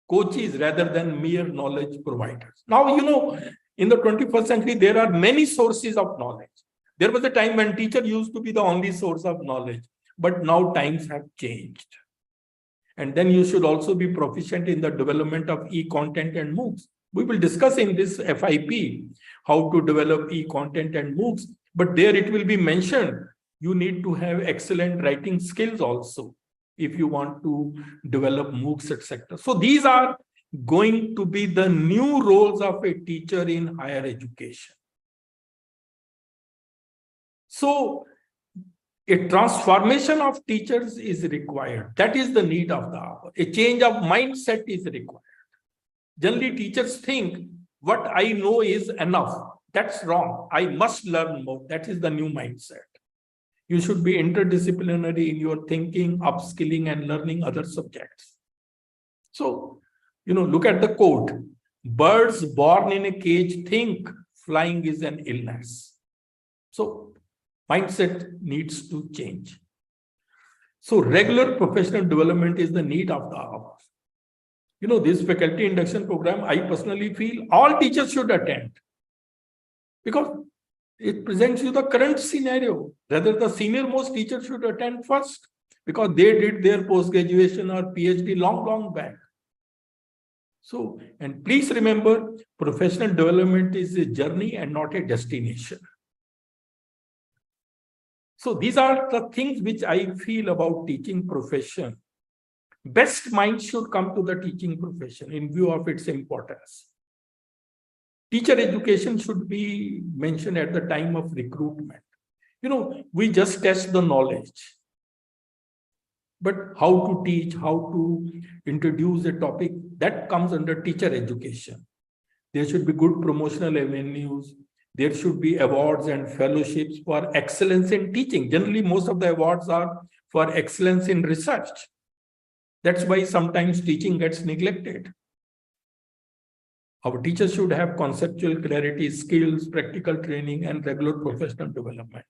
coaches, rather than mere knowledge providers. Now, you know, in the 21st century, there are many sources of knowledge. There was a time when teacher used to be the only source of knowledge, but now times have changed. And then you should also be proficient in the development of e-content and MOOCs. We will discuss in this FIP how to develop e-content and MOOCs, but there it will be mentioned, you need to have excellent writing skills also if you want to develop MOOCs, etc. So these are going to be the new roles of a teacher in higher education. So a transformation of teachers is required. That is the need of the hour. A change of mindset is required. Generally, teachers think what I know is enough. That's wrong. I must learn more. That is the new mindset. You should be interdisciplinary in your thinking, upskilling, and learning other subjects. So, you know, look at the quote. Birds born in a cage think flying is an illness. So, mindset needs to change. So, regular professional development is the need of the hour. You know, this faculty induction program, I personally feel all teachers should attend because it presents you the current scenario. Rather, the senior most teachers should attend first because they did their post-graduation or PhD long back. So, and please remember, professional development is a journey and not a destination. So these are the things which I feel about teaching profession. Best minds should come to the teaching profession in view of its importance. Teacher education should be mentioned at the time of recruitment. You know, we just test the knowledge. But how to teach, how to introduce a topic, that comes under teacher education. There should be good promotional avenues. There should be awards and fellowships for excellence in teaching. Generally, most of the awards are for excellence in research. That's why sometimes teaching gets neglected. Our teachers should have conceptual clarity, skills, practical training, and regular professional development.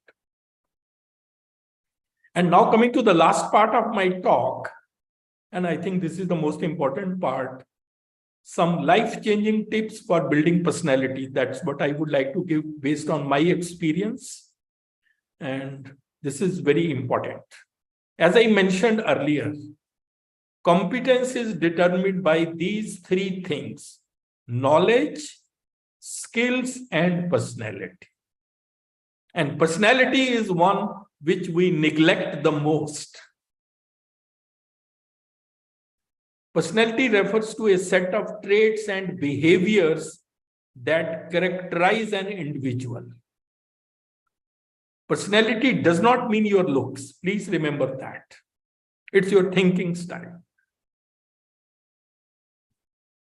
And now coming to the last part of my talk, and I think this is the most important part, some life-changing tips for building personality. That's what I would like to give based on my experience. And this is very important. As I mentioned earlier, competence is determined by these three things: knowledge, skills, and personality. And personality is one which we neglect the most. Personality refers to a set of traits and behaviors that characterize an individual. Personality does not mean your looks. Please remember that. It's your thinking style.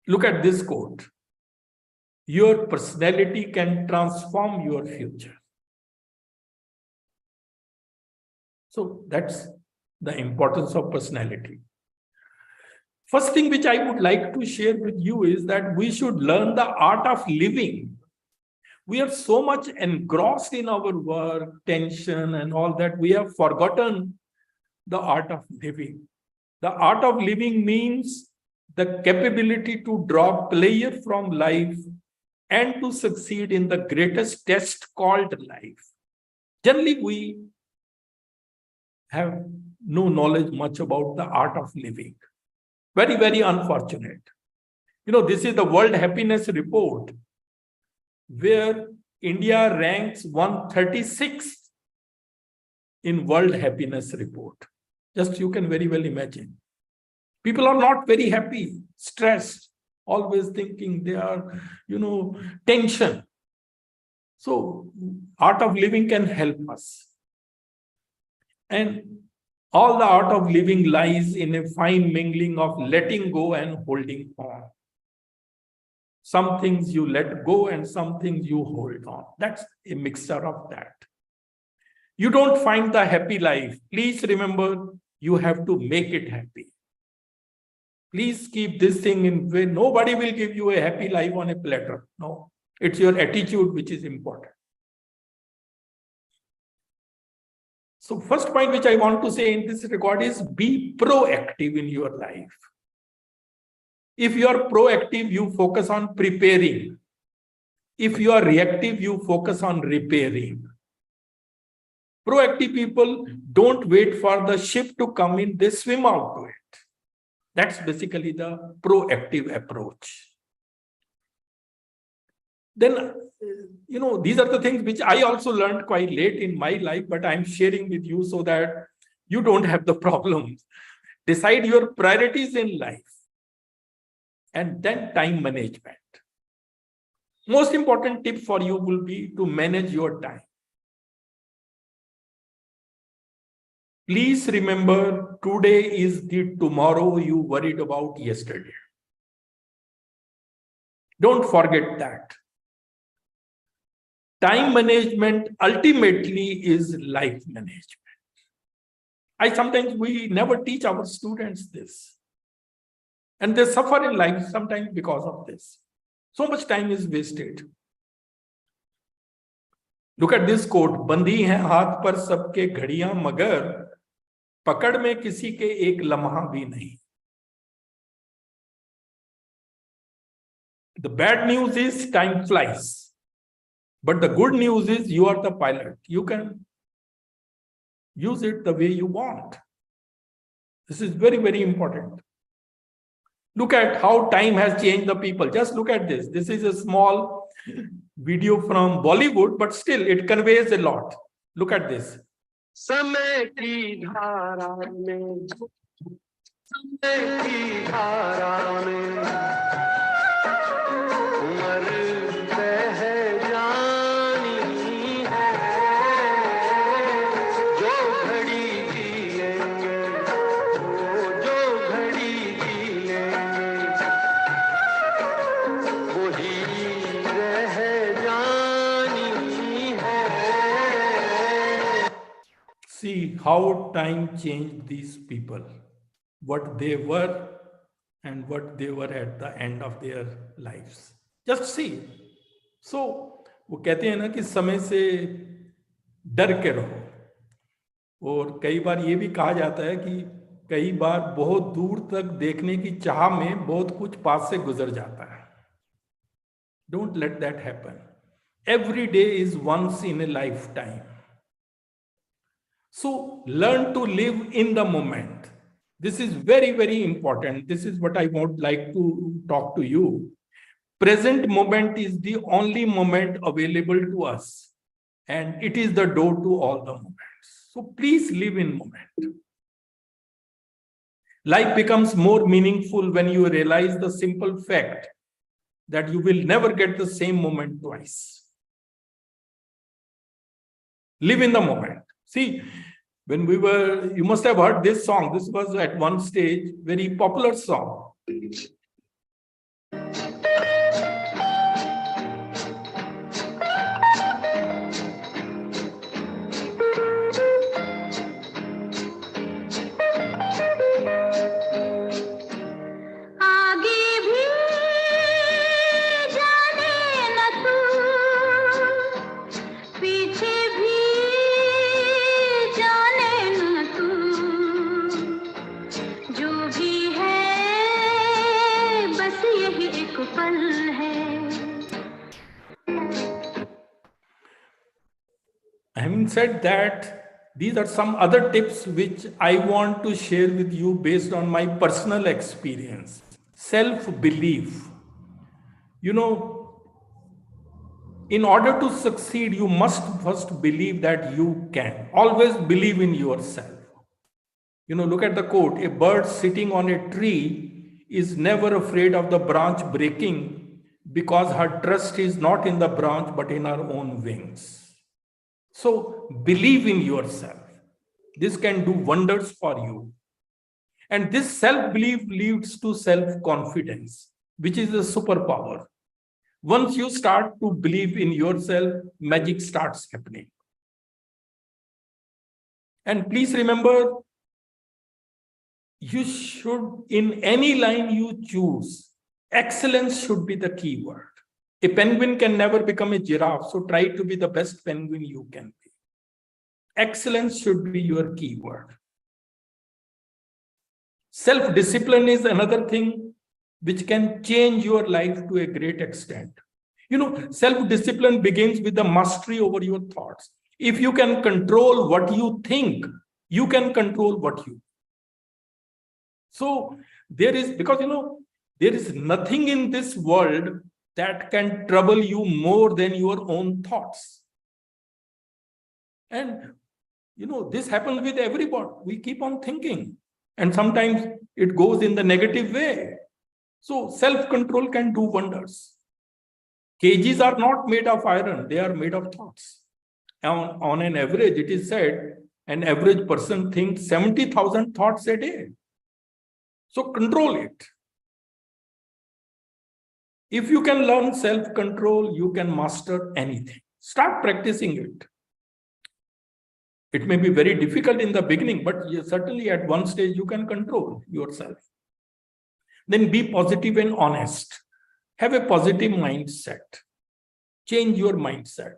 Look at this quote. Your personality can transform your future. So that's the importance of personality. First thing which I would like to share with you is that we should learn the art of living. We are so much engrossed in our work, tension, and all that, we have forgotten the art of living. The art of living means the capability to draw pleasure from life and to succeed in the greatest test called life. Generally, we have no knowledge much about the art of living. Very, very unfortunate. You know, this is the World Happiness Report, where India ranks 136th in World Happiness Report. Just you can very well imagine. People are not very happy, stressed, always thinking they are, tension. So art of living can help us. And all the art of living lies in a fine mingling of letting go and holding on. Some things you let go and some things you hold on. That's a mixture of that. You don't find the happy life. Please remember, you have to make it happy. Please keep this thing in way. Nobody will give you a happy life on a platter. No, it's your attitude which is important. So first point which I want to say in this regard is be proactive in your life. If you are proactive, you focus on preparing. If you are reactive, you focus on repairing. Proactive people don't wait for the ship to come in, they swim out to it. That's basically the proactive approach. Then, these are the things which I also learned quite late in my life, but I'm sharing with you so that you don't have the problems. Decide your priorities in life. And then time management. Most important tip for you will be to manage your time. Please remember, today is the tomorrow you worried about yesterday. Don't forget that. Time management ultimately is life management. We never teach our students this. And they suffer in life sometimes because of this. So much time is wasted. Look at this quote. बंधी हैं हाथ पर सबके घड़ियां मगर पकड़ में किसी के एक लम्हा भी नहीं. The bad news is time flies. But the good news is you are the pilot. You can use it the way you want. This is very, very important. Look at how time has changed the people. Just look at this. This is a small video from Bollywood, but still it conveys a lot. Look at this. समय की धारा में उम्र बह जानी है जो घड़ी जी लेंगे जो घड़ी जी लेंगे वही रह जानी है. See how time changed these people, what they were and what they were at the end of their lives. Just see. So, वो कहते हैं ना कि समय से डर के रहो. और कई बार ये भी कहा जाता है कि कई बार बहुत दूर तक देखने की चाह में बहुत कुछ पास से गुजर जाता है. Don't let that happen. Every day is once in a lifetime. So learn to live in the moment. This is very, very important. This is what I would like to talk to you. Present moment is the only moment available to us. And it is the door to all the moments. So please live in moment. Life becomes more meaningful when you realize the simple fact that you will never get the same moment twice. Live in the moment. See, when we were, you must have heard this song. This was at one stage, very popular song. Having said that, these are some other tips which I want to share with you based on my personal experience. Self-belief. You know, in order to succeed, you must first believe that you can. Always believe in yourself. You know, look at the quote, a bird sitting on a tree is never afraid of the branch breaking because her trust is not in the branch but in her own wings. So believe in yourself. This can do wonders for you. And this self-belief leads to self-confidence, which is a superpower. Once you start to believe in yourself, magic starts happening. And please remember, you should, in any line you choose, excellence should be the key word. A penguin can never become a giraffe, so try to be the best penguin you can be. Excellence should be your key word. Self-discipline is another thing which can change your life to a great extent. You know, self-discipline begins with the mastery over your thoughts. If you can control what you think, you can control what you do. So there is, because, you know, there is nothing in this world that can trouble you more than your own thoughts. And, you know, this happens with everybody. We keep on thinking, and sometimes it goes in the negative way. So self-control can do wonders. Cages are not made of iron, they are made of thoughts. On an average, it is said, an average person thinks 70,000 thoughts a day. So control it. If you can learn self-control, you can master anything. Start practicing it. It may be very difficult in the beginning, but certainly at one stage you can control yourself. Then be positive and honest. Have a positive mindset. Change your mindset.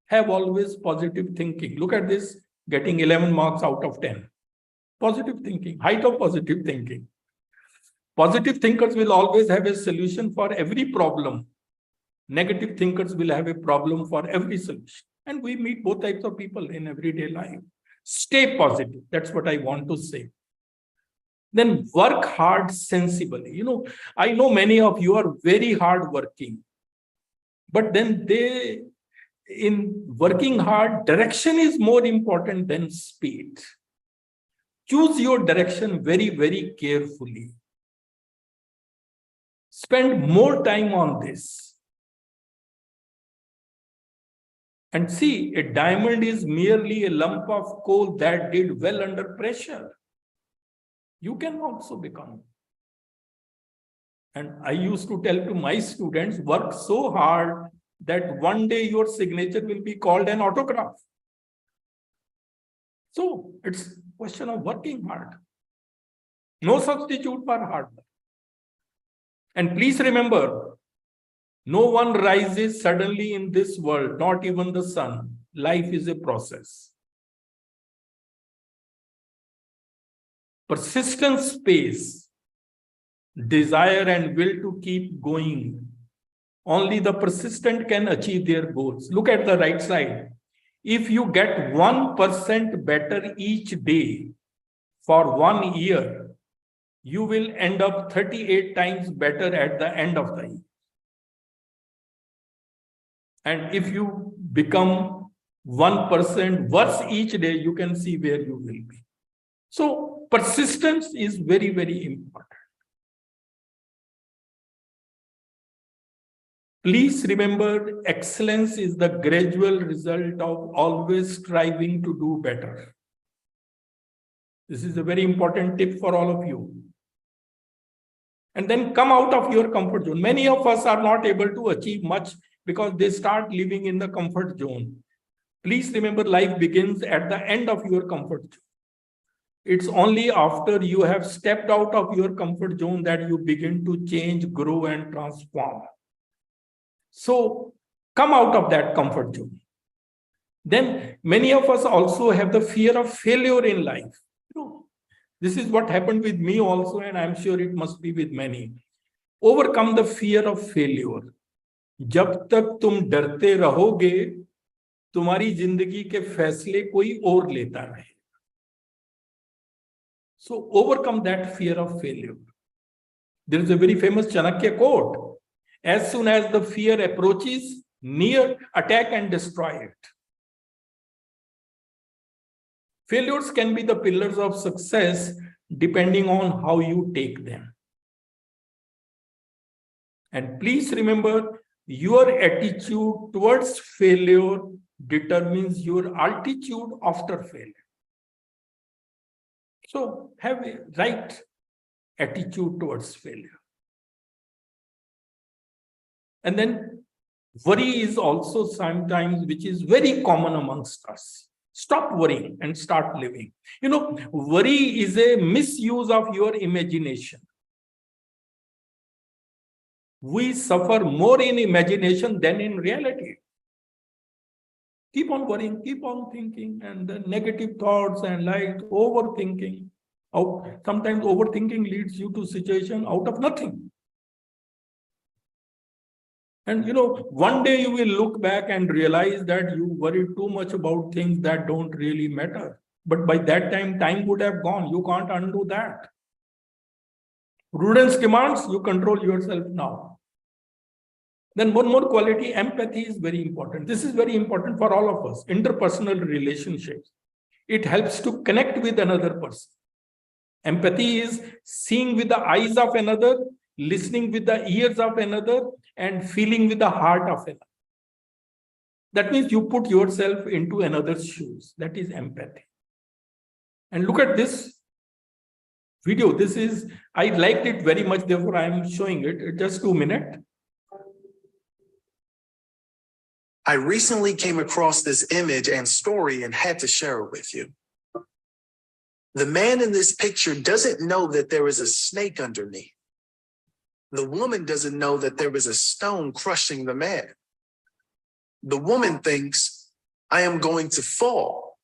Have always positive thinking. Look at this, getting 11 marks out of 10. Positive thinking, height of positive thinking. Positive thinkers will always have a solution for every problem. Negative thinkers will have a problem for every solution. And we meet both types of people in everyday life. Stay positive. That's what I want to say. Then work hard sensibly. You know, I know many of you are very hard working, but then in working hard, direction is more important than speed. Choose your direction very, very carefully. Spend more time on this. And see, a diamond is merely a lump of coal that did well under pressure. You can also become. And I used to tell to my students, work so hard that one day your signature will be called an autograph. So it's a question of working hard. No substitute for hard work. And please remember, no one rises suddenly in this world, not even the sun. Life is a process. Persistence pays, desire and will to keep going. Only the persistent can achieve their goals. Look at the right side. If you get 1% better each day for 1 year, you will end up 38 times better at the end of the year. And if you become 1% worse each day, you can see where you will be. So persistence is very, very important. Please remember, excellence is the gradual result of always striving to do better. This is a very important tip for all of you. And then come out of your comfort zone. Many of us are not able to achieve much because they start living in the comfort zone. Please remember, life begins at the end of your comfort zone. It's only after you have stepped out of your comfort zone that you begin to change, grow, and transform. So come out of that comfort zone. Then many of us also have the fear of failure in life. You know, this is what happened with me also, and I'm sure it must be with many. Overcome the fear of failure. जब तक तुम डरते रहोगे, तुम्हारी जिंदगी के फैसले कोई और लेता रहे. So overcome that fear of failure. There is a very famous Chanakya quote: as soon as the fear approaches near, attack and destroy it. Failures can be the pillars of success depending on how you take them. And please remember, your attitude towards failure determines your altitude after failure. So have a right attitude towards failure. And then worry is also sometimes, which is very common amongst us. Stop worrying and start living. You know, worry is a misuse of your imagination. We suffer more in imagination than in reality. Keep on worrying, keep on thinking, and the negative thoughts and like overthinking. Sometimes overthinking leads you to situation out of nothing. And you know, one day you will look back and realize that you worried too much about things that don't really matter. But by that time would have gone. You can't undo that. Prudence demands you control yourself now. Then one more quality, empathy is very important. This is very important for all of us. Interpersonal relationships. It helps to connect with another person. Empathy is seeing with the eyes of another, listening with the ears of another, and feeling with the heart of another. That means you put yourself into another's shoes. That is empathy. And look at this video. I liked it very much, therefore I am showing it. Just 2 minutes. I recently came across this image and story and had to share it with you. The man in this picture doesn't know that there is a snake underneath. The woman doesn't know that there is a stone crushing the man. The woman thinks, I am going to fall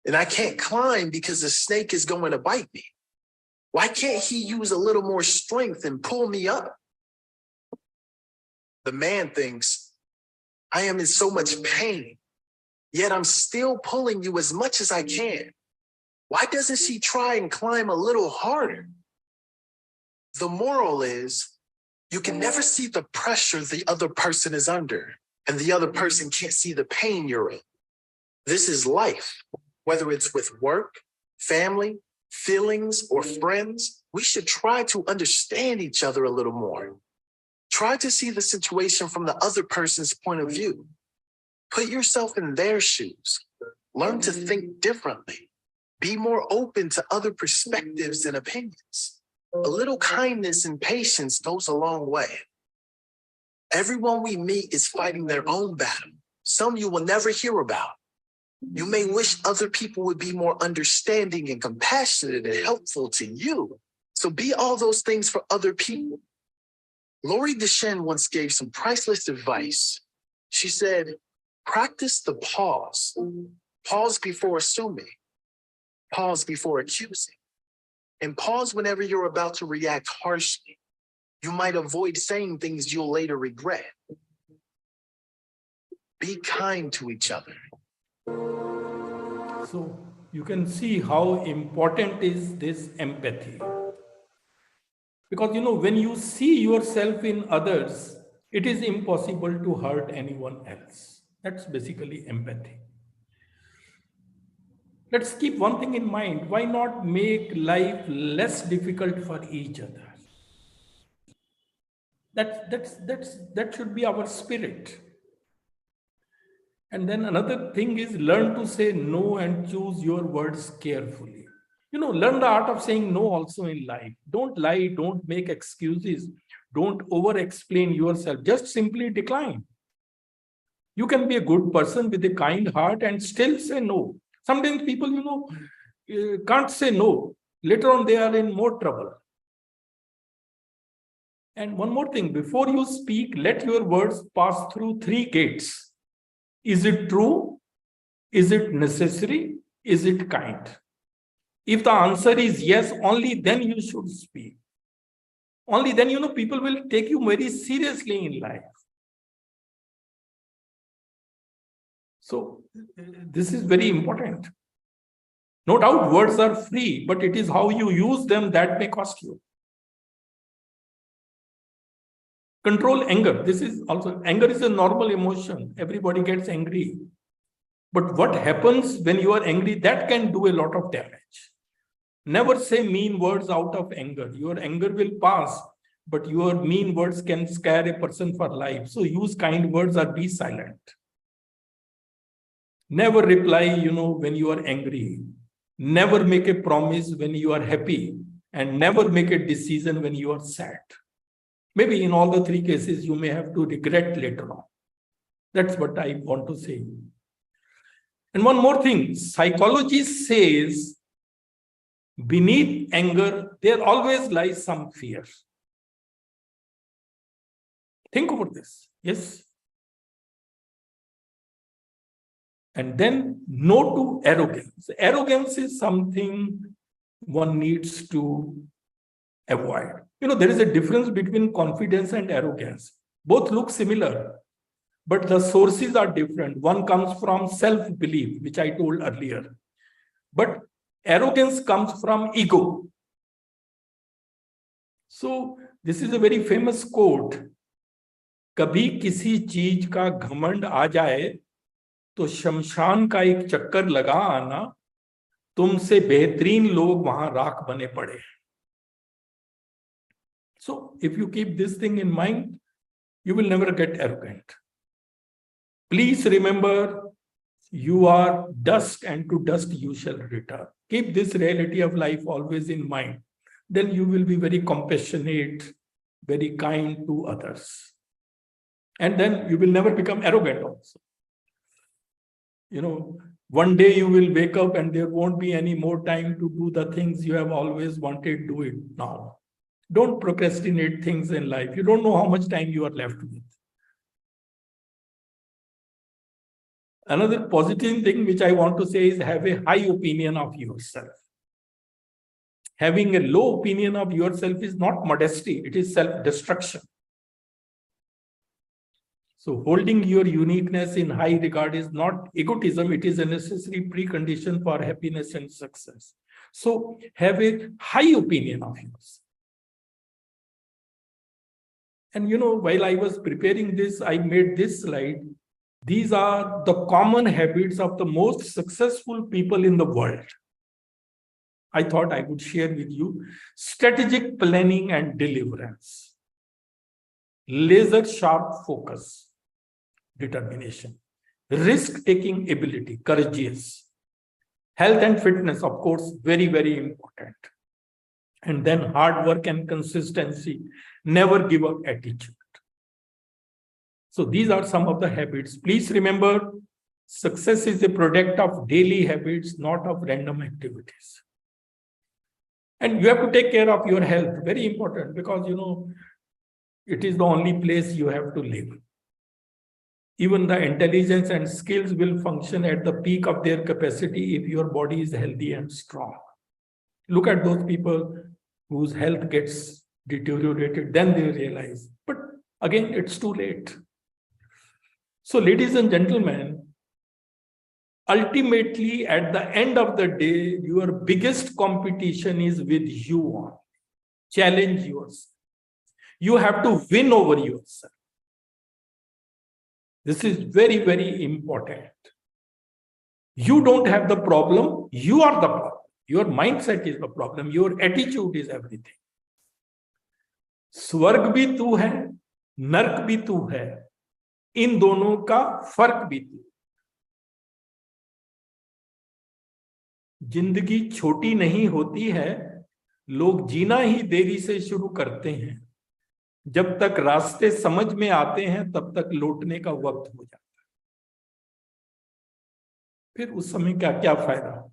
and I can't climb because the snake is going to bite me. Why can't he use a little more strength and pull me up? The man thinks, I am in so much pain, yet I'm still pulling you as much as I can. Why doesn't she try and climb a little harder? The moral is, you can never see the pressure the other person is under, and the other person can't see the pain you're in. This is life. Whether it's with work, family, feelings, or friends, we should try to understand each other a little more. Try to see the situation from the other person's point of view. Put yourself in their shoes. Learn to think differently. Be more open to other perspectives and opinions. A little kindness and patience goes a long way. Everyone we meet is fighting their own battle. Some you will never hear about. You may wish other people would be more understanding and compassionate and helpful to you. So be all those things for other people. Lori Deshen once gave some priceless advice. She said, practice the pause. Pause before assuming. Pause before accusing. And pause whenever you're about to react harshly. You might avoid saying things you'll later regret. Be kind to each other. So you can see how important is this empathy. Because you know, when you see yourself in others, it is impossible to hurt anyone else. That's basically empathy. Let's keep one thing in mind. Why not make life less difficult for each other? That should be our spirit. And then another thing is learn to say no and choose your words carefully. You know, learn the art of saying no also in life. Don't lie, don't make excuses, don't over-explain yourself, just simply decline. You can be a good person with a kind heart and still say no. Sometimes people, you know, can't say no. Later on, they are in more trouble. And one more thing, before you speak, let your words pass through 3 gates. Is it true? Is it necessary? Is it kind? If the answer is yes, only then you should speak. Only then, you know, people will take you very seriously in life. So this is very important. No doubt words are free, but it is how you use them that may cost you. Control anger. This is also, anger is a normal emotion. Everybody gets angry. But what happens when you are angry, that can do a lot of damage. Never say mean words out of anger. Your anger will pass, but your mean words can scare a person for life. So use kind words or be silent. Never reply, when you are angry. Never make a promise when you are happy, and never make a decision when you are sad. Maybe in all the three cases, you may have to regret later on. That's what I want to say. And one more thing, psychology says beneath anger, there always lies some fear. Think about this. Yes. And then no to arrogance. Arrogance is something one needs to avoid. There is a difference between confidence and arrogance. Both look similar, but the sources are different. One comes from self-belief, which I told earlier. But arrogance comes from ego. So this is a very famous quote. कभी किसी चीज का घमंड आ जाए तो शमशान का एक चक्कर लगा आना, तुमसे बेहतरीन लोग वहां राख बने पड़े. So if you keep this thing in mind, you will never get arrogant. Please remember, you are dust, and to dust you shall return. Keep this reality of life always in mind. Then you will be very compassionate, very kind to others. And then you will never become arrogant also. One day you will wake up and there won't be any more time to do the things you have always wanted to do it now. Don't procrastinate things in life. You don't know how much time you are left with. Another positive thing which I want to say is have a high opinion of yourself. Having a low opinion of yourself is not modesty, it is self-destruction. So holding your uniqueness in high regard is not egotism, it is a necessary precondition for happiness and success. So have a high opinion of yourself. And while I was preparing this, I made this slide. These are the common habits of the most successful people in the world. I thought I would share with you. Strategic planning and deliverance. Laser sharp focus. Determination. Risk-taking ability. Courageous. Health and fitness, of course, very, very important. And then hard work and consistency. Never give up attitude. So these are some of the habits. Please remember, success is a product of daily habits, not of random activities. And you have to take care of your health. Very important, because it is the only place you have to live. Even the intelligence and skills will function at the peak of their capacity if your body is healthy and strong. Look at those people whose health gets deteriorated, then they realize. But again, it's too late. So, ladies and gentlemen, ultimately, at the end of the day, your biggest competition is with you. Challenge yourself. You have to win over yourself. This is very, very important. You don't have the problem. You are the problem. Your mindset is the problem. Your attitude is everything. स्वर्ग भी तू है, नर्क भी तू है, इन दोनों का फर्क भी तू. जिंदगी छोटी नहीं होती है, लोग जीना ही देरी से शुरू करते हैं. जब तक रास्ते समझ में आते हैं, तब तक लौटने का वक्त हो जाता है. फिर उस समय क्या फायदा.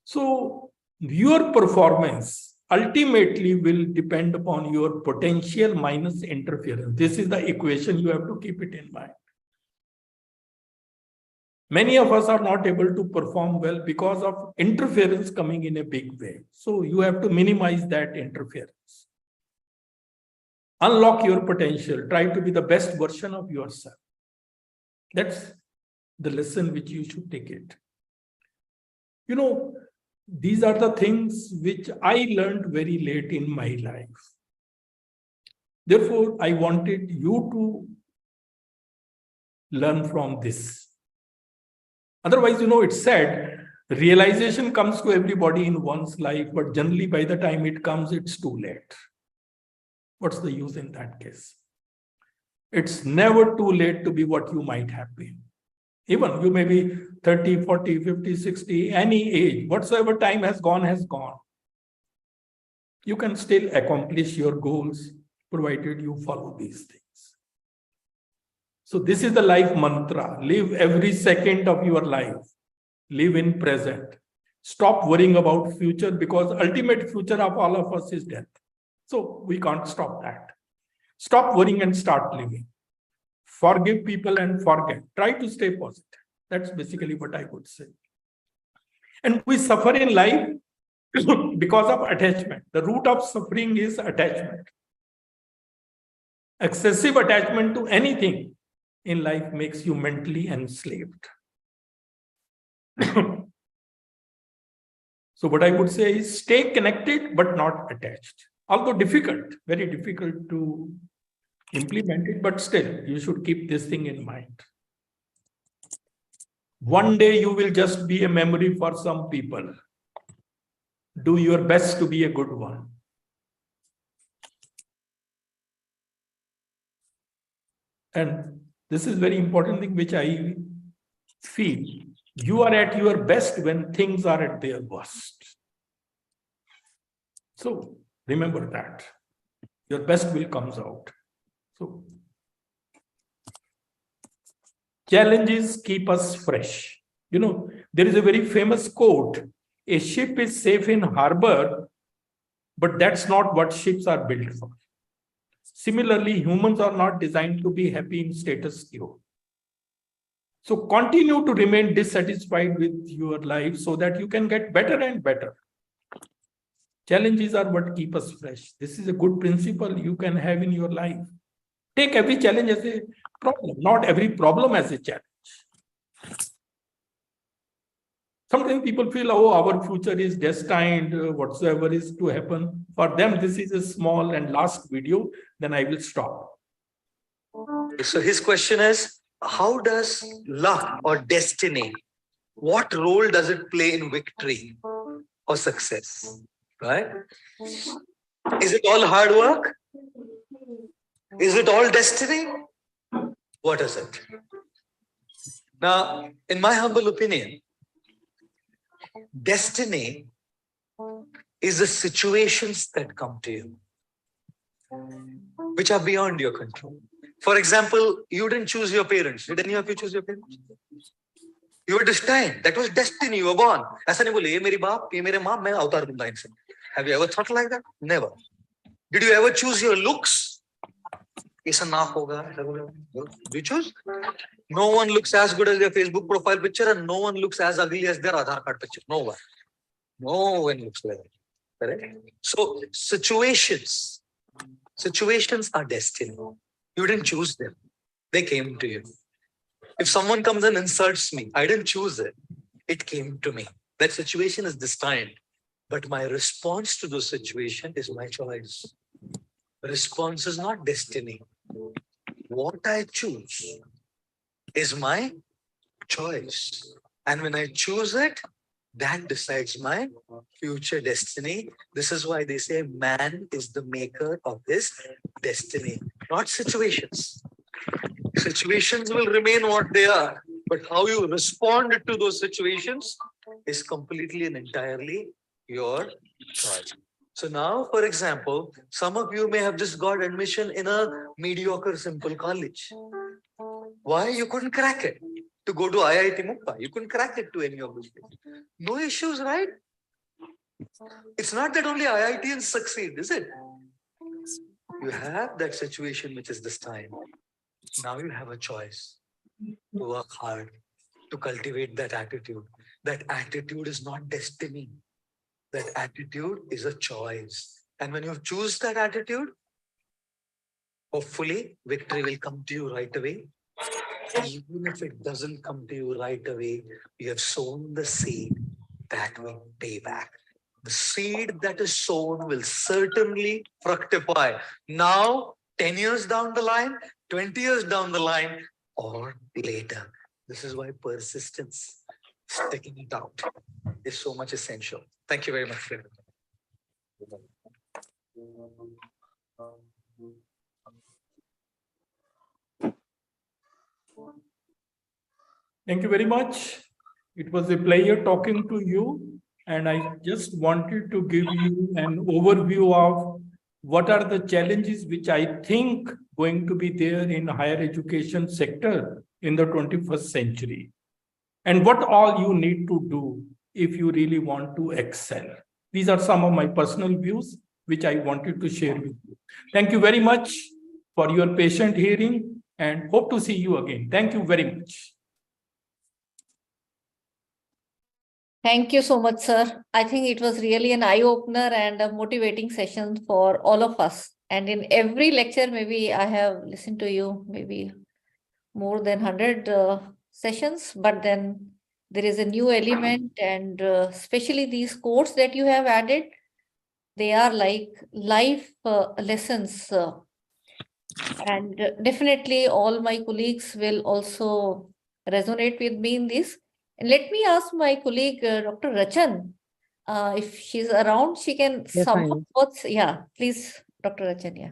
So your performance ultimately will depend upon your potential minus interference. This is the equation, you have to keep it in mind. Many of us are not able to perform well because of interference coming in a big way. So you have to minimize that interference. Unlock your potential. Try to be the best version of yourself. That's the lesson which you should take it. You know, these are the things which I learned very late in my life. Therefore, I wanted you to learn from this. Otherwise, you know, it's said, realization comes to everybody in one's life, but generally by the time it comes, it's too late. What's the use in that case? It's never too late to be what you might have been. Even you may be 30, 40, 50, 60, any age, whatsoever time has gone, has gone. You can still accomplish your goals, provided you follow these things. So this is the life mantra. Live every second of your life. Live in present. Stop worrying about future, because ultimate future of all of us is death. So we can't stop that. Stop worrying and start living. Forgive people and forget. Try to stay positive. That's basically what I would say. And we suffer in life because of attachment. The root of suffering is attachment. Excessive attachment to anything in life makes you mentally enslaved. So what I would say is stay connected but not attached. Although difficult, very difficult to implement it, but still you should keep this thing in mind. One day you will just be a memory for some people. Do your best to be a good one. And this is very important thing which I feel. You are at your best when things are at their worst. So remember that. Your best will come out. So challenges keep us fresh. You know, there is a very famous quote, a ship is safe in harbor, but that's not what ships are built for. Similarly, humans are not designed to be happy in status quo. So continue to remain dissatisfied with your life so that you can get better and better. Challenges are what keep us fresh. This is a good principle you can have in your life. Take every challenge as a problem, not every problem as a challenge. Sometimes people feel, oh, our future is destined, whatsoever is to happen. For them, this is a small and last video, then I will stop. So his question is, how does luck or destiny, what role does it play in victory or success, right? Is it all hard work? Is it all destiny? What is it? Now, in my humble opinion, destiny is the situations that come to you, which are beyond your control. For example, you didn't choose your parents. Did any of you choose your parents? You were destined. That was destiny. You were born. ऐसा नहीं बोले ये मेरी बाप, ये मेरे माँ, मैं अवतार दूंगा इनसे. Have you ever thought like that? Never. Did you ever choose your looks? ऐसा नाक होगा. Did you choose? No one looks as good as their Facebook profile picture, and no one looks as ugly as their Aadhaar card picture. No one. No one looks like that. Correct? So situations are destiny. You didn't choose them. They came to you. If someone comes and insults me, I didn't choose it. It came to me. That situation is destined. But my response to the situation is my choice. Response is not destiny. What I choose is my choice. And when I choose it, that decides my future destiny. This is why they say man is the maker of his destiny, not situations. Situations will remain what they are, but how you respond to those situations is completely and entirely your choice. So now, for example, some of you may have just got admission in a mediocre, simple college. Why? You couldn't crack it. To go to IIT Mumbai, you couldn't crack it to any of those places. No issues, right? It's not that only IITians succeed, is it? You have that situation which is this time. Now you have a choice to work hard, to cultivate that attitude. That attitude is not destiny. That attitude is a choice. And when you choose that attitude, hopefully victory will come to you right away. Even if it doesn't come to you right away, you have sown the seed that will pay back. The seed that is sown will certainly fructify. Now, 10 years down the line, 20 years down the line, or later. This is why persistence, sticking it out, is so much essential. Thank you very much. Thank you very much. It was a pleasure talking to you. And I just wanted to give you an overview of what are the challenges which I think going to be there in higher education sector in the 21st century. And what all you need to do if you really want to excel. These are some of my personal views which I wanted to share with you. Thank you very much for your patient hearing and hope to see you again. Thank you very much. Thank you so much, sir. I think it was really an eye-opener and a motivating session for all of us. And in every lecture, maybe I have listened to you, maybe more than 100 sessions, but then there is a new element, and especially these quotes that you have added, they are like life lessons. And definitely all my colleagues will also resonate with me in this. And let me ask my colleague, Dr. Rachan, if she's around, she can sum up what's, yeah, please, Dr. Rachan, yeah.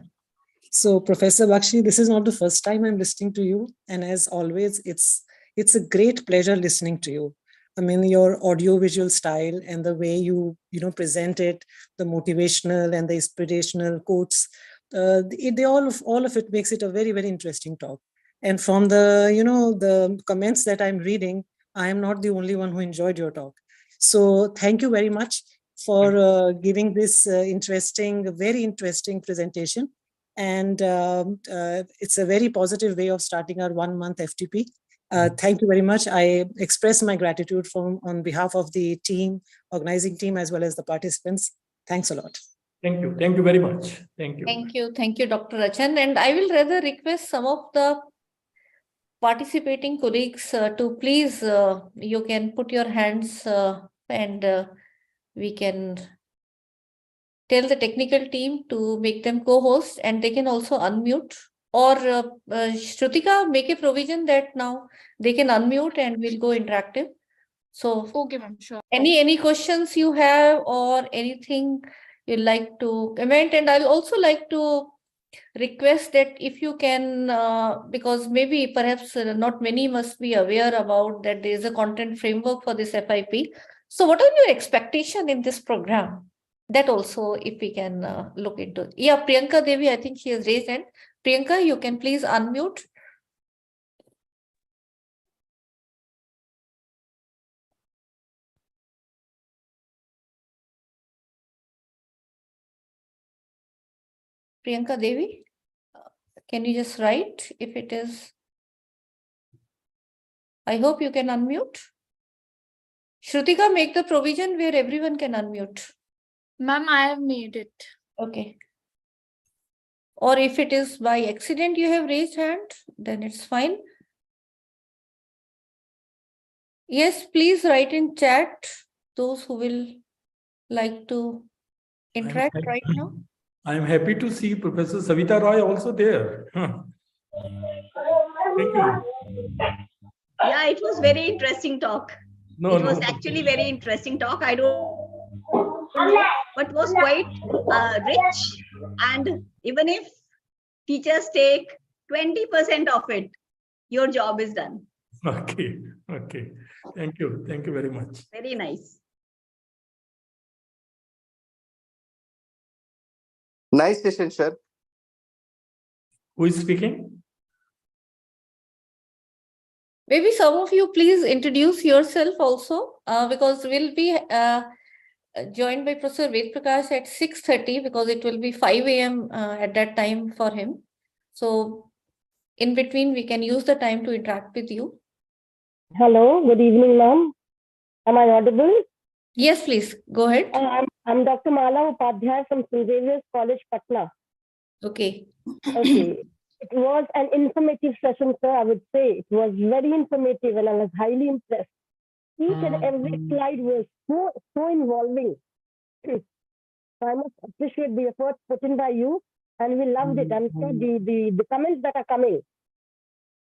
So, Professor Bakshi, this is not the first time I'm listening to you. And as always, it's a great pleasure listening to you. I mean, your audio-visual style and the way you present it, the motivational and the inspirational quotes, they all of it makes it a very, very interesting talk. And from the, the comments that I'm reading, I am not the only one who enjoyed your talk. So thank you very much for giving this very interesting presentation. And it's a very positive way of starting our 1 month FTP. Thank you very much. I express my gratitude on behalf of the team, organizing team, as well as the participants. Thanks a lot. Thank you. Thank you very much. Thank you. Thank you. Thank you, Dr. Rachan. And I will rather request some of the participating colleagues to please, you can put your hands and we can tell the technical team to make them co-host, and they can also unmute. Or Shrutika, make a provision that now they can unmute and we'll go interactive. So, Okay, ma'am, sure. Any questions you have or anything you'd like to comment? And I'll also like to request that if you can, because maybe perhaps not many must be aware about that there is a content framework for this FIP. So what are your expectations in this program? That also, if we can look into. Yeah, Priyanka Devi, I think she has raised hand. Priyanka, you can please unmute. Priyanka Devi, can you just write if it is? I hope you can unmute. Shrutika, make the provision where everyone can unmute. Ma'am, I have made it. Okay. Or if it is by accident you have raised hand, then it's fine. Yes, please write in chat those who will like to interact right now. I am happy to see Professor Savita Roy also there. Thank you. Yeah, it was very interesting talk. It was actually very interesting talk. I don't know, but was quite rich. And even if teachers take 20% of it, your job is done. Okay. Okay. Thank you. Thank you very much. Very nice. Nice session, sir. Who is speaking? Maybe some of you please introduce yourself also, because we'll be joined by Professor Ved Prakash at 6:30 because it will be 5 a.m. At that time for him. So in between, we can use the time to interact with you. Hello, good evening, ma'am. Am I audible? Yes, please. Go ahead. I'm Dr. Mala Upadhyay from St. Xavier's College, Patna. Okay. Okay. It was an informative session, sir. I would say it was very informative, and I was highly impressed. Each and every slide was so involving. So I must appreciate the efforts put in by you, and we loved it. I'm sure the comments that are coming,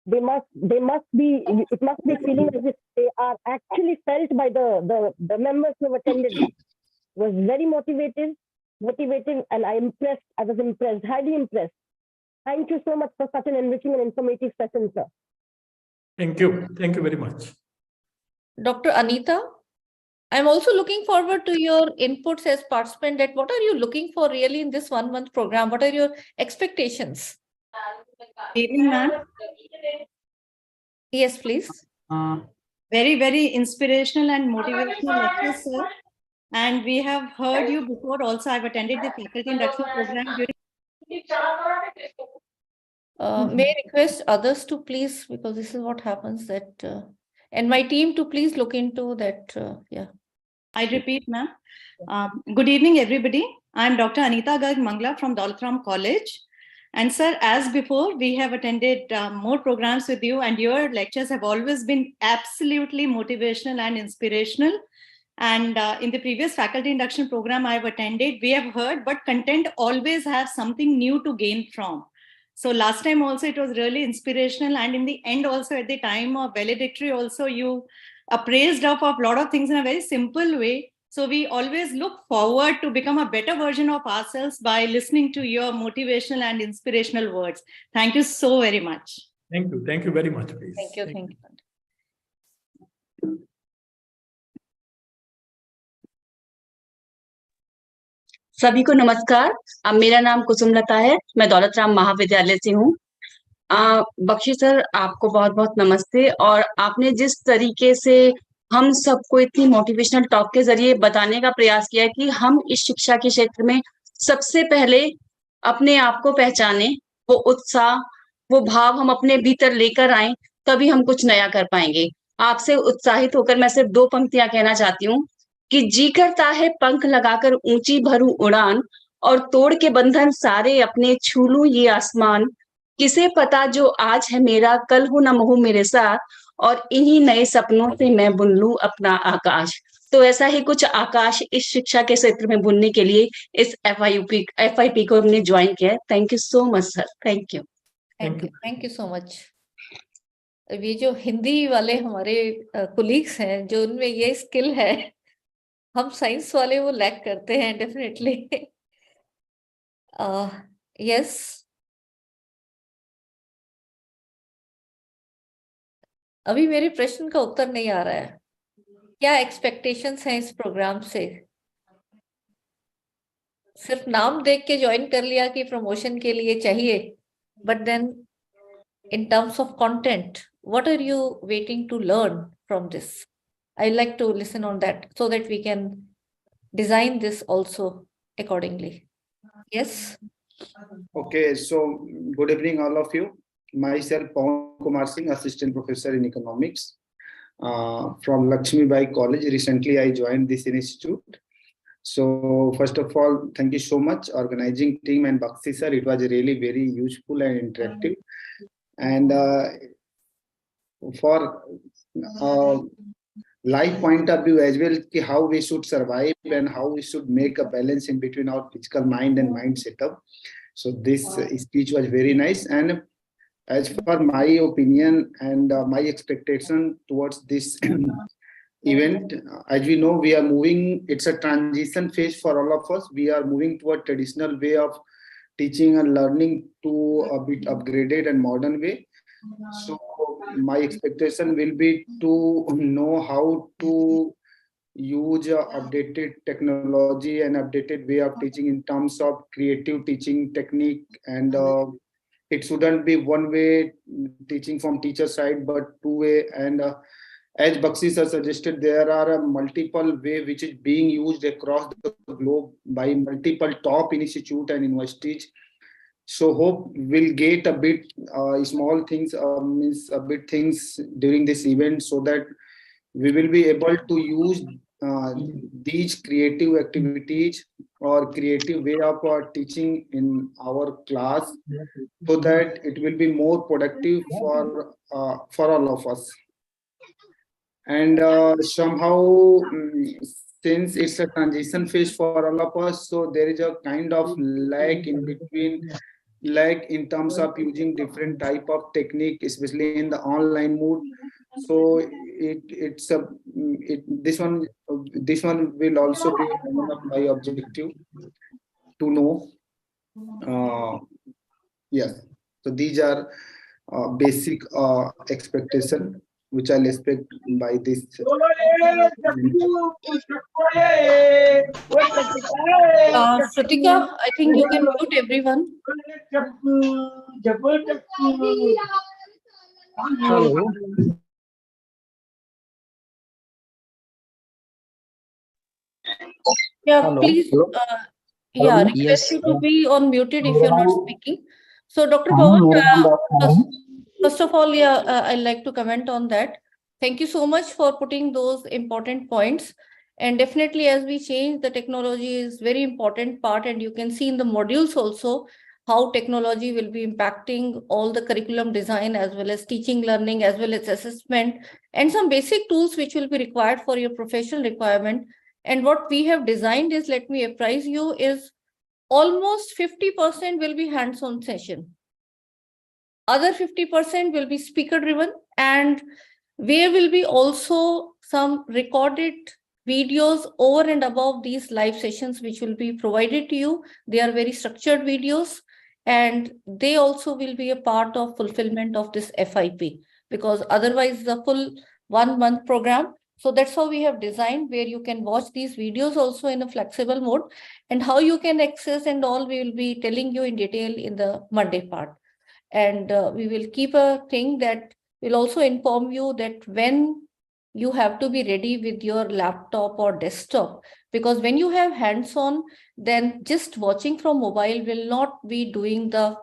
it must be feeling as if they are actually felt by the members who have attended. It was very motivating, and I was impressed, highly impressed. Thank you so much for such an enriching and informative session, sir. Thank you. Thank you very much. Dr. Anita, I'm also looking forward to your inputs as participant. That what are you looking for really in this 1 month program? What are your expectations? Good evening, ma'am. Yes, please. Very, very inspirational and motivational lectures, sir. And we have heard you before also. I've attended the faculty induction program during. May I request others to please, because this is what happens that, and my team to please look into that. Yeah. I repeat, ma'am. Good evening, everybody. I'm Dr. Anita Garg Mangla from Daulatram College. And sir, as before, we have attended more programs with you, and your lectures have always been absolutely motivational and inspirational. And in the previous faculty induction program I've attended, we have heard, but content always has something new to gain from. So last time also it was really inspirational, and in the end also at the time of valedictory also you appraised of a lot of things in a very simple way. So we always look forward to become a better version of ourselves by listening to your motivational and inspirational words. Thank you so very much. Thank you. Thank you very much, please. Thank you. Thank you. सभी को नमस्कार। अब मेरा नाम कुसुमलता है, मैं दौलतराम महाविद्यालय से हूँ। बख्शी सर, आपको बहुत बहुत नमस्ते। और आपने जिस तरीके से हम सबको इतनी मोटिवेशनल टॉक के जरिए बताने का प्रयास किया कि हम इस शिक्षा के क्षेत्र में सबसे पहले अपने आप को पहचाने, वो उत्साह, वो भाव हम अपने भीतर लेकर आए, तभी हम कुछ नया कर पाएंगे। आपसे उत्साहित होकर मैं सिर्फ 2 पंक्तियां कहना चाहती हूँ कि जी करता है पंख लगाकर ऊंची भरूं उड़ान, और तोड़ के बंधन सारे अपने छू लूं ये आसमान। किसे पता जो आज है मेरा कल हो न हो मेरे साथ, और इन्हीं नए सपनों से मैं बुन लूं अपना आकाश। तो ऐसा ही कुछ आकाश इस शिक्षा के क्षेत्र में बुनने के लिए इस FIP को हमने ज्वाइन किया है। Thank you so much sir. Thank you. Thank you so much. ये जो हिंदी वाले हमारे कोलीग्स हैं, जो उनमें ये स्किल है, हम साइंस वाले वो लैक करते हैं डेफिनेटली। यस, अभी मेरे प्रश्न का उत्तर नहीं आ रहा है। क्या एक्सपेक्टेशंस हैं इस प्रोग्राम से? सिर्फ नाम देख के ज्वाइन कर लिया कि प्रमोशन के लिए चाहिए, but then in terms of content, what are you waiting to learn from this? I like to listen on that so that we can design this also accordingly. Yes. Okay, so good evening all of you. Myself Pawan Kumar Singh, assistant professor in economics from Lakshmi Bai College. Recently I joined this institute. So first of all, thank you so much organizing team and Bakshi sir. It was really very useful and interactive. And for life point of view as well, how we should survive and how we should make a balance in between our physical mind and mind setup. So this speech was very nice. And as for my opinion and my expectation towards this event, as we know, we are moving, it's a transition phase for all of us. We are moving to a traditional way of teaching and learning to a bit upgraded and modern way. So my expectation will be to know how to use updated technology and updated way of teaching in terms of creative teaching technique. And it shouldn't be one way teaching from teacher side, but 2-way. And as Bakshi sir suggested, there are multiple way which is being used across the globe by multiple top institute and universities. So hope we'll get a bit small things, means a bit things during this event, so that we will be able to use these creative activities or creative way of teaching in our class, so that it will be more productive for all of us. And somehow, since it's a transition phase for all of us, so there is a kind of lag in between, lag in terms of using different type of technique, especially in the online mode. So this one will also be one of my objective to know. Yes, so these are basic expectation which I'll expect by this. Shrutika, I think you can mute everyone. Hello. Yeah, Hello. please. Yeah, request Yes. you to be unmuted if you're not speaking. So, Dr. Pawan, first of all, yeah, I'd like to comment on that. Thank you so much for putting those important points. And definitely, as we change, the technology is very important part, and you can see in the modules also how technology will be impacting all the curriculum design, as well as teaching, learning, as well as assessment, and some basic tools which will be required for your professional requirement. And what we have designed is, let me apprise you, is almost 50% will be hands-on session. Other 50% will be speaker driven, and there will be also some recorded videos over and above these live sessions which will be provided to you. They are very structured videos, and they also will be a part of fulfillment of this FIP, because otherwise the full 1 month program. So that's how we have designed, where you can watch these videos also in a flexible mode, and how you can access and all we will be telling you in detail in the Monday part. And we will keep a thing that will also inform you that when you have to be ready with your laptop or desktop, because when you have hands-on, then just watching from mobile will not be doing the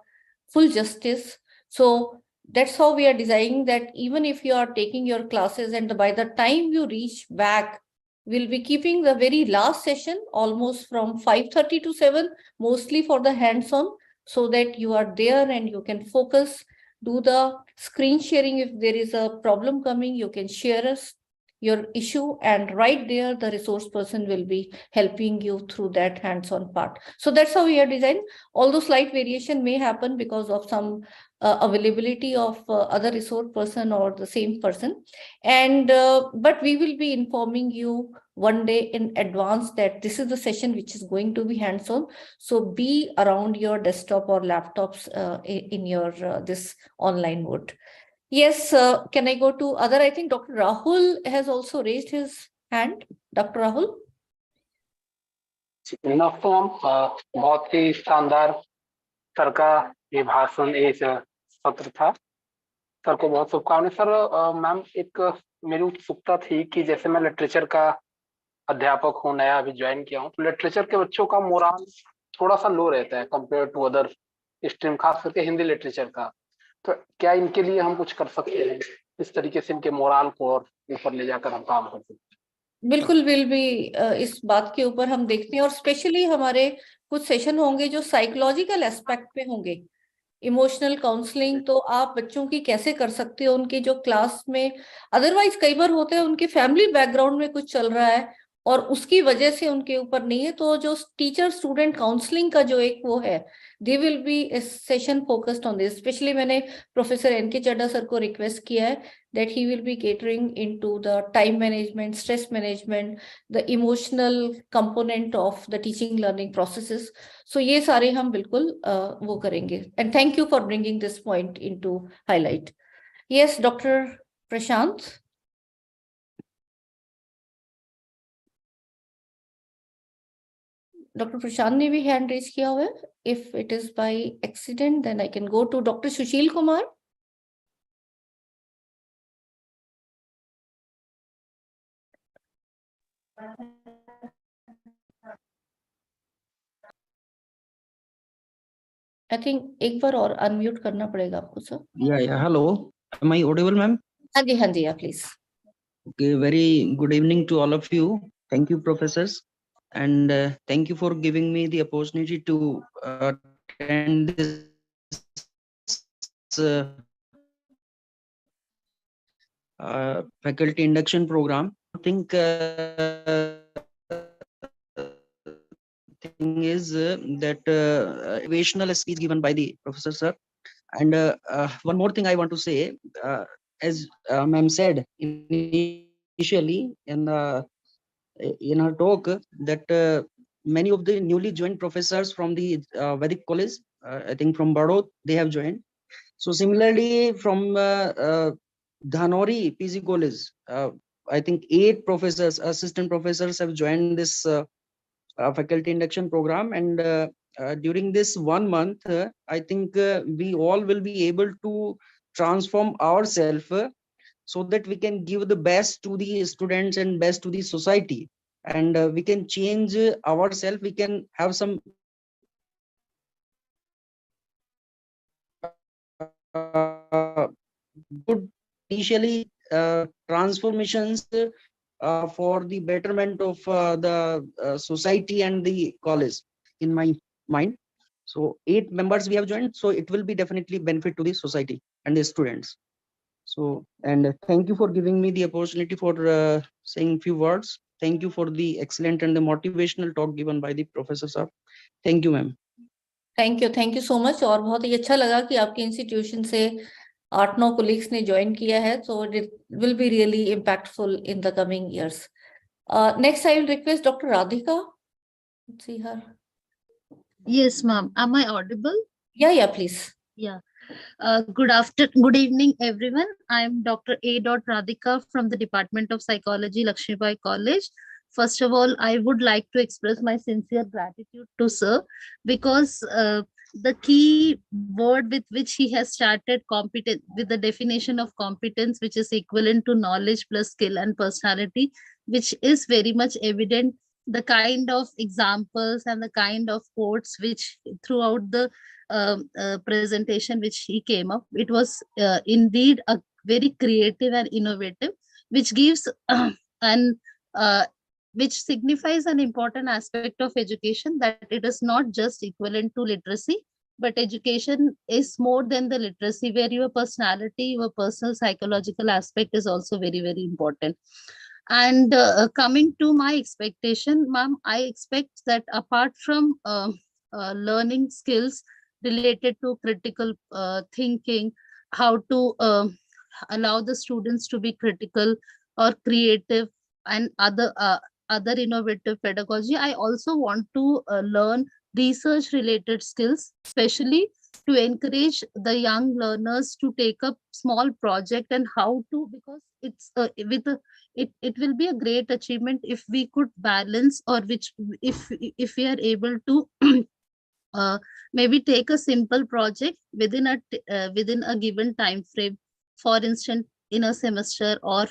full justice. So that's how we are designing that even if you are taking your classes, and by the time you reach back, we'll be keeping the very last session almost from 5:30 to 7, mostly for the hands-on, so that you are there and you can focus, do the screen sharing. If there is a problem coming, you can share us your issue, and right there the resource person will be helping you through that hands-on part. So that's how we are designed. Although slight variation may happen because of some availability of other resource person or the same person, and but we will be informing you one day in advance that this is the session which is going to be hands-on. So be around your desktop or laptops in your this online mode. Yes, can I go to other? I think Dr. Rahul has also raised his hand. Dr. Rahul? नमस्ते ma'am, बहुत ही शानदार sir का ये भाषण इस सत्र था। Sir को बहुत शुभकामनाएं। सर मैम, एक मेरी उत्सुकता थी कि जैसे मैं लिटरेचर का अध्यापक हूँ, नया अभी ज्वाइन किया हूँ, तो लिटरेचर के बच्चों का मोराल थोड़ा सा लो रहता है कंपेयर टू अदर स्ट्रीम, खास करके हिंदी लिटरेचर का। तो क्या इनके लिए हम कुछ कर सकते हैं, इस तरीके से इनके मोराल को और ऊपर ले जाकर हम काम कर सकते हैं? बिल्कुल विल भी इस बात के ऊपर हम देखते हैं, और स्पेशली हमारे कुछ सेशन होंगे जो साइकोलॉजिकल एस्पेक्ट पे होंगे, इमोशनल काउंसलिंग। तो आप बच्चों की कैसे कर सकते हो, उनके जो क्लास में अदरवाइज कई बार होते हैं उनके फैमिली बैकग्राउंड में कुछ चल रहा है और उसकी वजह से उनके ऊपर नहीं है, तो जो टीचर स्टूडेंट काउंसलिंग का जो एक वो है, they will be session focused on this. Specially मैंने प्रोफेसर एनके चड्डा सर को रिक्वेस्ट किया है that he will be catering into the time management, stress management, the emotional component of the teaching learning processes. So ये सारे हम बिल्कुल वो करेंगे, and thank you for bringing this point into highlight. Yes, Dr. Prashant. Dr. Prashant ने भी hand raise किया हुआ है. If it is by accident, then I can go to Dr. Sushil Kumar. I think एक बार और unmute करना पड़ेगा आपको sir. Yeah. Hello. Am I audible, ma'am? हाँ जी, please. Okay. Very good evening to all of you. thank you, professors, and thank you for giving me the opportunity to attend this faculty induction program. I think thing is that motivational speech given by the professor sir. And one more thing I want to say, as ma'am said initially in her talk, that many of the newly joined professors from the Vedic College, I think from Badod, they have joined. So similarly from Dhanori PG College, I think 8 professors, assistant professors have joined this faculty induction program. And during this 1 month, I think we all will be able to transform ourselves so that we can give the best to the students and best to the society. And we can change ourselves, we can have some good initially transformations for the betterment of the society and the college in my mind. So 8 members we have joined, so it will be definitely benefit to the society and the students. So, and thank you for giving me the opportunity for saying few words. Thank you for the excellent and the motivational talk given by the professor sir. Thank you, ma'am. Thank you so much. और बहुत ही अच्छा लगा कि आपके institution से 8-9 colleagues ने join किया है, so it will be really impactful in the coming years. Next I will request doctor Radhika. See her. Yes, ma'am. Am I audible? Yeah, please. Yeah. Good evening, everyone. I am Dr. A. Radhika from the Department of Psychology, Lakshmi Bai College. First of all, I would like to express my sincere gratitude to sir, because the key word with which he has started competence, with the definition of competence, which is equivalent to knowledge plus skill and personality, which is very much evident, the kind of examples and the kind of quotes which throughout the presentation which he came up, it was indeed a very creative and innovative, which gives and which signifies an important aspect of education, that it is not just equivalent to literacy, but education is more than the literacy, where your personality, your personal psychological aspect is also very, very important. And coming to my expectation, ma'am, I expect that apart from learning skills related to critical thinking, how to allow the students to be critical or creative, and other innovative pedagogy, I also want to learn research related skills, especially to encourage the young learners to take up small project, and how to, because it's it will be a great achievement if we could balance, or which if we are able to maybe take a simple project within a given time frame, for instance in a semester or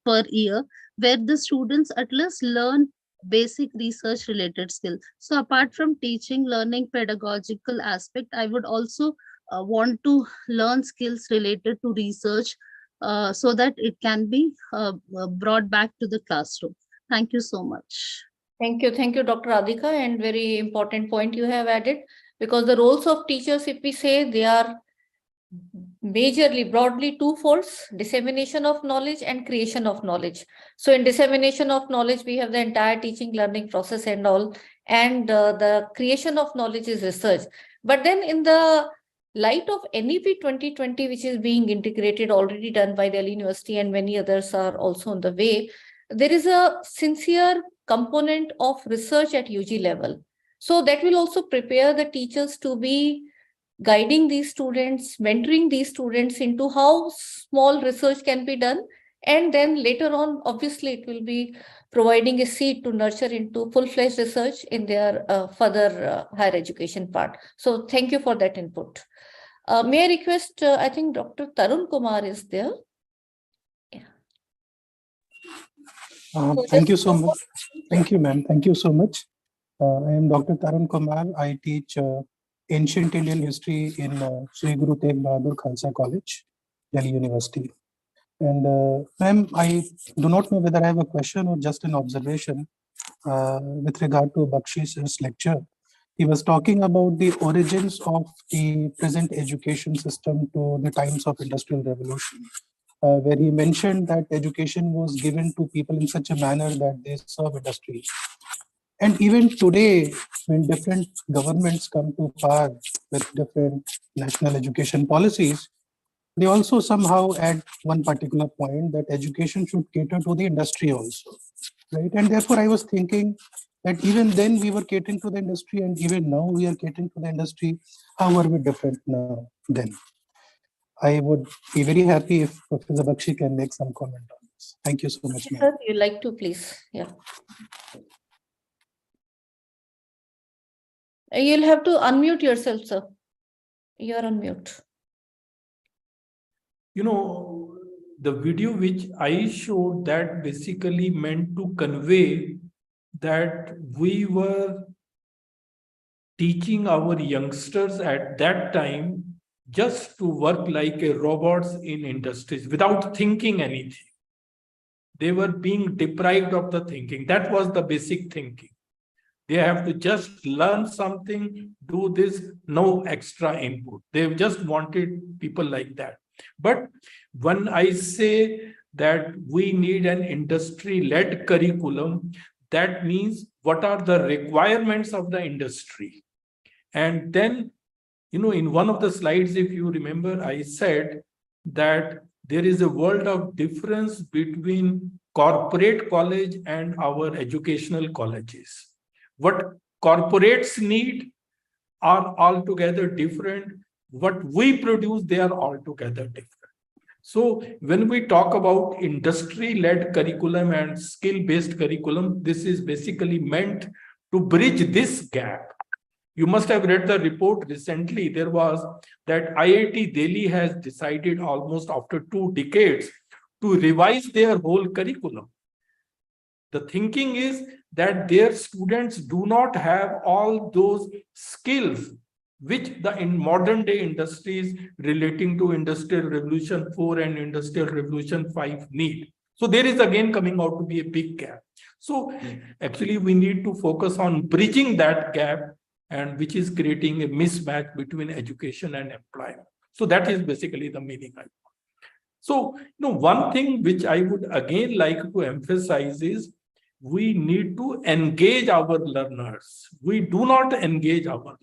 per year, where the students at least learn basic research related skill. So apart from teaching, learning, pedagogical aspect, I would also want to learn skills related to research, so that it can be brought back to the classroom. Thank you so much. Thank you, Dr. Radhika, and very important point you have added, because the roles of teachers, if we say, they are majorly, broadly twofold: dissemination of knowledge and creation of knowledge. So in dissemination of knowledge, we have the entire teaching learning process and all, and the creation of knowledge is research. But then in the light of NEP 2020, which is being integrated, already done by Delhi University, and many others are also on the way, there is a sincere component of research at UG level. So that will also prepare the teachers to be guiding these students, mentoring these students into how small research can be done. And then later on, obviously, it will be providing a seed to nurture into full-fledged research in their further higher education part. So thank you for that input. May I request, I think Dr. Tarun Kumar is there. Thank you so much. Thank you, ma'am. Thank you so much. I am Dr. Tarun Kumar. I teach ancient Indian history in Sri Guru Tegh Bahadur Khalsa College, Delhi University. And ma'am, I do not know whether I have a question or just an observation with regard to Bakshish's lecture. He was talking about the origins of the present education system to the times of Industrial Revolution, where he mentioned that education was given to people in such a manner that they serve industry. And even today, when different governments come to power with different national education policies, they also somehow add one particular point that education should cater to the industry also, right? And therefore, I was thinking that even then we were catering to the industry, and even now we are catering to the industry. How are we different now then? I would be very happy if Professor Bakshi can make some comment on this. Thank you so much, ma'am. Sir, you like to please? Yeah. You'll have to unmute yourself, sir. You're on mute. You know, the video which I showed, that basically meant to convey that we were teaching our youngsters at that time just to work like a robots in industries without thinking anything. They were being deprived of the thinking. That was the basic thinking. They have to just learn something, do this, no extra input. They just wanted people like that. But when I say that we need an industry-led curriculum, that means what are the requirements of the industry? And then, you know, in one of the slides, if you remember, I said that there is a world of difference between corporate college and our educational colleges. What corporates need are altogether different. What we produce, they are altogether different. So when we talk about industry-led curriculum and skill-based curriculum, this is basically meant to bridge this gap. You must have read the report recently. There was that IIT Delhi has decided almost after 2 decades to revise their whole curriculum. The thinking is that their students do not have all those skills which in modern day industries relating to Industrial Revolution 4 and Industrial Revolution 5 need. So there is again coming out to be a big gap. So actually we need to focus on bridging that gap, and which is creating a mismatch between education and employment. So that is basically the meaning. So, you know, one thing which I would again like to emphasize is we need to engage our learners. We do not engage our learners.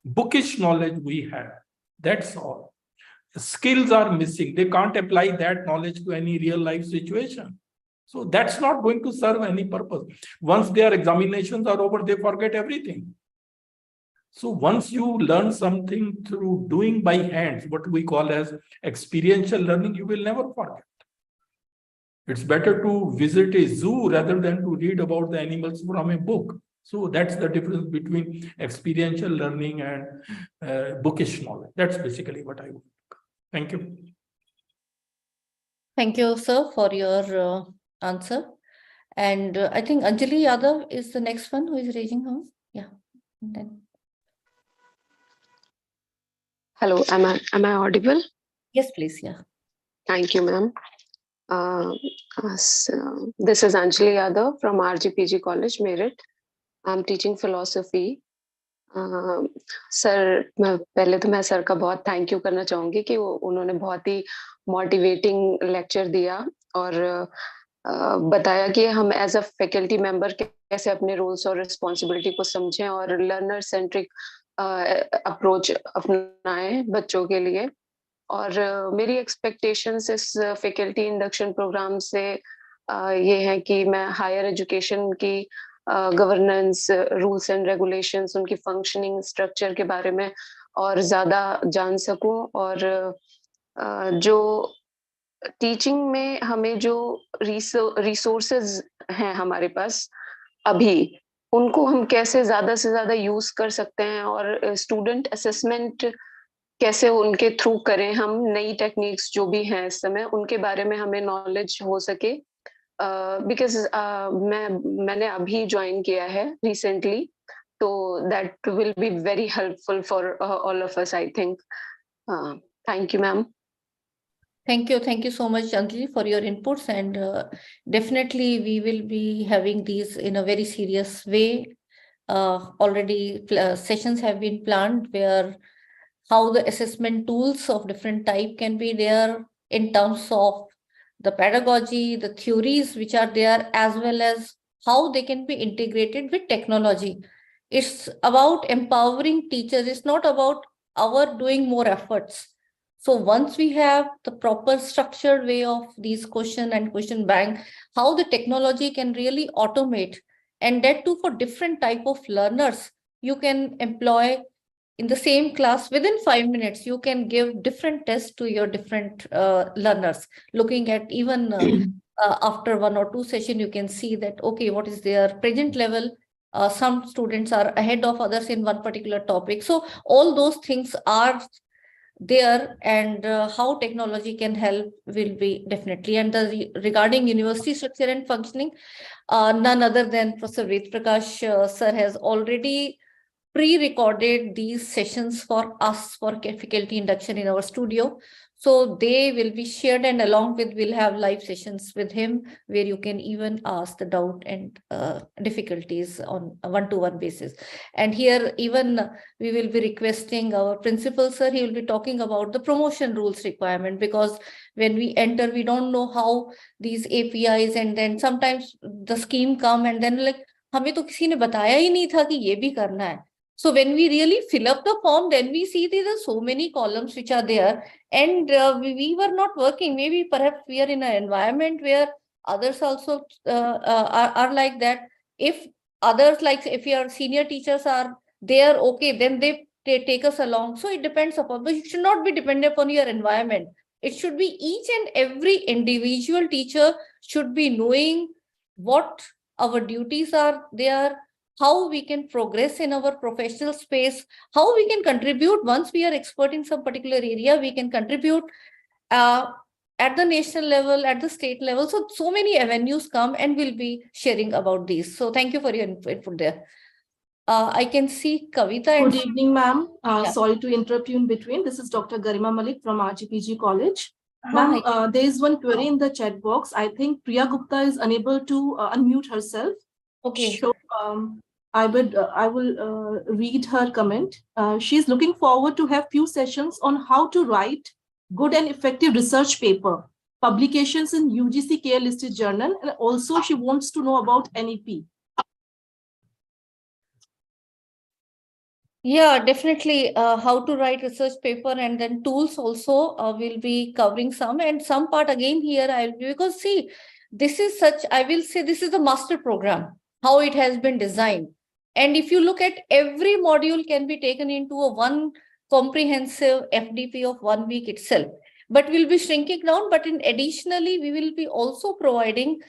Bookish knowledge we have, that's all. Skills are missing. They can't apply that knowledge to any real life situation. So that's not going to serve any purpose. Once their examinations are over, they forget everything. So once you learn something through doing by hands, what we call as experiential learning, you will never forget. It's better to visit a zoo rather than to read about the animals from a book. So that's the difference between experiential learning and bookish knowledge. That's basically what I would. Thank you. Thank you, sir, for your answer. And I think Anjali Yadav is the next one who is raising her. Yeah. And then. Hello, am I audible? Yes, please. Yeah. Thank you, ma'am. This is Anjali Yadav from RGPG College, Meerut. I'm teaching philosophy. Sir पहले तो मैं sir का बहुत thank you करना चाहूंगी कि उन्होंने बहुत ही मोटिवेटिंग लेक्चर दिया और बताया कि हम एज अ फैकल्टी मेंबर कैसे अपने रोल्स और रिस्पॉन्सिबिलिटी को समझें और लर्नर सेंट्रिक अप्रोच अपनाएं बच्चों के लिए। और मेरी एक्सपेक्टेशंस इस फैकल्टी इंडक्शन प्रोग्राम से ये है कि मैं हायर एजुकेशन की गवर्नेंस, रूल्स एंड रेगुलेशंस, उनकी फंक्शनिंग स्ट्रक्चर के बारे में और ज्यादा जान सकूं और जो टीचिंग में हमें जो रिसोर्सेज हैं हमारे पास अभी, उनको हम कैसे ज्यादा से ज्यादा यूज कर सकते हैं और स्टूडेंट असेसमेंट कैसे उनके थ्रू करें हम, नई टेक्निक्स जो भी हैं इस समय उनके बारे में हमें नॉलेज हो सके। बिकॉज मैंने अभी ज्वाइन किया है रिसेंटली, तो that will be very helpful for all of us I think. Thank you ma'am. Thank you so much, Anjali, for your inputs, and definitely we will be having these in a very serious way. Already sessions have been planned where how the assessment tools of different type can be there in terms of the pedagogy, the theories which are there, as well as how they can be integrated with technology. It's about empowering teachers. It's not about our doing more efforts. So once we have the proper structured way of these question and question bank, how the technology can really automate, and that too for different type of learners, you can employ in the same class within 5 minutes. You can give different tests to your different learners, looking at even after 1 or 2 session, you can see that, okay, what is their present level? Some students are ahead of others in one particular topic. So all those things are there, and how technology can help will be definitely. And regarding university structure and functioning, none other than Professor Ved Prakash sir has already pre-recorded these sessions for us for faculty induction in our studio. So they will be shared, and along with we'll have live sessions with him where you can even ask the doubt and difficulties on a one-to-one basis. And here even we will be requesting our principal sir, he will be talking about the promotion rules requirement, because when we enter, we don't know how these APIs, and then sometimes the scheme come and then like, हमें तो किसी ने बताया ही नहीं था कि ये भी करना है. So when we really fill up the form, then we see there are so many columns which are there, and we were not working. Maybe perhaps we are in an environment where others also are like that. If others, like if your senior teachers are there, okay, then they take us along. So it depends upon, but it should not be dependent upon your environment. It should be each and every individual teacher should be knowing what our duties are there, how we can progress in our professional space, how we can contribute. Once we are expert in some particular area, we can contribute at the national level, at the state level. So many avenues come, and we'll be sharing about these. So thank you for your input there. I can see Kavita. Good evening, ma'am. Sorry to interrupt you in between. This is Dr. Garima Malik from RGPG College. Ma'am, there is one query in the chat box. I think Priya Gupta is unable to unmute herself. Okay. So I will read her comment. She's looking forward to have few sessions on how to write good and effective research paper, publications in UGC care listed journal, and also she wants to know about NEP. Yeah, definitely. How to write research paper, and then tools also will be covering some, and some part again here I'll be, because see, this is such, I will say this is a master program, how it has been designed. And if you look at every module can be taken into a one comprehensive FDP of 1 week itself, but we'll be shrinking down. But in additionally, we will be also providing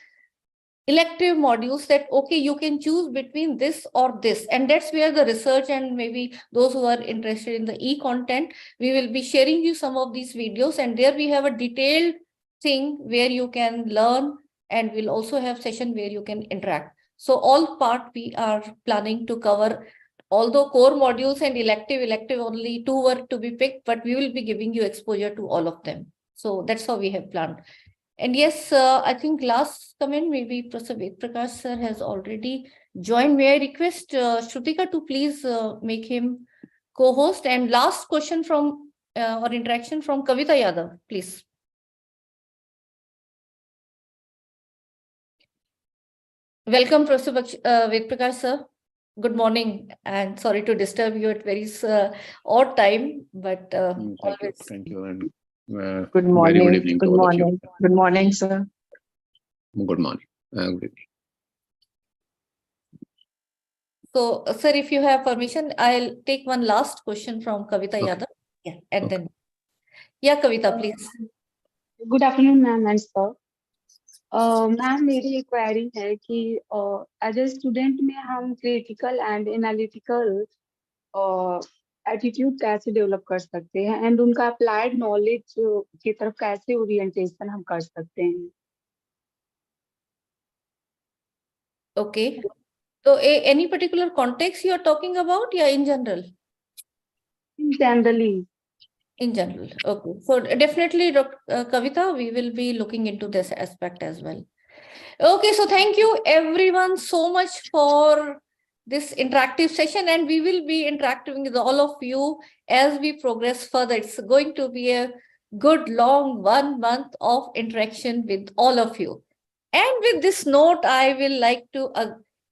elective modules that, okay, you can choose between this or this, and that's where the research, and maybe those who are interested in the e-content, we will be sharing you some of these videos, and there we have a detailed thing where you can learn, and we'll also have session where you can interact. So all part we are planning to cover, although core modules and elective only 2 were to be picked, but we will be giving you exposure to all of them. So that's how we have planned. And yes, I think last comment, maybe Professor Ved Prakash sir has already joined. May I request Shrutika to please make him co-host? And last question from or interaction from Kavita Yadav, please. Welcome, Professor Ved Prakash sir. Good morning, and sorry to disturb you at very odd time, but always. Thank you. And good morning. Very good evening. Good morning. Good morning, sir. Good morning. Good evening. So, sir, if you have permission, I'll take one last question from Kavita Yadav. Yeah, and then, yeah, Kavita, please. Good afternoon, ma'am and sir. Ma'am मेरी एक query है कि as a student में हम critical and analytical attitude कैसे develop कर सकते हैं, एंड उनका अप्लाइड नॉलेज की तरफ कैसे ओरिएंटेशन हम कर सकते हैं? Okay. So, any particular context you are talking about, yeah, in general? Generally. In general. Okay. So definitely, Kavita, we will be looking into this aspect as well. Okay. So thank you everyone so much for this interactive session, and we will be interacting with all of you as we progress further. It's going to be a good long 1 month of interaction with all of you. And with this note, I will like to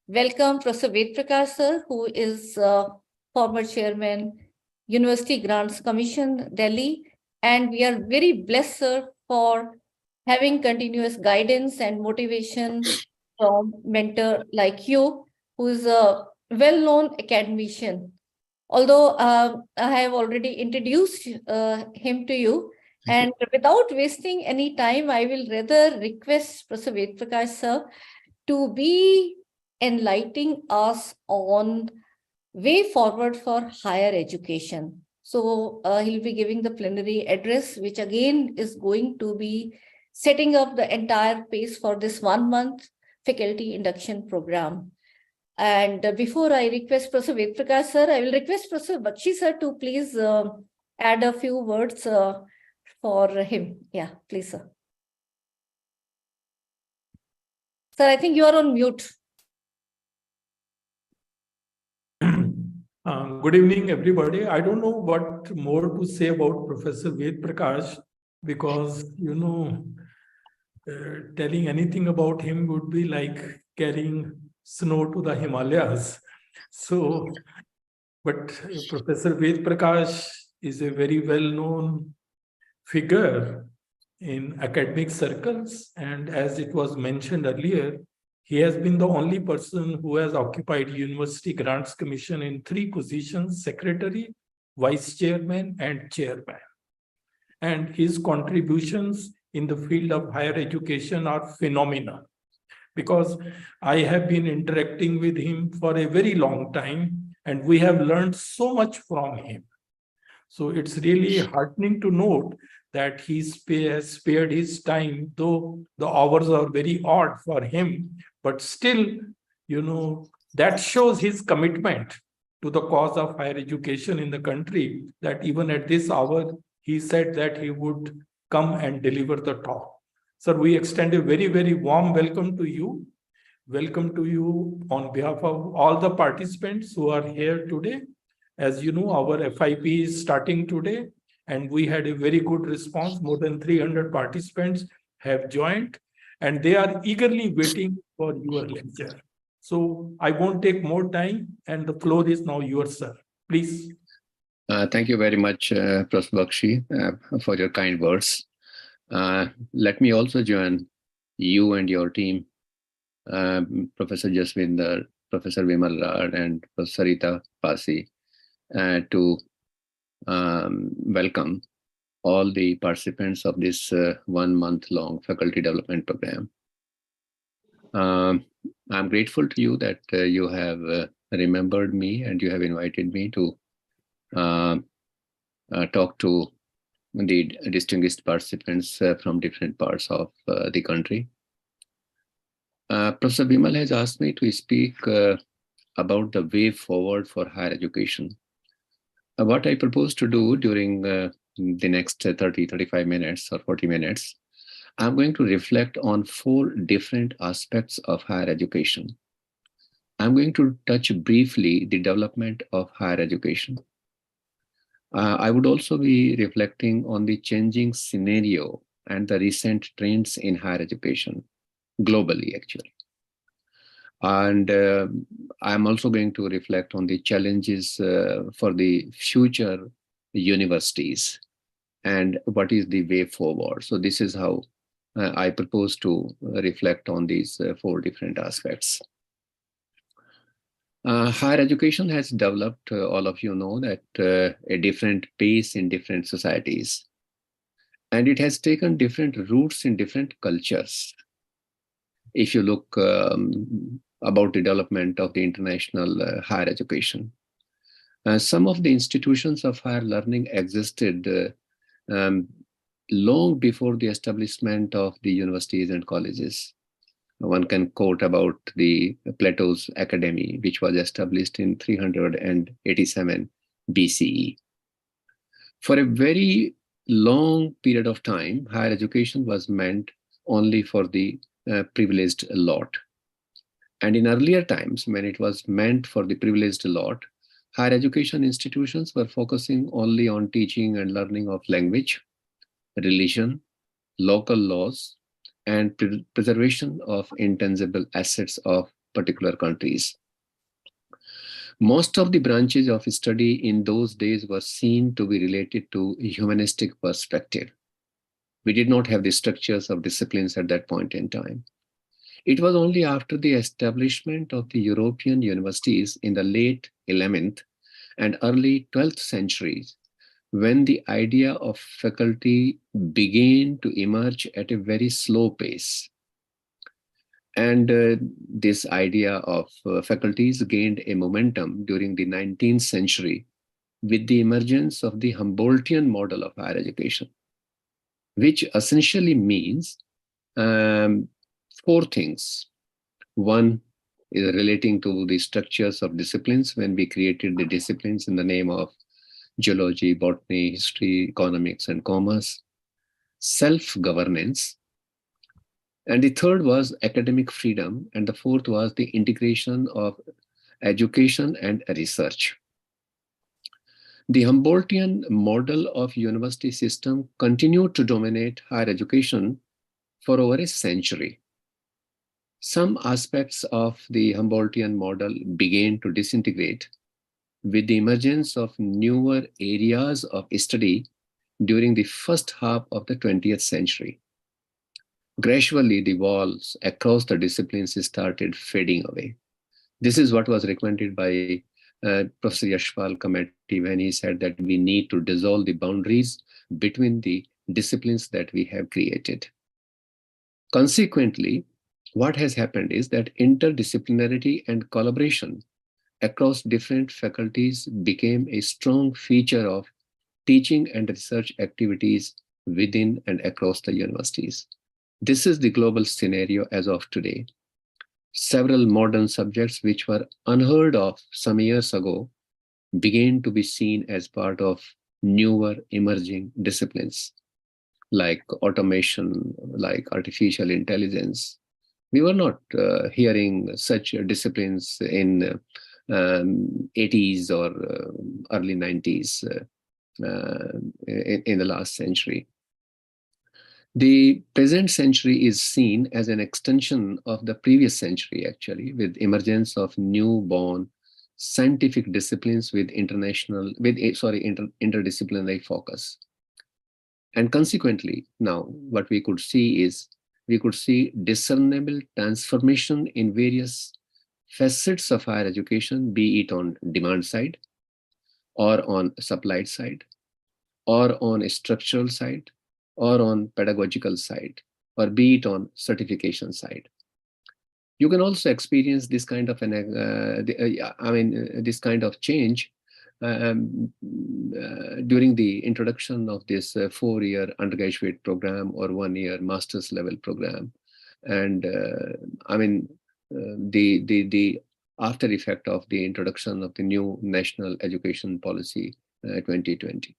welcome Professor Ved Prakash sir, who is former chairman, University Grants Commission, Delhi. And we are very blessed, sir, for having continuous guidance and motivation from mentor like you, who is a well-known academician. Although I have already introduced him to you, and without wasting any time, I will rather request Professor Ved Prakash sir to be enlightening us on way forward for higher education. So he'll be giving the plenary address, which again is going to be setting up the entire pace for this 1 month faculty induction program. And before I request Professor Ved Prakash sir, I will request Professor Bakshi sir to please add a few words for him. Yeah, please, sir. Sir, I think you are on mute. Good evening, everybody. I don't know what more to say about Professor Ved Prakash, because, telling anything about him would be like carrying snow to the Himalayas. So, but Professor Ved Prakash is a very well-known figure in academic circles. And as it was mentioned earlier, he has been the only person who has occupied University Grants Commission in 3 positions: secretary, vice chairman, and chairman. And his contributions in the field of higher education are phenomenal, because I have been interacting with him for a very long time, and we have learned so much from him. So it's really heartening to note that he has spared his time, though the hours are very odd for him, but still, that shows his commitment to the cause of higher education in the country, that even at this hour, he said that he would come and deliver the talk. Sir, we extend a very, very warm welcome to you. Welcome to you on behalf of all the participants who are here today. As you know, our FIP is starting today, and we had a very good response. More than 300 participants have joined, and they are eagerly waiting for your lecture. So I won't take more time, and the floor is now yours, sir. Please. Thank you very much, Professor Bakshi, for your kind words. Let me also join you and your team, Professor Jaswinder, Professor Vimal Rad, and Professor Sarita Pasi, to welcome all the participants of this 1 month long faculty development program. I'm grateful to you that you have remembered me and you have invited me to talk to the distinguished participants from different parts of the country. Professor Vimal has asked me to speak about the way forward for higher education. What I propose to do during the next 30, 35 minutes or 40 minutes, I'm going to reflect on 4 different aspects of higher education. I'm going to touch briefly the development of higher education. I would also be reflecting on the changing scenario and the recent trends in higher education, globally actually. And I'm also going to reflect on the challenges for the future universities and what is the way forward. So this is how I propose to reflect on these 4 different aspects. Higher education has developed, all of you know, at a different pace in different societies. And it has taken different routes in different cultures. If you look about the development of the international higher education, some of the institutions of higher learning existed long before the establishment of the universities and colleges. One can quote about the Plato's Academy, which was established in 387 BCE. For a very long period of time, higher education was meant only for the privileged lot. And in earlier times, when it was meant for the privileged lot, higher education institutions were focusing only on teaching and learning of language, religion, local laws, and preservation of intangible assets of particular countries. Most of the branches of study in those days were seen to be related to humanistic perspective. We did not have the structures of disciplines at that point in time. It was only after the establishment of the European universities in the late 11th and early 12th centuries when the idea of faculty began to emerge at a very slow pace. And this idea of faculties gained a momentum during the 19th century with the emergence of the Humboldtian model of higher education, which essentially means 4 things. One is relating to the structures of disciplines when we created the disciplines in the name of geology, botany, history, economics, and commerce. Self-governance. And the third was academic freedom. And the fourth was the integration of education and research. The Humboldtian model of university system continued to dominate higher education for over a century. Some aspects of the Humboldtian model began to disintegrate with the emergence of newer areas of study during the first half of the 20th century. Gradually, the walls across the disciplines started fading away. This is what was recommended by Professor Yashpal Committee when he said that we need to dissolve the boundaries between the disciplines that we have created. Consequently, what has happened is that interdisciplinarity and collaboration across different faculties became a strong feature of teaching and research activities within and across the universities. This is the global scenario as of today. Several modern subjects which were unheard of some years ago began to be seen as part of newer emerging disciplines like automation, like artificial intelligence. We were not hearing such disciplines in 80s or early 90s in the last century. The present century is seen as an extension of the previous century, actually, with emergence of newborn scientific disciplines with interdisciplinary focus. And consequently, now what we could see is discernible transformation in various facets of higher education, be it on demand side, or on supply side, or on a structural side, or on pedagogical side, or be it on certification side. You can also experience this kind of this kind of change during the introduction of this 4-year undergraduate program or 1-year master's level program, and the after effect of the introduction of the new National Education Policy 2020.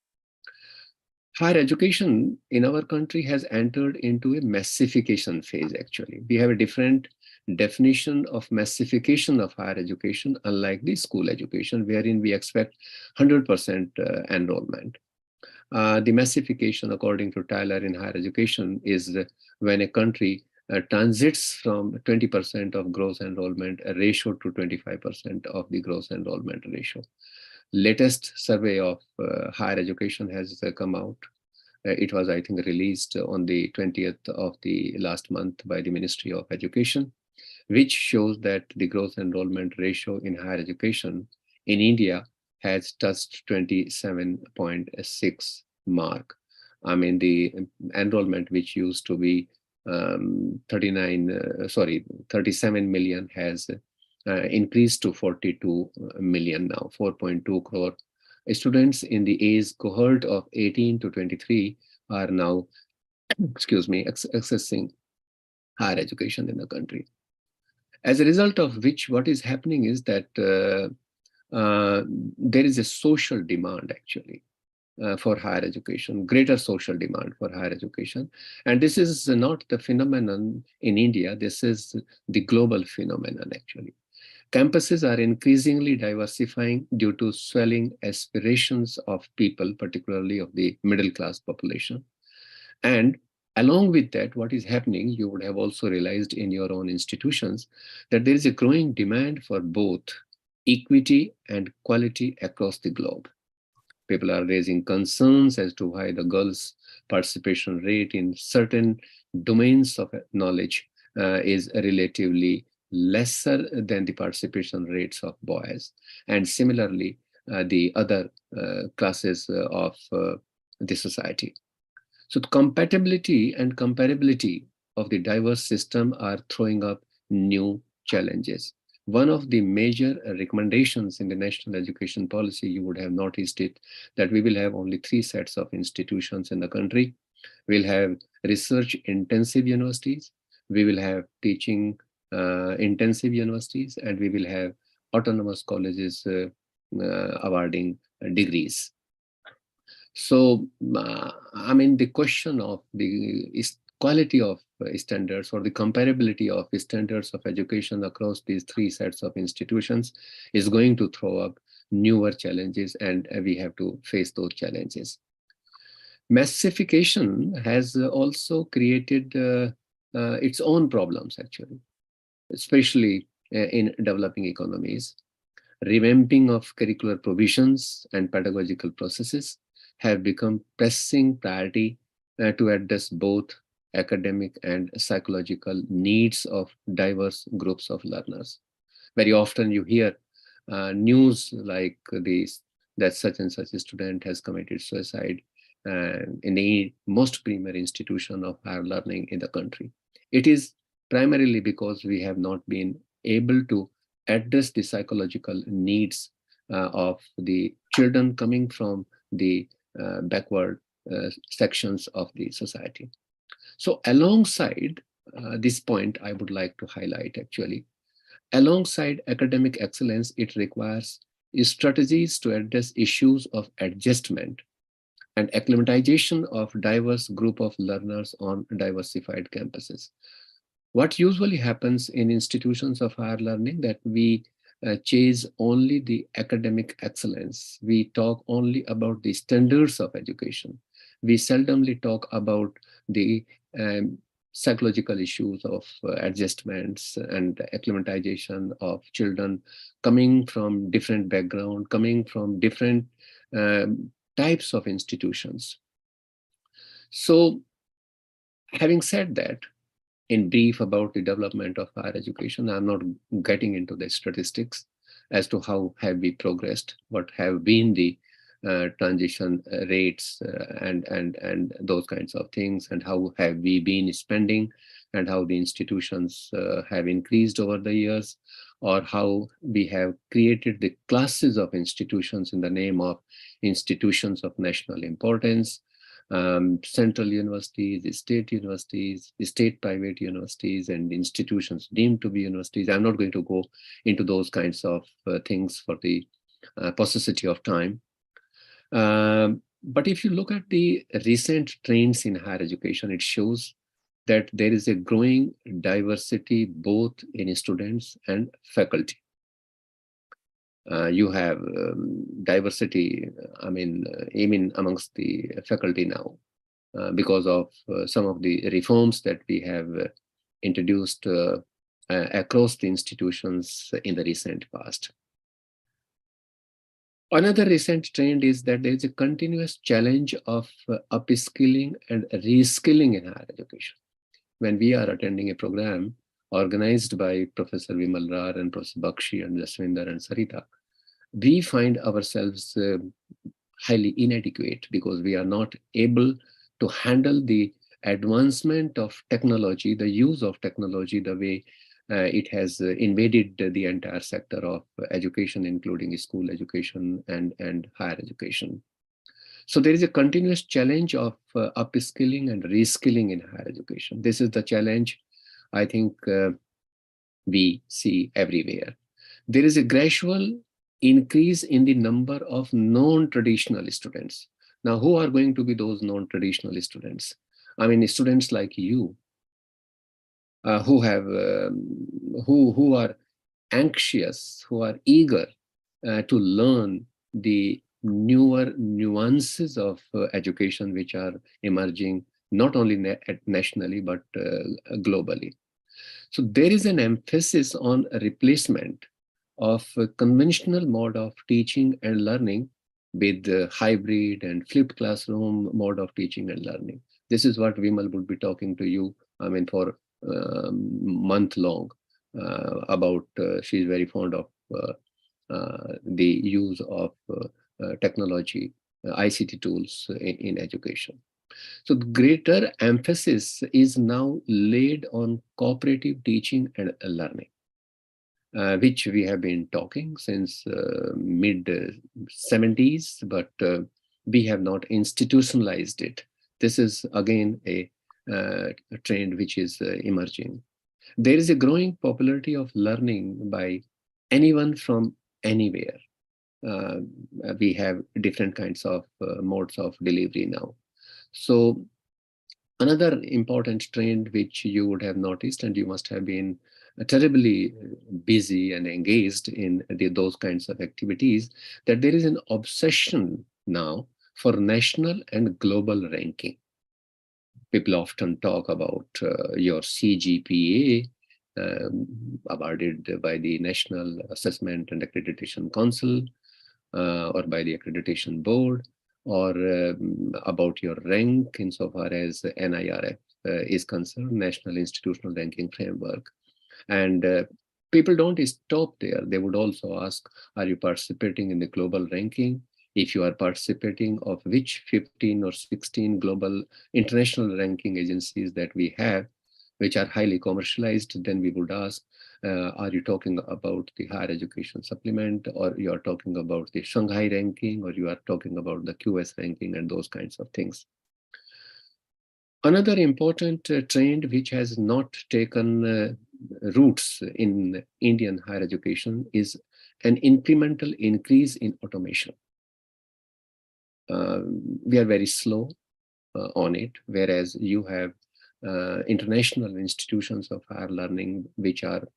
Higher education in our country has entered into a massification phase, actually. We have a different definition of massification of higher education, unlike the school education, wherein we expect 100% enrollment. The massification, according to Tyler, in higher education is when a country transits from 20% of gross enrollment ratio to 25% of the gross enrollment ratio. Latest survey of higher education has come out. It was, I think, released on the 20th of the last month by the Ministry of Education, which shows that the gross enrollment ratio in higher education in India has touched 27.6 mark. I mean, the enrollment, which used to be 37 million, has increased to 42 million now, 4.2 crore. Students in the age cohort of 18 to 23 are now, accessing higher education in the country. As a result of which, what is happening is that there is a social demand, actually. for higher education, greater social demand for higher education. And this is not the phenomenon in India, this is the global phenomenon actually. Campuses are increasingly diversifying due to swelling aspirations of people, particularly of the middle class population. And along with that, what is happening, you would have also realized in your own institutions, that there is a growing demand for both equity and quality across the globe. People are raising concerns as to why the girls' participation rate in certain domains of knowledge is relatively lesser than the participation rates of boys. And similarly, the other classes of the society. So the compatibility and comparability of the diverse system are throwing up new challenges. One of the major recommendations in the national education policy, you would have noticed it, that we will have only 3 sets of institutions in the country. We'll have research intensive universities, we will have teaching intensive universities, and we will have autonomous colleges awarding degrees. So, I mean, the question of the quality of standards or the comparability of standards of education across these 3 sets of institutions is going to throw up newer challenges, and we have to face those challenges. Massification has also created its own problems actually, especially in developing economies. Revamping of curricular provisions and pedagogical processes have become pressing priority to address both academic and psychological needs of diverse groups of learners. Very often you hear news like this, that such and such a student has committed suicide in the most premier institution of higher learning in the country. It is primarily because we have not been able to address the psychological needs of the children coming from the backward sections of the society. So alongside this point, I would like to highlight actually, alongside academic excellence, it requires strategies to address issues of adjustment and acclimatization of diverse group of learners on diversified campuses. What usually happens in institutions of higher learning, that we chase only the academic excellence. We talk only about the standards of education. We seldomly talk about the psychological issues of adjustments and acclimatization of children coming from different background, coming from different types of institutions. So having said that, in brief about the development of higher education, I'm not getting into the statistics as to how have we progressed, what have been the transition rates and those kinds of things, and how have we been spending, and how the institutions have increased over the years, or how we have created the classes of institutions in the name of institutions of national importance, central universities, state private universities, and institutions deemed to be universities. I'm not going to go into those kinds of things for the paucity of time. But if you look at the recent trends in higher education, it shows that there is a growing diversity both in students and faculty. You have diversity, I mean, even amongst the faculty now, because of some of the reforms that we have introduced across the institutions in the recent past. Another recent trend is that there is a continuous challenge of upskilling and reskilling in higher education. When we are attending a program organized by Professor Vimal Rar and Professor Bakshi and Jaswinder and Sarita, we find ourselves highly inadequate because we are not able to handle the advancement of technology, the use of technology, the way it has invaded the entire sector of education, including school education and higher education. So there is a continuous challenge of upskilling and reskilling in higher education. This is the challenge I think we see everywhere. There is a gradual increase in the number of non-traditional students. Now, who are going to be those non-traditional students? I mean, students like you, who have who are anxious, who are eager to learn the newer nuances of education which are emerging not only nationally but globally. So there is an emphasis on a replacement of a conventional mode of teaching and learning with the hybrid and flipped classroom mode of teaching and learning. This is what Vimal would be talking to you, I mean, for month long about. She's very fond of the use of technology, ICT tools in education. So the greater emphasis is now laid on cooperative teaching and learning, which we have been talking since mid 70s, but we have not institutionalized it. This is again a trend which is emerging. There is a growing popularity of learning by anyone from anywhere. We have different kinds of modes of delivery now. So another important trend which you would have noticed, and you must have been terribly busy and engaged in those kinds of activities, that there is an obsession now for national and global ranking. People often talk about your CGPA awarded by the National Assessment and Accreditation Council or by the Accreditation Board, or about your rank insofar as NIRF is concerned, National Institutional Ranking Framework. And people don't stop there. They would also ask, are you participating in the global ranking? If you are participating, of which 15 or 16 global international ranking agencies that we have, which are highly commercialized, then we would ask, are you talking about the higher education supplement, or you are talking about the Shanghai ranking, or you are talking about the QS ranking and those kinds of things. Another important trend which has not taken roots in Indian higher education is an incremental increase in automation. We are very slow on it, whereas you have international institutions of higher learning which are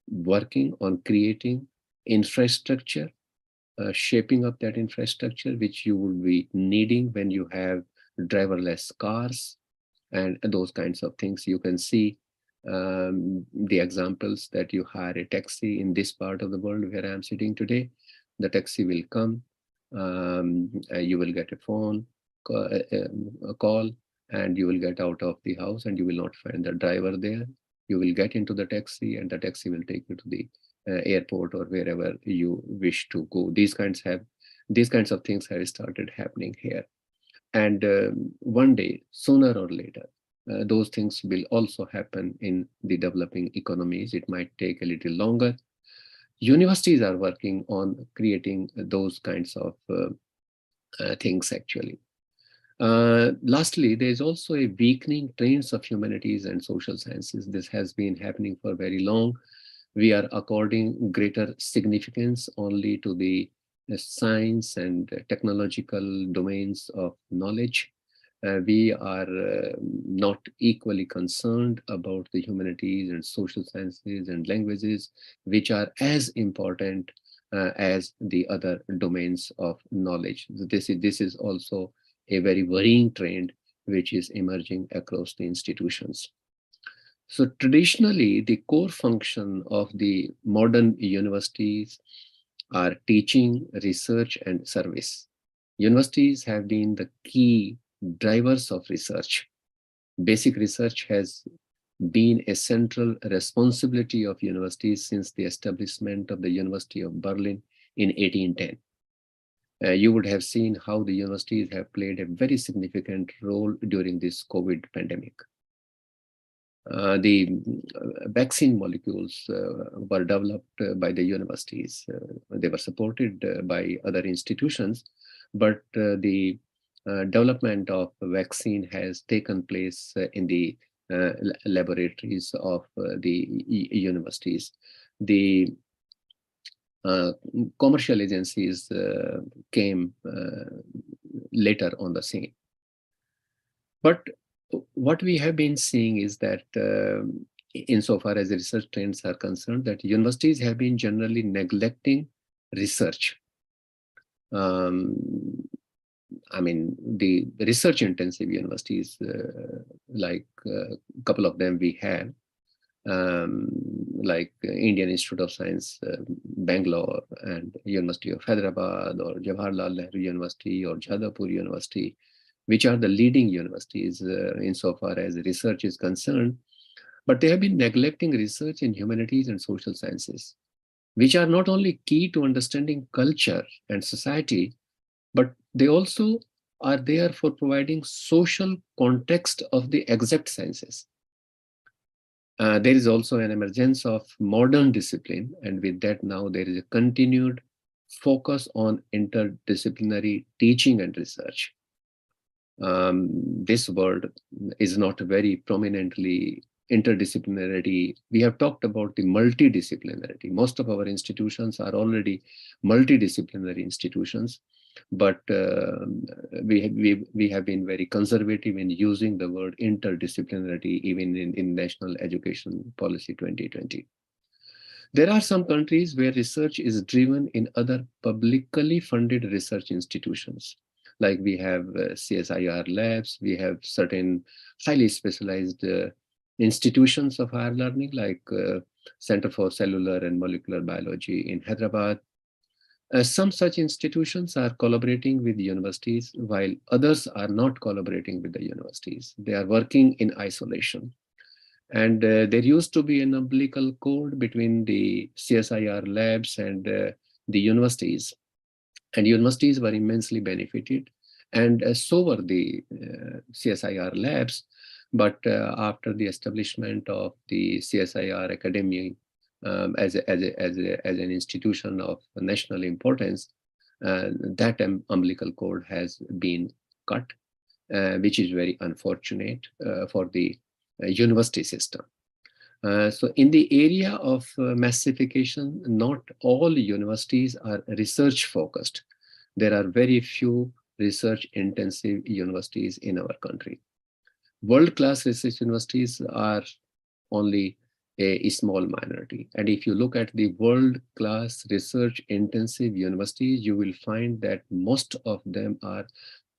working on creating infrastructure, shaping up that infrastructure which you will be needing when you have driverless cars and those kinds of things. You can see the examples that you hire a taxi in this part of the world where I am sitting today. The taxi will come, you will get a phone call, and you will get out of the house and you will not find the driver there. You will get into the taxi and the taxi will take you to the airport or wherever you wish to go. These kinds of things have started happening here. And one day, sooner or later, those things will also happen in the developing economies. It might take a little longer. Universities are working on creating those kinds of things actually. Lastly, there is also a weakening trends of humanities and social sciences. This has been happening for very long. We are according greater significance only to the science and technological domains of knowledge. We are not equally concerned about the humanities and social sciences and languages, which are as important as the other domains of knowledge. This is also a very worrying trend which is emerging across the institutions. So traditionally, the core function of the modern universities are teaching, research, and service. Universities have been the key drivers of research. Basic research has been a central responsibility of universities since the establishment of the University of Berlin in 1810. You would have seen how the universities have played a very significant role during this COVID pandemic. The vaccine molecules were developed by the universities. They were supported by other institutions, but the development of vaccine has taken place in the laboratories of the universities. The Commercial agencies came later on the scene. But what we have been seeing is that insofar as the research trends are concerned, that universities have been generally neglecting research. I mean, the research intensive universities, like a couple of them we have, like Indian Institute of Science, Bangalore, and University of Hyderabad, or Jawaharlal Nehru University, or Jadavpur University, which are the leading universities insofar as research is concerned. But they have been neglecting research in humanities and social sciences, which are not only key to understanding culture and society, but they also are there for providing social context of the exact sciences. There is also an emergence of modern discipline, and with that now there is a continued focus on interdisciplinary teaching and research. This word is not very prominently interdisciplinarity. We have talked about the multidisciplinarity. Most of our institutions are already multidisciplinary institutions, but we have been very conservative in using the word interdisciplinarity even in National Education Policy 2020. There are some countries where research is driven in other publicly funded research institutions. Like we have CSIR labs, we have certain highly specialized institutions of higher learning, like Center for Cellular and Molecular Biology in Hyderabad. Some such institutions are collaborating with universities, while others are not collaborating with the universities. They are working in isolation. And there used to be an umbilical cord between the CSIR labs and the universities. And universities were immensely benefited, and so were the CSIR labs. But after the establishment of the CSIR Academy as an institution of national importance, that umbilical cord has been cut, which is very unfortunate for the university system. So in the area of massification, not all universities are research focused. There are very few research intensive universities in our country. World-class research universities are only a small minority. And if you look at the world-class research intensive universities, you will find that most of them are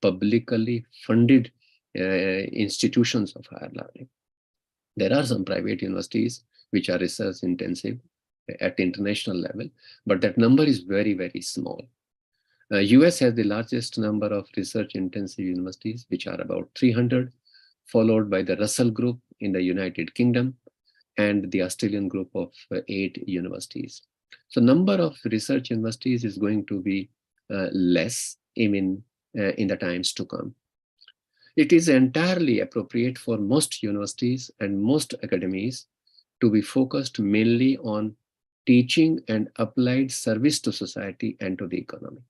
publicly funded institutions of higher learning. There are some private universities which are research intensive at international level, but that number is very, very small. US has the largest number of research intensive universities, which are about 300, followed by the Russell Group in the United Kingdom and the Australian group of 8 universities. So number of research universities is going to be less even in the times to come. It is entirely appropriate for most universities and most academies to be focused mainly on teaching and applied service to society and to the economy.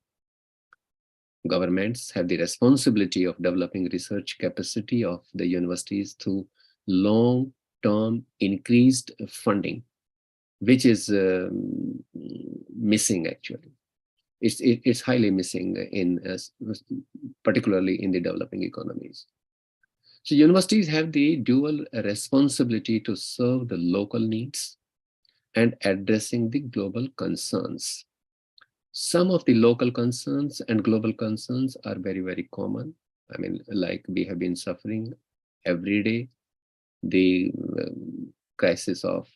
Governments have the responsibility of developing research capacity of the universities through long-term increased funding, which is missing actually. It's highly missing in particularly in the developing economies. So universities have the dual responsibility to serve the local needs and addressing the global concerns. Some of the local concerns and global concerns are very, very common. I mean, like we have been suffering every day, the crisis of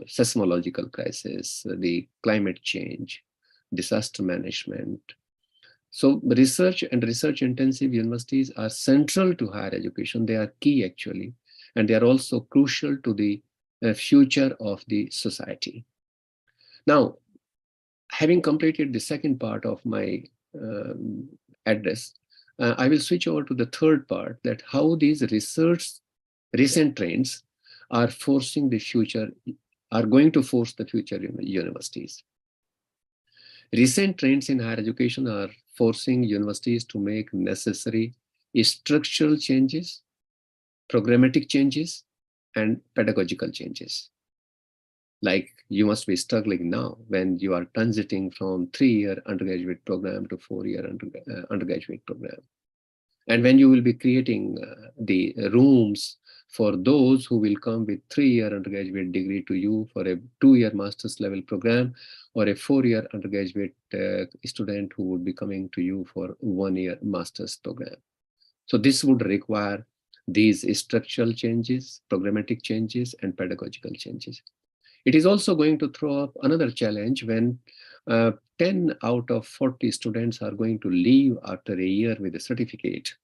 seismological crisis, the climate change, disaster management. So research and research intensive universities are central to higher education. They are key actually, and they are also crucial to the future of the society. Now, having completed the second part of my address, I will switch over to the third part, that how these recent trends are forcing the future, are going to force the future universities. Recent trends in higher education are forcing universities to make necessary structural changes, programmatic changes, and pedagogical changes. Like you must be struggling now when you are transiting from 3-year undergraduate program to 4-year undergraduate program. And when you will be creating the rooms for those who will come with 3-year undergraduate degree to you for a 2-year master's level program, or a 4-year undergraduate student who would be coming to you for 1-year master's program. So this would require these structural changes, programmatic changes, and pedagogical changes. It is also going to throw up another challenge when 10 out of 40 students are going to leave after a year with a certificate,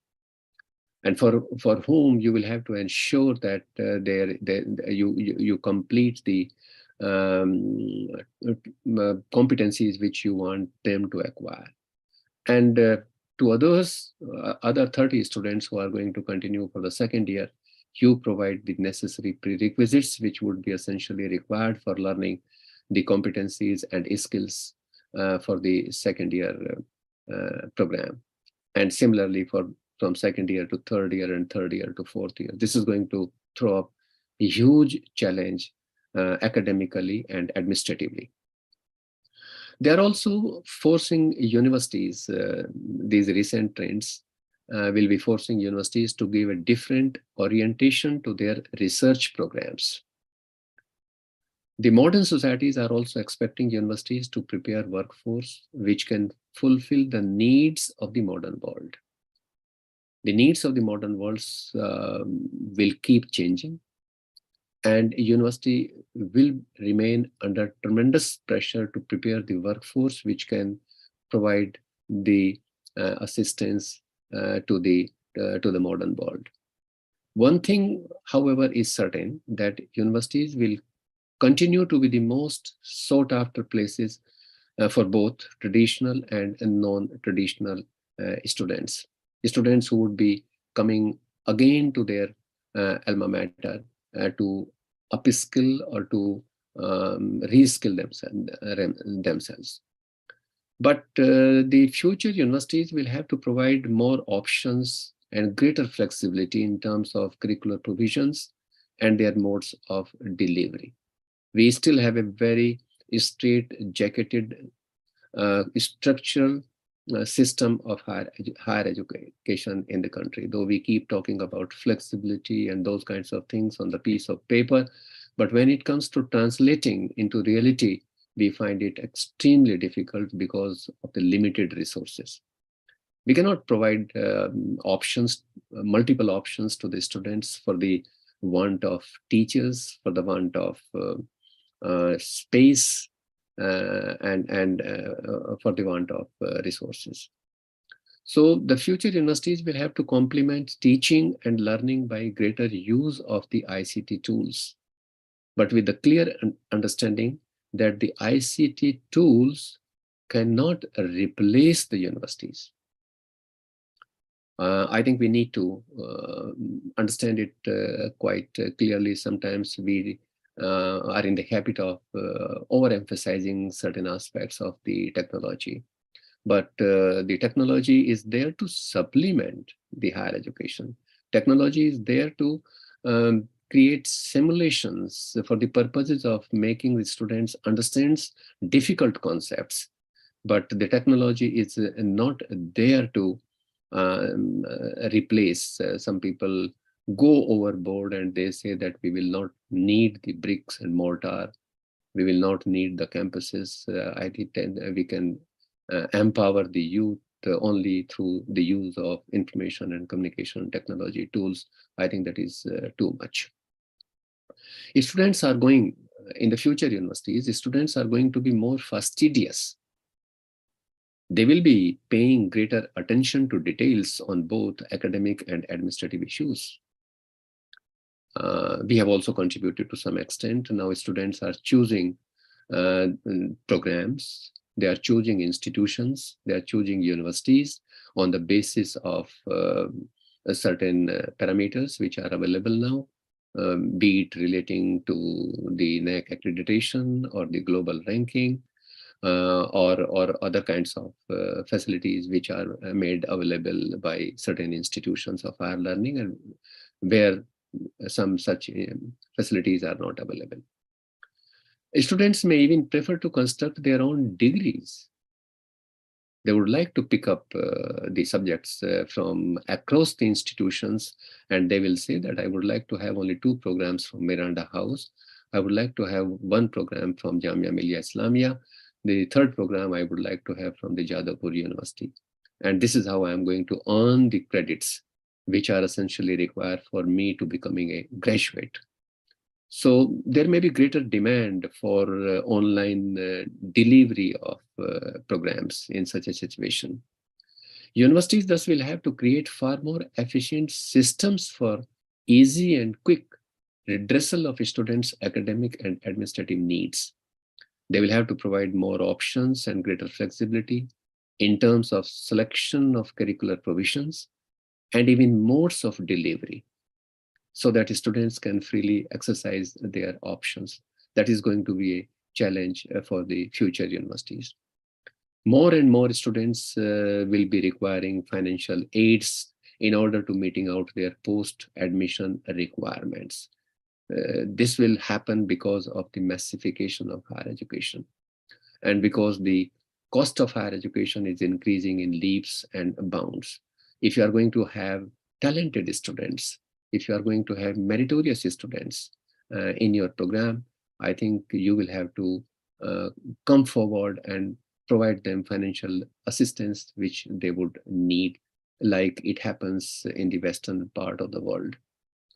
and for whom you will have to ensure that you complete the competencies which you want them to acquire. And to others, other 30 students who are going to continue for the second year, you provide the necessary prerequisites which would be essentially required for learning the competencies and skills for the second year program. And similarly from second year to third year and third year to fourth year. This is going to throw up a huge challenge academically and administratively. They are also forcing universities, these recent trends will be forcing universities to give a different orientation to their research programs. The modern societies are also expecting universities to prepare workforce which can fulfill the needs of the modern world. The needs of the modern world will keep changing, and university will remain under tremendous pressure to prepare the workforce which can provide the assistance to the modern world. One thing, however, is certain, that universities will continue to be the most sought after places for both traditional and non-traditional students who would be coming again to their alma mater to upskill or to reskill themselves. But the future universities will have to provide more options and greater flexibility in terms of curricular provisions and their modes of delivery. We still have a very straight-jacketed structural system of higher education in the country, though we keep talking about flexibility and those kinds of things on the piece of paper. But when it comes to translating into reality, we find it extremely difficult because of the limited resources. We cannot provide multiple options to the students for the want of teachers, for the want of space, and for the want of resources. So the future universities will have to complement teaching and learning by greater use of the ICT tools, but with the clear understanding that the ICT tools cannot replace the universities. I think we need to understand it quite clearly. Sometimes we are in the habit of overemphasizing certain aspects of the technology. But the technology is there to supplement the higher education. Technology is there to create simulations for the purposes of making the students understand difficult concepts. But the technology is not there to replace. Some people go overboard and they say that we will not need the bricks and mortar. We will not need the campuses. I think we can empower the youth only through the use of information and communication technology tools. I think that is too much. If students are going, in the future universities, the students are going to be more fastidious. They will be paying greater attention to details on both academic and administrative issues. We have also contributed to some extent. Now students are choosing programs, they are choosing institutions, they are choosing universities on the basis of certain parameters which are available now, be it relating to the NAAC accreditation or the global ranking, or other kinds of facilities which are made available by certain institutions of higher learning, and where some such facilities are not available. Students may even prefer to construct their own degrees. They would like to pick up the subjects from across the institutions, and they will say that I would like to have only 2 programs from Miranda House. I would like to have 1 program from Jamia Millia Islamia. The 3rd program I would like to have from the Jadavpur University. And this is how I am going to earn the credits, which are essentially required for me to becoming a graduate. So there may be greater demand for online delivery of programs in such a situation. Universities thus will have to create far more efficient systems for easy and quick redressal of students' academic and administrative needs. They will have to provide more options and greater flexibility in terms of selection of curricular provisions and even modes of delivery, so that students can freely exercise their options. That is going to be a challenge for the future universities. More and more students will be requiring financial aids in order to meeting out their post-admission requirements. This will happen because of the massification of higher education, and because the cost of higher education is increasing in leaps and bounds. If you are going to have talented students, if you are going to have meritorious students in your program, I think you will have to come forward and provide them financial assistance which they would need, like it happens in the western part of the world,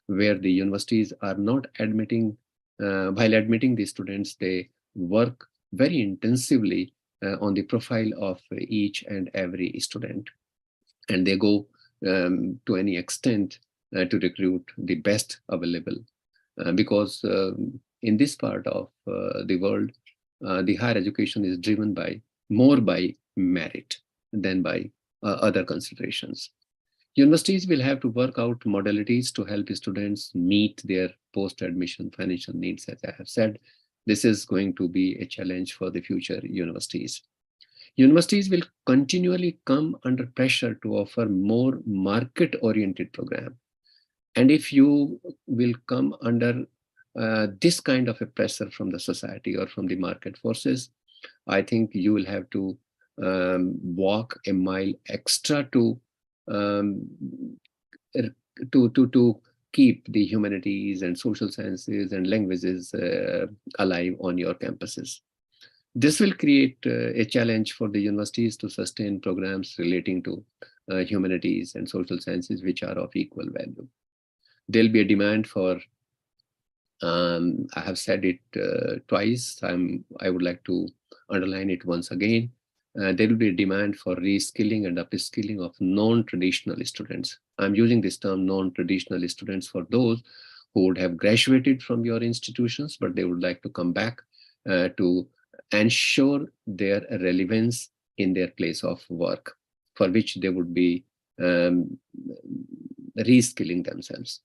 where the universities are not admitting, while admitting the students, they work very intensively on the profile of each and every student. And they go to any extent to recruit the best available, because in this part of the world, the higher education is driven more by merit than by other considerations. Universities will have to work out modalities to help students meet their post-admission financial needs. As I have said, this is going to be a challenge for the future universities. Universities will continually come under pressure to offer more market-oriented program. And if you will come under this kind of a pressure from the society or from the market forces, I think you will have to walk a mile extra to keep the humanities and social sciences and languages alive on your campuses. This will create a challenge for the universities to sustain programs relating to humanities and social sciences which are of equal value. There'll be a demand for, I have said it twice, I would like to underline it once again. There will be a demand for reskilling and upskilling of non-traditional students. I'm using this term non-traditional students for those who would have graduated from your institutions, but they would like to come back to ensure their relevance in their place of work, for which they would be reskilling themselves.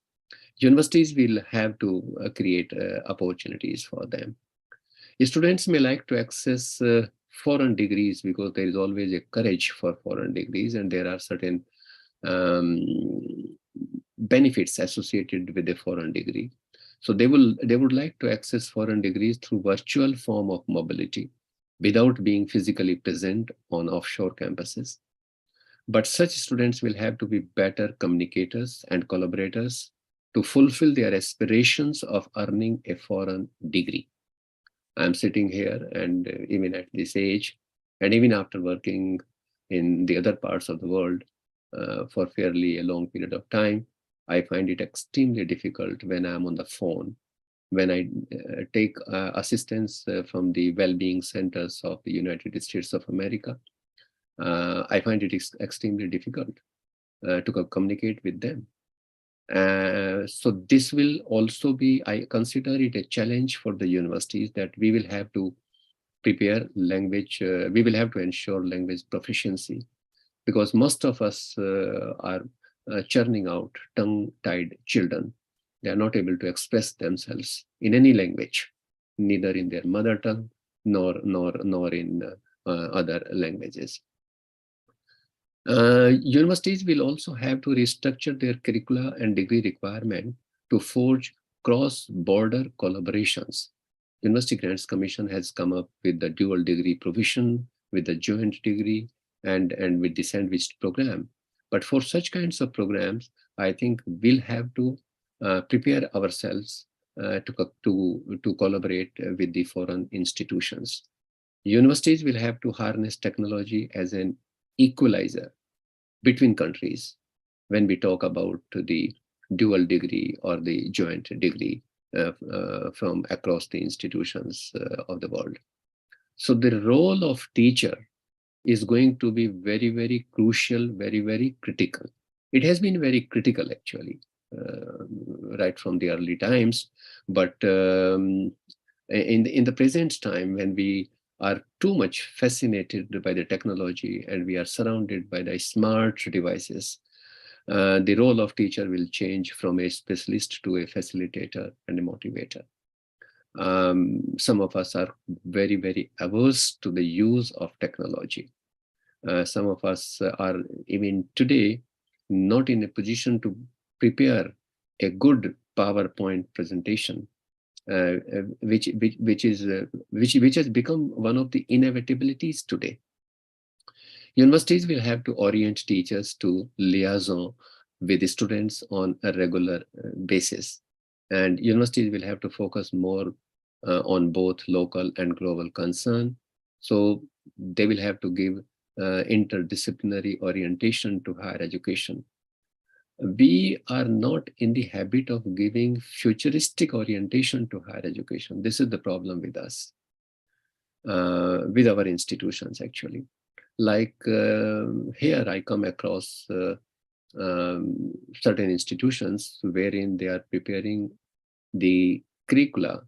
Universities will have to create opportunities for them. Students may like to access foreign degrees because there is always a courage for foreign degrees, and there are certain benefits associated with a foreign degree. So they would like to access foreign degrees through virtual form of mobility without being physically present on offshore campuses. But such students will have to be better communicators and collaborators to fulfill their aspirations of earning a foreign degree. I'm sitting here, and even at this age, and even after working in the other parts of the world for fairly a long period of time, I find it extremely difficult when I'm on the phone, when I take assistance from the well-being centers of the United States of America. I find it extremely difficult to communicate with them. So this will also be, I consider it a challenge for the universities, that we will have to prepare language, we will have to ensure language proficiency, because most of us are churning out tongue-tied children. They are not able to express themselves in any language, neither in their mother tongue nor in other languages. Universities will also have to restructure their curricula and degree requirement to forge cross-border collaborations University Grants Commission has come up with the dual degree provision, with the joint degree, and with the sandwiched program. But for such kinds of programs, I think we'll have to prepare ourselves to collaborate with the foreign institutions. Universities will have to harness technology as an equalizer between countries when we talk about the dual degree or the joint degree from across the institutions of the world. So the role of teacher is going to be very, very crucial, very, very critical. It has been very critical actually, right from the early times, but in the present time, when we are too much fascinated by the technology and we are surrounded by the smart devices, the role of teacher will change from a specialist to a facilitator and a motivator. Some of us are very, very averse to the use of technology. Some of us are even today not in a position to prepare a good PowerPoint presentation, which has become one of the inevitabilities today. Universities will have to orient teachers to liaison with the students on a regular basis. And universities will have to focus more on both local and global concern. So they will have to give interdisciplinary orientation to higher education. We are not in the habit of giving futuristic orientation to higher education. This is the problem with us, with our institutions actually. Like here I come across certain institutions wherein they are preparing the curricula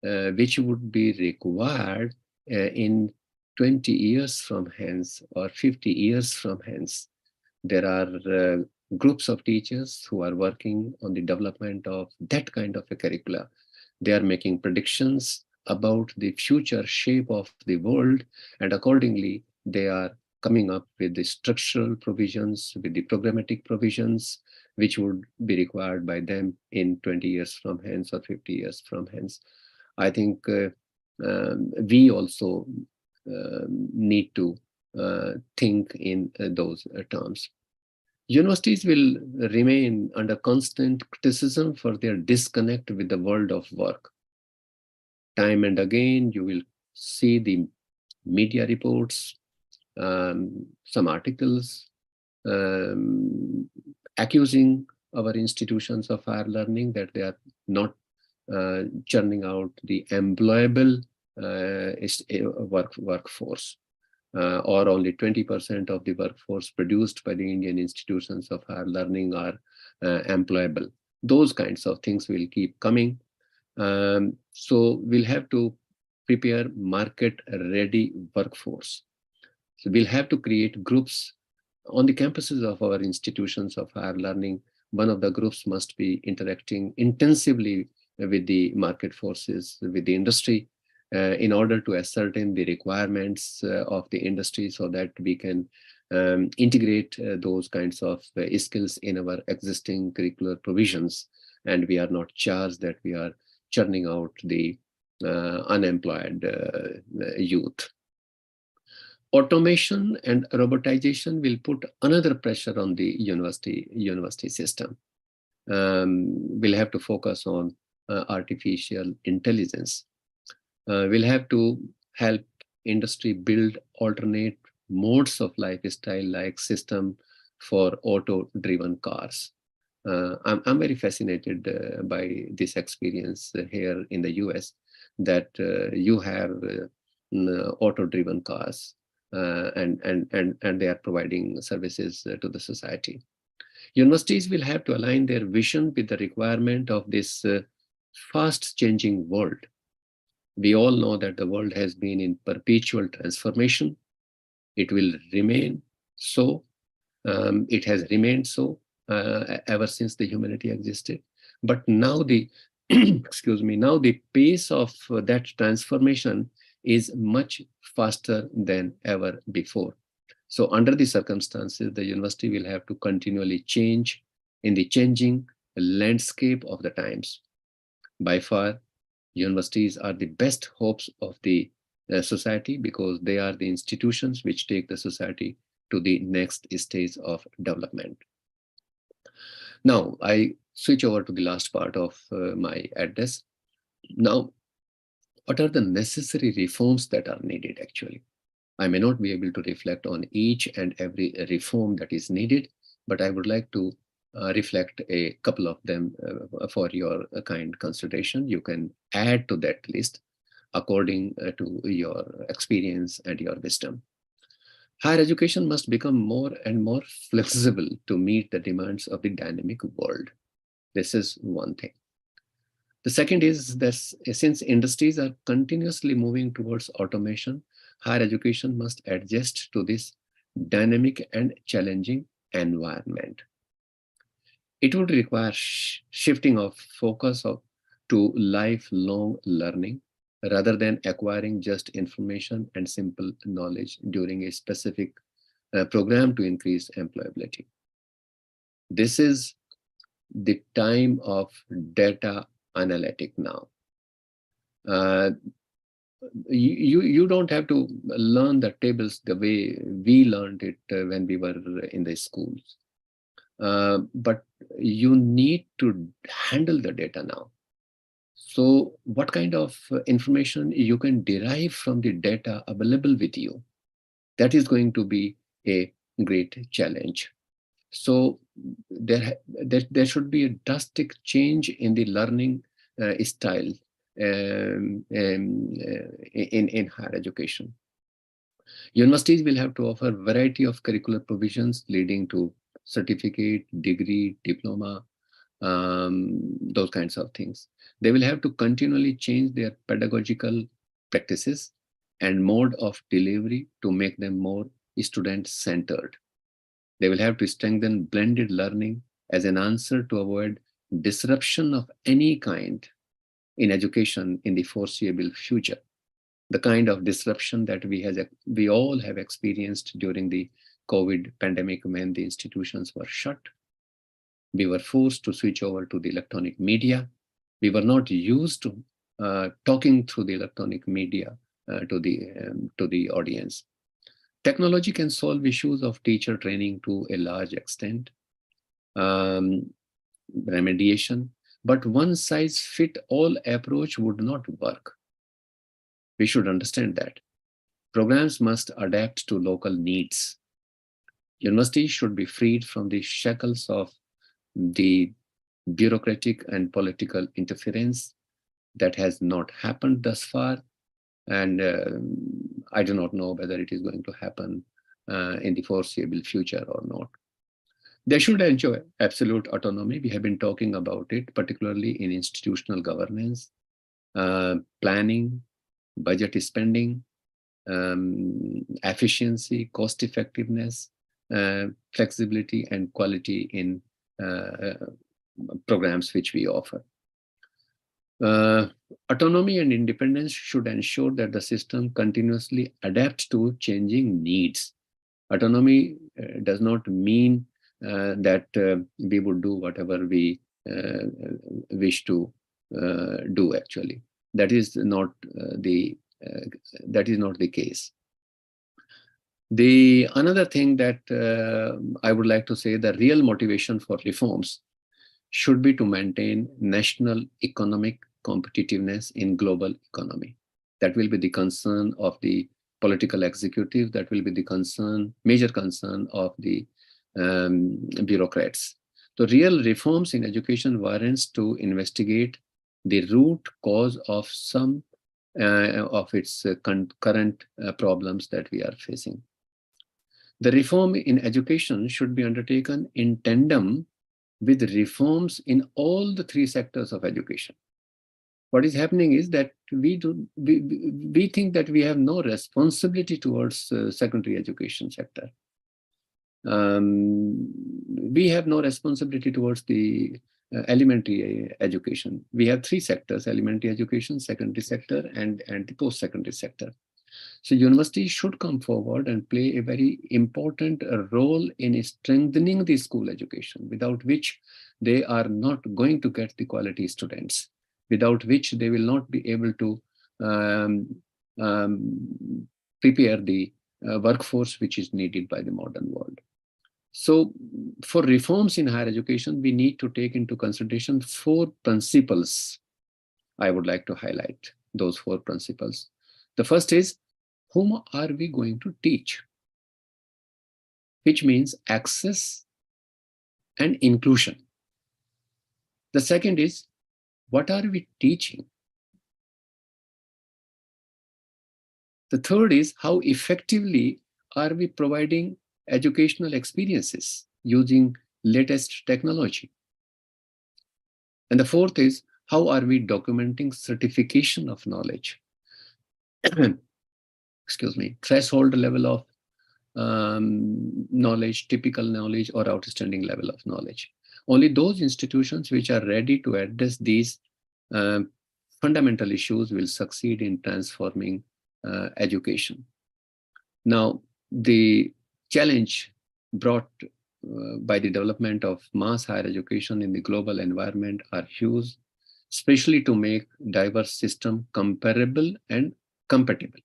which would be required in 20 years from hence or 50 years from hence. There are groups of teachers who are working on the development of that kind of a curricula. They are making predictions about the future shape of the world, and accordingly they are coming up with the structural provisions, with the programmatic provisions, which would be required by them in 20 years from hence or 50 years from hence. I think we also need to think in those terms. Universities will remain under constant criticism for their disconnect with the world of work. Time and again, you will see the media reports, some articles accusing our institutions of higher learning that they are not churning out the employable workforce, or only 20% of the workforce produced by the Indian institutions of higher learning are employable. Those kinds of things will keep coming. So we'll have to prepare market-ready workforce. So we'll have to create groups on the campuses of our institutions of higher learning. One of the groups must be interacting intensively with the market forces, with the industry, in order to ascertain the requirements of the industry so that we can integrate those kinds of skills in our existing curricular provisions, and we are not charged that we are churning out the unemployed youth. Automation and robotization will put another pressure on the university system. We'll have to focus on artificial intelligence. We'll have to help industry build alternate modes of lifestyle like system for auto-driven cars. I'm very fascinated by this experience here in the US, that you have auto-driven cars and they are providing services to the society. Universities will have to align their vision with the requirement of this fast changing world. We all know that the world has been in perpetual transformation. It will remain so. It has remained so ever since the humanity existed. But now the excuse me, now the pace of that transformation is much faster than ever before. So under the circumstances, the university will have to continually change in the changing landscape of the times. By far, Universities are the best hopes of the society because they are the institutions which take the society to the next stage of development. Now, I switch over to the last part of my address. Now, what are the necessary reforms that are needed actually? I may not be able to reflect on each and every reform that is needed, but I would like to reflect a couple of them for your kind consideration. You can add to that list according to your experience and your wisdom. Higher education must become more and more flexible to meet the demands of the dynamic world. This is one thing. The second is that since industries are continuously moving towards automation, higher education must adjust to this dynamic and challenging environment. It would require shifting of focus to lifelong learning rather than acquiring just information and simple knowledge during a specific program to increase employability. This is the time of data analytic now. You don't have to learn the tables the way we learned it when we were in the schools. But you need to handle the data now. So what kind of information you can derive from the data available with you? That is going to be a great challenge. So there should be a drastic change in the learning style in higher education. Universities will have to offer a variety of curricular provisions leading to certificate, degree, diploma, those kinds of things. They will have to continually change their pedagogical practices and mode of delivery to make them more student-centered. They will have to strengthen blended learning as an answer to avoid disruption of any kind in education in the foreseeable future. The kind of disruption that we all have experienced during the COVID pandemic when the institutions were shut. We were forced to switch over to the electronic media. We were not used to talking through the electronic media to the audience. Technology can solve issues of teacher training to a large extent, remediation, but one size fit all approach would not work. We should understand that. Programs must adapt to local needs. Universities should be freed from the shackles of the bureaucratic and political interference that has not happened thus far. And I do not know whether it is going to happen in the foreseeable future or not. They should enjoy absolute autonomy. We have been talking about it, particularly in institutional governance, planning, budget spending, efficiency, cost effectiveness, flexibility, and quality in programs which we offer. Autonomy and independence should ensure that the system continuously adapts to changing needs. Autonomy does not mean that we would do whatever we wish to do actually. That is not the case. Another thing that I would like to say, the real motivation for reforms should be to maintain national economic competitiveness in global economy. That will be the concern of the political executive. That will be the major concern of the bureaucrats. The real reforms in education warrants to investigate the root cause of some of its current problems that we are facing. The reform in education should be undertaken in tandem with reforms in all the three sectors of education. What is happening is that we think that we have no responsibility towards secondary education sector. We have no responsibility towards the elementary education. We have three sectors: elementary education, secondary sector, and the post-secondary sector. So universities should come forward and play a very important role in strengthening the school education, without which they are not going to get the quality students. without which they will not be able to prepare the workforce which is needed by the modern world. So for reforms in higher education, we need to take into consideration 4 principles. I would like to highlight those 4 principles. The first is, whom are we going to teach? Which means access and inclusion. The second is, what are we teaching? The third is, how effectively are we providing educational experiences using latest technology? And the fourth is, how are we documenting certification of knowledge? Excuse me, threshold level of knowledge, typical knowledge, or outstanding level of knowledge. Only those institutions which are ready to address these fundamental issues will succeed in transforming education. Now, the challenge brought by the development of mass higher education in the global environment are huge, especially to make diverse system comparable and compatible.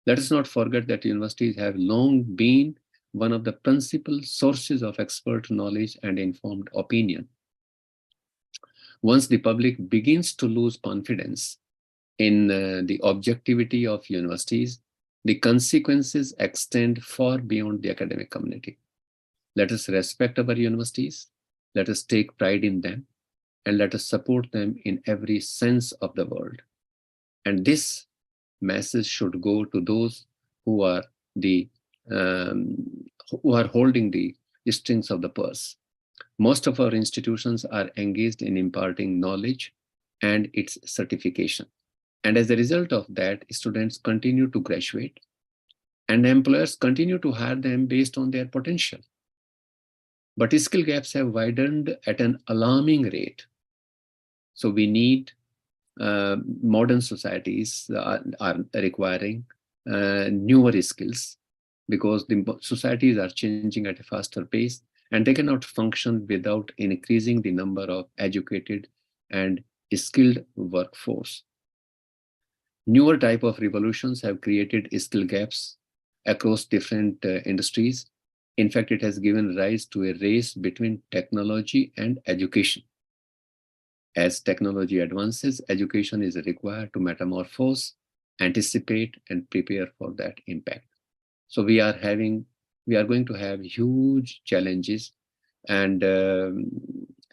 Let us not forget that universities have long been one of the principal sources of expert knowledge and informed opinion. Once the public begins to lose confidence in the objectivity of universities, the consequences extend far beyond the academic community. Let us respect our universities, let us take pride in them, and let us support them in every sense of the word. And this message should go to those who are holding the strings of the purse. Most of our institutions are engaged in imparting knowledge and its certification. And as a result of that, students continue to graduate and employers continue to hire them based on their potential. But skill gaps have widened at an alarming rate. So we need modern societies are requiring newer skills because the societies are changing at a faster pace and they cannot function without increasing the number of educated and skilled workforce. Newer type of revolutions have created skill gaps across different industries. In fact, it has given rise to a race between technology and education. As technology advances, education is required to metamorphose, anticipate, and prepare for that impact. So we are going to have huge challenges, and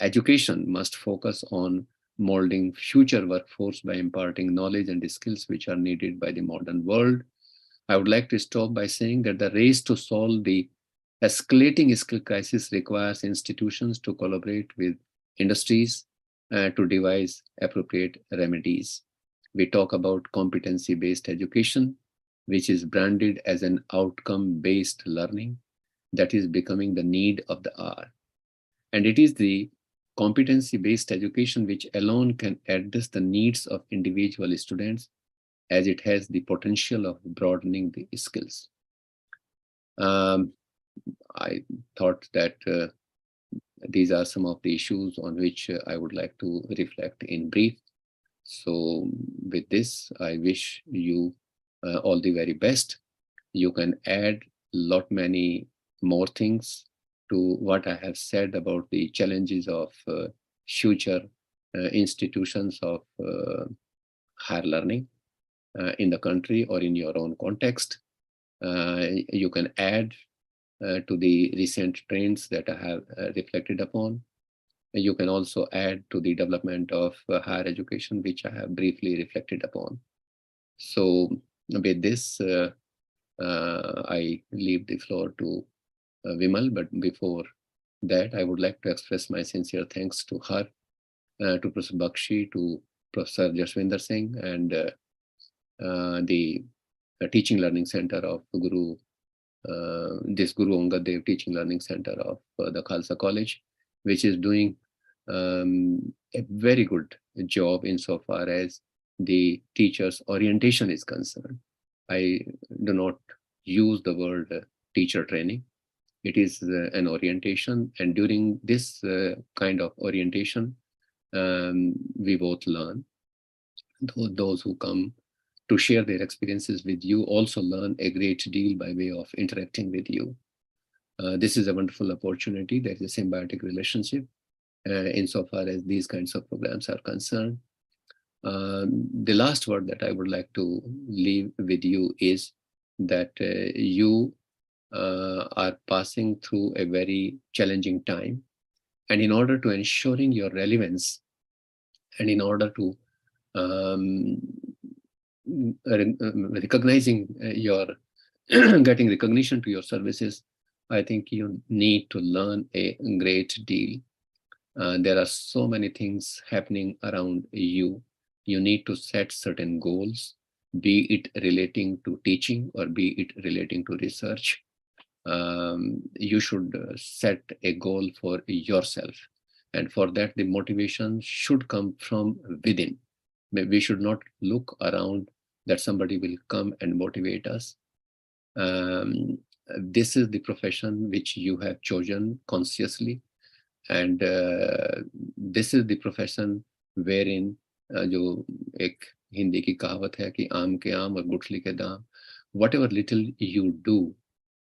education must focus on molding future workforce by imparting knowledge and skills which are needed by the modern world. I would like to stop by saying that the race to solve the escalating skill crisis requires institutions to collaborate with industries to devise appropriate remedies. We talk about competency-based education, which is branded as an outcome-based learning that is becoming the need of the hour. And it is the competency-based education which alone can address the needs of individual students, as it has the potential of broadening the skills. I thought that these are some of the issues on which I would like to reflect in brief. So with this, I wish you all the very best. You can add many more things to what I have said about the challenges of future institutions of higher learning in the country or in your own context. You can add to the recent trends that I have reflected upon. You can also add to the development of higher education, which I have briefly reflected upon. So with this, I leave the floor to Vimal, but before that, I would like to express my sincere thanks to her, to Professor Bakshi, to Professor Jaswinder Singh, and the Teaching Learning Center of Guru Angad Dev Teaching Learning Center of the Khalsa College, which is doing a very good job insofar as the teacher's orientation is concerned. I do not use the word teacher training. It is an orientation, and during this kind of orientation, we both learn. Those who come to share their experiences with you also learn a great deal by way of interacting with you. This is a wonderful opportunity. There is a symbiotic relationship insofar as these kinds of programs are concerned. The last word that I would like to leave with you is that you are passing through a very challenging time. And in order to ensuring your relevance and in order to recognizing your getting recognition to your services, I think you need to learn a great deal. There are so many things happening around you. You need to set certain goals, be it relating to teaching or be it relating to research. You should set a goal for yourself. And for that, the motivation should come from within. We should not look around that somebody will come and motivate us. This is the profession which you have chosen consciously. And this is the profession wherein जो एक हिंदी की कहावत है कि आम के आम और गुठली के दाम, whatever little you do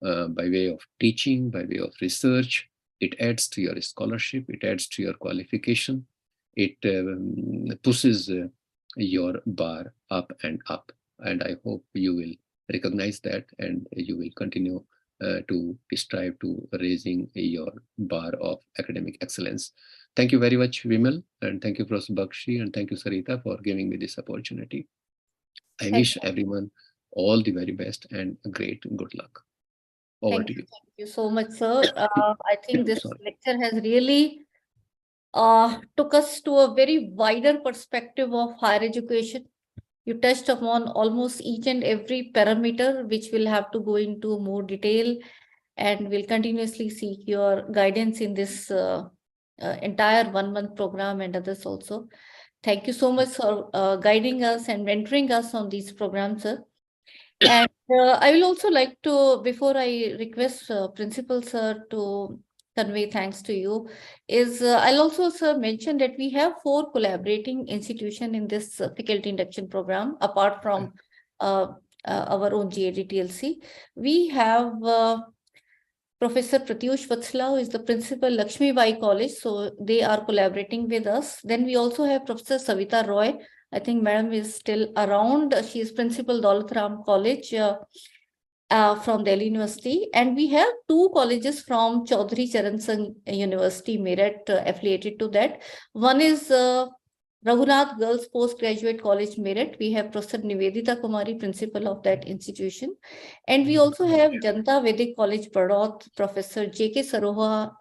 by way of teaching, by way of research, it adds to your scholarship, it adds to your qualification, it pushes your bar up and up. And I hope you will recognize that and you will continue to strive to raising your bar of academic excellence. Thank you very much, Vimal, and thank you, Professor Bakshi, and thank you, Sarita, for giving me this opportunity. I wish everyone all the very best and great good luck. Over to you. Thank you so much, sir. I think this lecture has really took us to a very wider perspective of higher education. You touched upon almost each and every parameter, which we'll have to go into more detail, and we'll continuously seek your guidance in this entire 1 month program and others also. Thank you so much for guiding us and mentoring us on these programs, sir. And I will also like to, before I request Principal Sir to convey thanks to you, is I'll also, sir, mention that we have 4 collaborating institutions in this faculty induction program, apart from our own GAD-TLC. We have Professor Pratyush Vatsala, who is the principal, Lakshmi Bai College. So they are collaborating with us. Then we also have Professor Savita Roy. I think Madam is still around. She is principal, Daulatram College from Delhi University. And we have 2 colleges from Chaudhary Charan Singh University, Meerut, affiliated to that. One is Raghunath Girls Postgraduate College, Meerut. We have Professor Nivedita Kumari, principal of that institution. And we also have Janta Vedic College, Badaut. Professor J.K. Saroha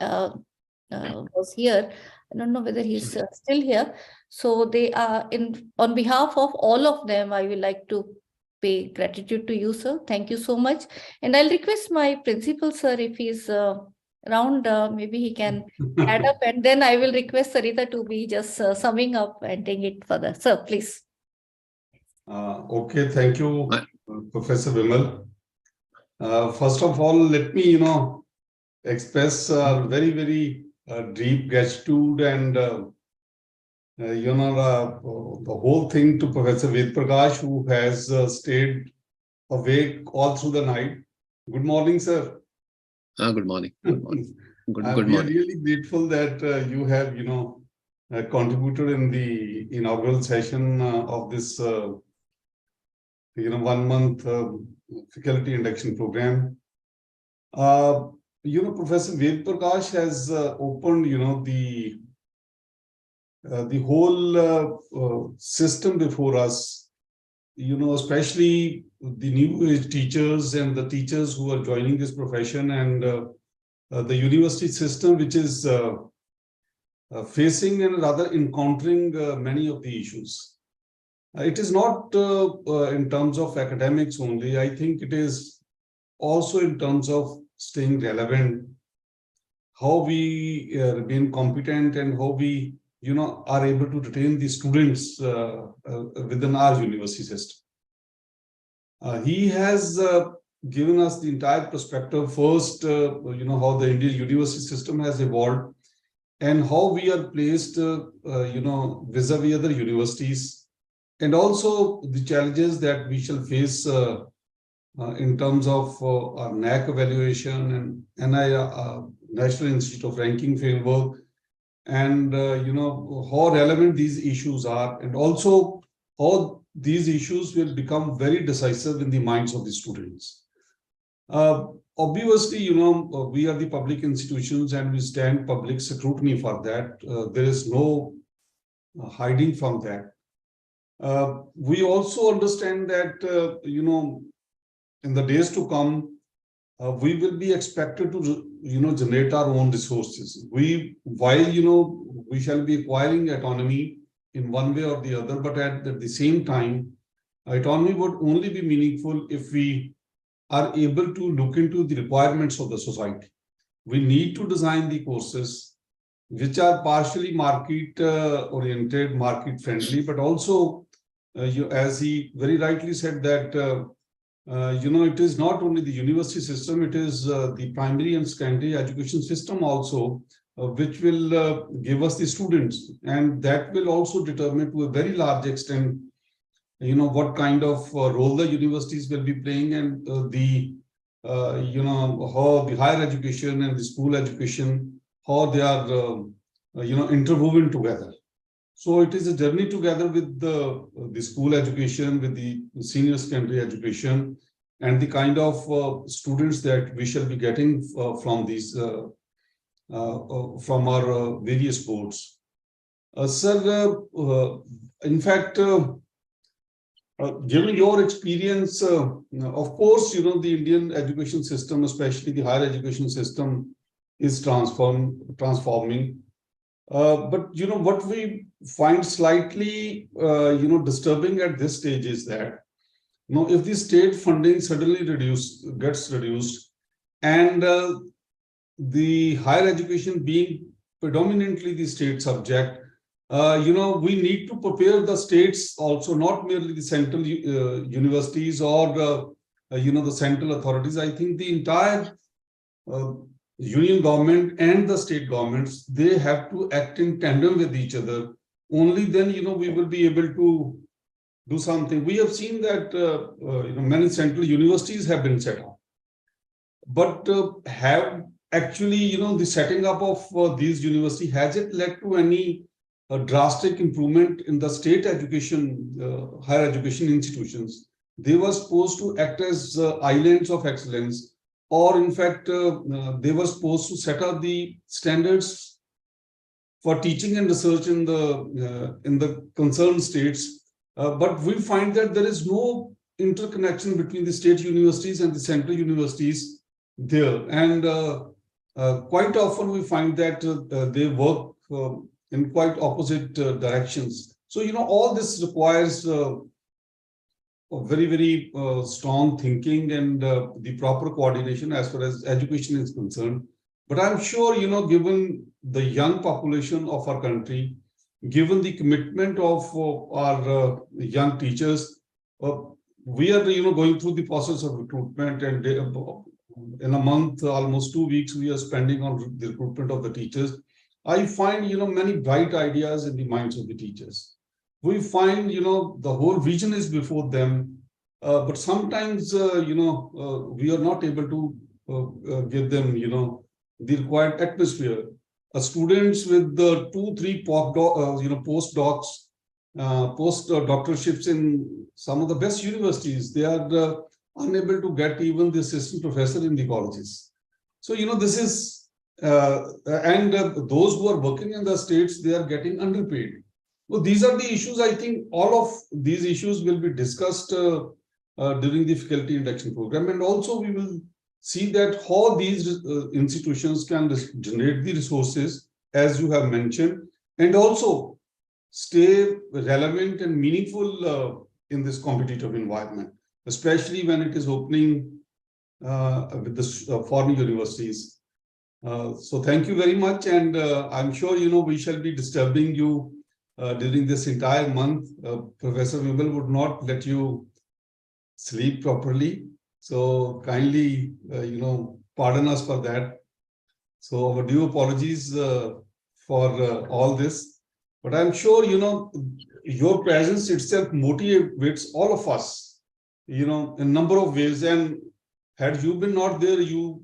was here. I don't know whether he's still here. So they are on behalf of all of them, I would like to pay gratitude to you, sir. Thank you so much. And I'll request my principal, sir, if he's around, maybe he can add up, and then I will request Sarita to be just summing up and take it further. Sir, please. Okay, thank you, Professor Vimal. First of all, let me, express very, very deep gratitude and, the whole thing to Professor Ved Prakash, who has stayed awake all through the night. Good morning, sir. Good morning. Good morning. Good We are morning. really grateful that you have, contributed in the inaugural session of this, 1 month faculty induction program. Professor Ved Prakash has opened, the whole system before us, especially the new age teachers and the teachers who are joining this profession, and the university system, which is facing and rather encountering many of the issues. It is not in terms of academics only. I think it is also in terms of staying relevant, how we remain competent and how we are able to retain the students within our university system. He has given us the entire perspective. First, how the Indian university system has evolved, and how we are placed, vis-a-vis other universities, and also the challenges that we shall face in terms of our NAC evaluation and National Institute of Ranking Framework, and how relevant these issues are, and also how these issues will become very decisive in the minds of the students. Obviously, we are the public institutions and we stand public scrutiny for that. There is no hiding from that. We also understand that, in the days to come, we will be expected to, generate our own resources. While we shall be acquiring autonomy in one way or the other, but at the same time, autonomy would only be meaningful if we are able to look into the requirements of the society. We need to design the courses which are partially market oriented, market friendly, but also, as he very rightly said that, it is not only the university system, it is the primary and secondary education system also, which will give us the students. And that will also determine to a very large extent, what kind of role the universities will be playing, and how the higher education and the school education, how they are, interwoven together. So it is a journey together with the school education, with the senior secondary education, and the kind of students that we shall be getting from these, from our various boards. Sir, in fact, given your experience, of course, the Indian education system, especially the higher education system, is transforming. But what we find slightly disturbing at this stage is that if the state funding suddenly gets reduced, and the higher education being predominantly the state subject, we need to prepare the states also, not merely the central universities or the central authorities. I think the entire union government and the state governments, they have to act in tandem with each other. Only then, we will be able to do something. We have seen that, many central universities have been set up, but have actually, the setting up of these universities, has it led to any drastic improvement in the state education, higher education institutions? They were supposed to act as islands of excellence, or in fact, they were supposed to set up the standards for teaching and research in the concerned states. But we find that there is no interconnection between the state universities and the central universities there. And quite often we find that they work in quite opposite directions. So, all this requires very, very strong thinking and the proper coordination as far as education is concerned. But I'm sure, given the young population of our country, given the commitment of our young teachers, we are, going through the process of recruitment, and in a month, almost 2 weeks, we are spending on the recruitment of the teachers. I find, many bright ideas in the minds of the teachers. We find, the whole vision is before them, but sometimes, we are not able to give them, the required atmosphere. Students with 2-3 postdocs, postdoctorships in some of the best universities, they are unable to get even the assistant professor in the colleges. So, this is, and those who are working in the states, they are getting underpaid. Well, these are the issues. I think all of these issues will be discussed during the faculty induction program. And also we will see that how these institutions can generate the resources, as you have mentioned, and also stay relevant and meaningful in this competitive environment, especially when it is opening with the foreign universities. So thank you very much. And I'm sure, we shall be disturbing you during this entire month. Professor Vimal would not let you sleep properly. So kindly, pardon us for that. So our due apologies for all this. But I'm sure, your presence itself motivates all of us, in a number of ways. And had you been not there, you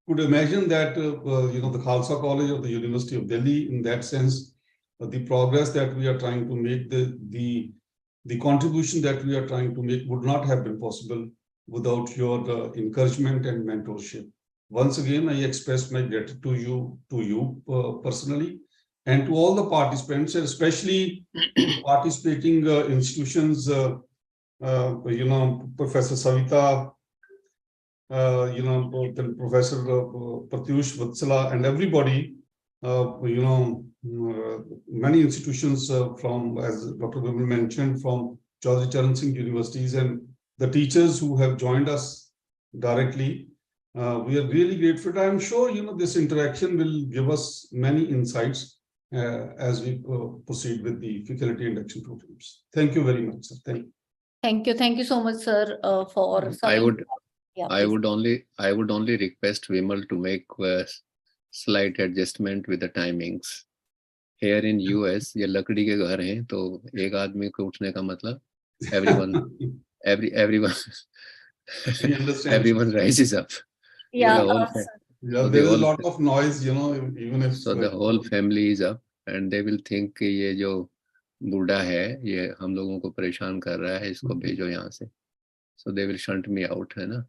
could imagine that, the Khalsa College of the University of Delhi, in that sense, the progress that we are trying to make, the contribution that we are trying to make would not have been possible without your encouragement and mentorship. Once again, I express my gratitude to you personally, and to all the participants, and especially participating institutions, Professor Savita, then Professor Pratyush Vatsala, and everybody, many institutions from, as Dr. Vimal mentioned, from Chaudhry Charan Singh universities, and the teachers who have joined us directly. We are really grateful. I'm sure, this interaction will give us many insights as we proceed with the faculty induction programs. Thank you very much, sir. Thank you. Thank you so much, sir, for. I would please. I would only request Vimal to make a slight adjustment with the timings. Here in US, ये लकड़ी के घर हैं, तो एक आदमी को उठने का मतलब everyone rises up. Yeah, there's a lot of noise, even if. So the whole family is up, and they will think कि ये जो बूढ़ा है, ये हम लोगों को परेशान कर रहा है, इसको भेजो यहाँ से. So they will shunt me out, है ना?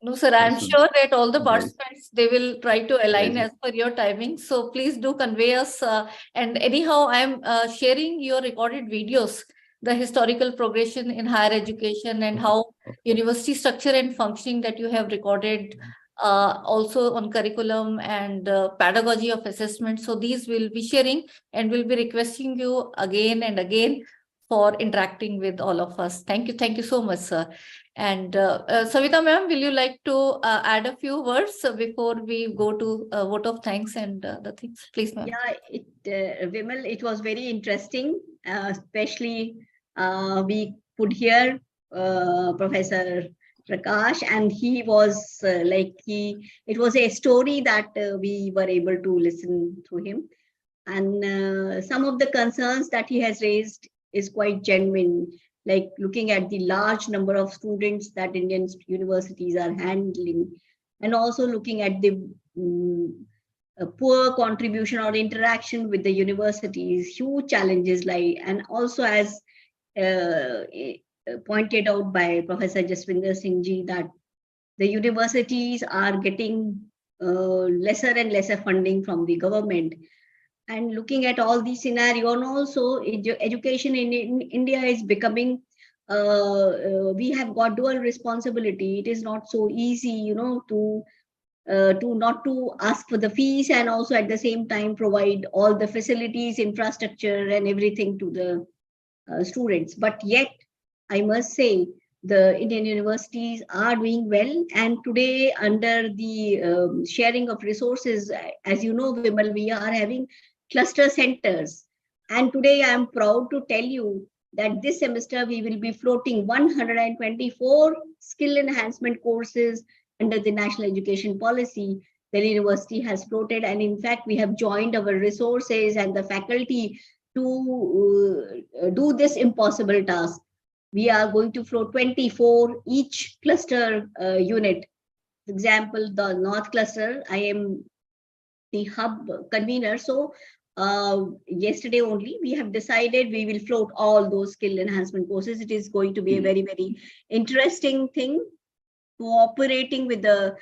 No, sir, I'm sure that all the participants, they will try to align as per your timing. So please do convey us. And anyhow, I'm sharing your recorded videos, the historical progression in higher education and how university structure and functioning that you have recorded, also on curriculum and pedagogy of assessment. So these will be sharing, and we'll be requesting you again and again for interacting with all of us. Thank you so much, sir. And Savita ma'am, will you like to add a few words before we go to vote of thanks and the things? Please, ma'am. Yeah, Vimal, it was very interesting, especially we could hear Professor Prakash, and he was it was a story that we were able to listen to him. And some of the concerns that he has raised is quite genuine, like looking at the large number of students that Indian universities are handling, and also looking at the poor contribution or interaction with the universities, huge challenges lie, and also as pointed out by Professor Jaswinder Singh ji, that the universities are getting lesser and lesser funding from the government. And looking at all these scenarios, and also education in India is becoming, we have got dual responsibility. It is not so easy, to not to ask for the fees, and also at the same time provide all the facilities, infrastructure, and everything to the students. But yet, I must say, the Indian universities are doing well. And today, under the sharing of resources, as you know, Vimal, we are having cluster centers. And today, I am proud to tell you that this semester we will be floating 124 skill enhancement courses under the National Education Policy. The university has floated, and in fact, we have joined our resources and the faculty to do this impossible task. We are going to float 24 each cluster unit. For example, the North cluster, I am the hub convener. So yesterday only, we have decided we will float all those skill enhancement courses. It is going to be a very, very interesting thing, cooperating with the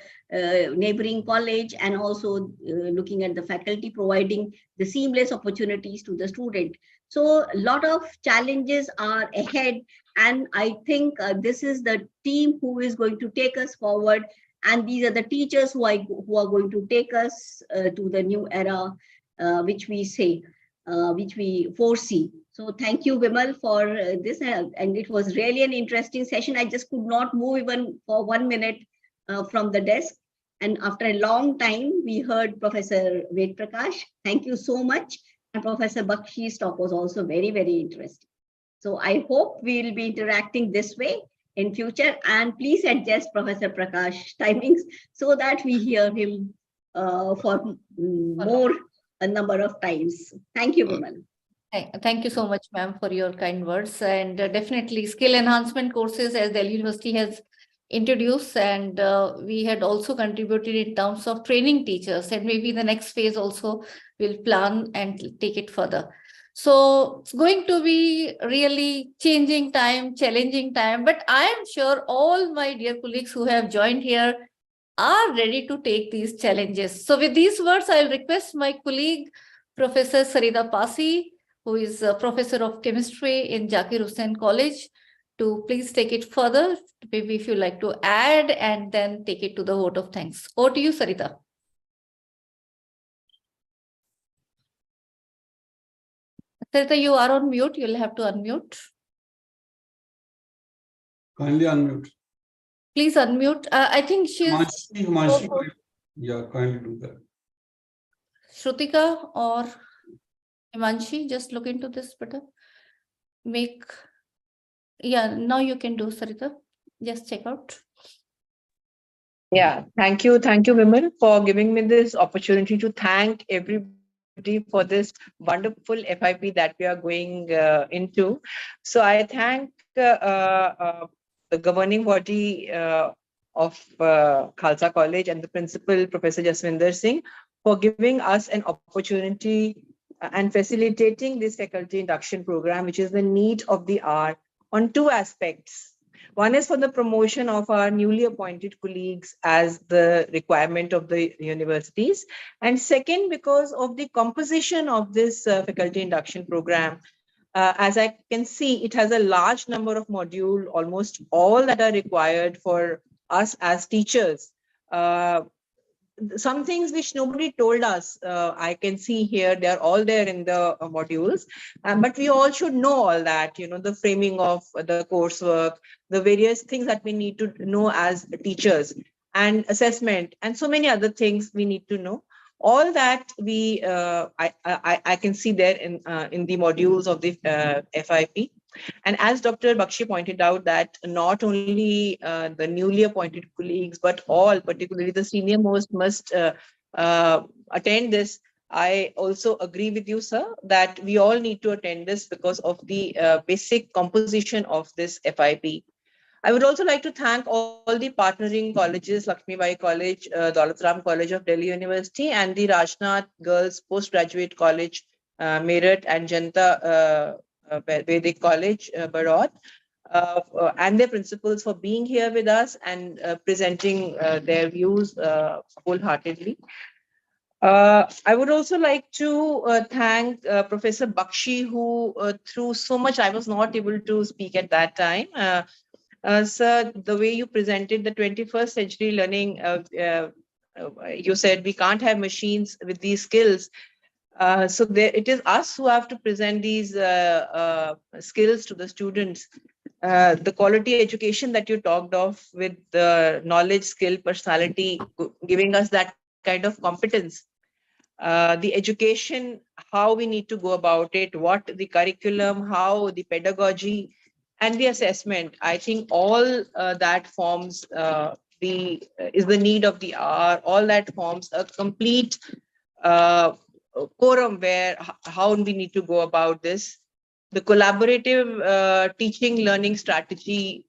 neighboring college, and also looking at the faculty, providing the seamless opportunities to the student. So a lot of challenges are ahead, and I think this is the team who is going to take us forward, and these are the teachers who are going to take us to the new era, which we foresee. So thank you, Vimal, for this, and it was really an interesting session. I just could not move even for 1 minute from the desk, and after a long time, we heard Professor Ved Prakash. Thank you so much. And Professor Bakshi's talk was also very, very interesting. So I hope we will be interacting this way in future, and please adjust Professor Prakash timings so that we hear him for more a number of times. Thank you, Vimal. Thank you so much, ma'am, for your kind words. And definitely skill enhancement courses as Delhi University has introduced, and we had also contributed in terms of training teachers, and maybe the next phase also will plan and take it further. So it's going to be really changing time, challenging time, but I am sure all my dear colleagues who have joined here are ready to take these challenges. So with these words, I'll request my colleague, Professor Sarita Pasi, who is a professor of chemistry in Zakir Hussain College, to please take it further. Maybe if you like to add and then take it to the vote of thanks. Over to you, Sarita. Sarita, you are on mute. You'll have to unmute. Kindly unmute. Please unmute. I think she's... Himanshi, yeah, kindly do that. Shrutika or Himanshi, just look into this better. Yeah, now you can do, Sarita. Just check out. Yeah, thank you, Vimal, for giving me this opportunity to thank everybody for this wonderful FIP that we are going into. So I thank the governing body of Khalsa College and the principal, Professor Jaswinder Singh, for giving us an opportunity and facilitating this faculty induction program, which is the need of the hour, on two aspects. One is for the promotion of our newly appointed colleagues as the requirement of the universities. And second, because of the composition of this faculty induction program. As I can see, it has a large number of modules, almost all that are required for us as teachers. Some things which nobody told us, I can see here, they're all there in the modules, but we all should know all that, the framing of the coursework, the various things that we need to know as teachers, and assessment, and so many other things we need to know. All that I can see there in the modules of the FIP. And as Dr. Bakshi pointed out, that not only the newly appointed colleagues, but all, particularly the senior most, must attend this. I also agree with you, sir, that we all need to attend this because of the basic composition of this FIP. I would also like to thank all the partnering colleges, Lakshmi Bai College, Daulat Ram College of Delhi University, and the Rajnath Girls Postgraduate College, Meerut, and Janta Vedic College, Baroda, and their principals for being here with us and presenting their views wholeheartedly. I would also like to thank Professor Bakshi, who through so much, I was not able to speak at that time. Sir, the way you presented the 21st century learning, you said we can't have machines with these skills. So it is us who have to present these skills to the students. The quality education that you talked of with the knowledge, skill, personality, giving us that kind of competence. The education, how we need to go about it, what the curriculum, how the pedagogy, and the assessment. I think all that forms is the need of the hour. All that forms a complete quorum where how we need to go about this. The collaborative teaching learning strategy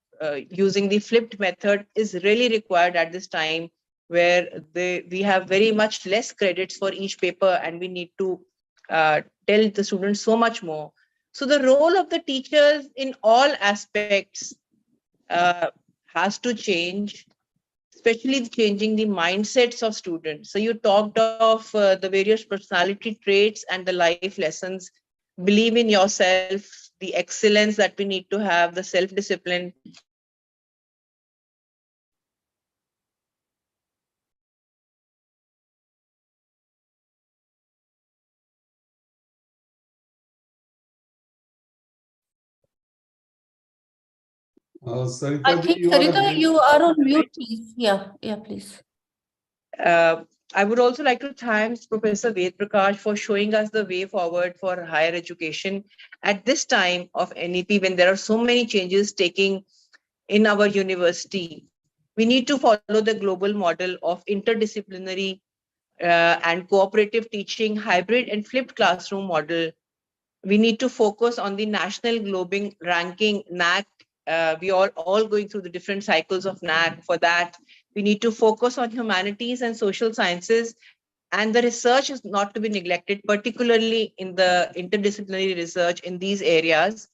using the flipped method is really required at this time, where we have very much less credits for each paper, and we need to tell the students so much more. So the role of the teachers in all aspects has to change, especially changing the mindsets of students. So you talked of the various personality traits and the life lessons. Believe in yourself, the excellence that we need to have, the self-discipline. Sarita, I think, Sarita, you are on mute, please. Yeah, please. I would also like to thank Professor Ved Prakash for showing us the way forward for higher education at this time of NEP, when there are so many changes taking in our university. We need to follow the global model of interdisciplinary and cooperative teaching, hybrid and flipped classroom model. We need to focus on the national globing ranking, NAC. We are all going through the different cycles of NAC. For that, we need to focus on humanities and social sciences, and the research is not to be neglected, particularly in the interdisciplinary research in these areas.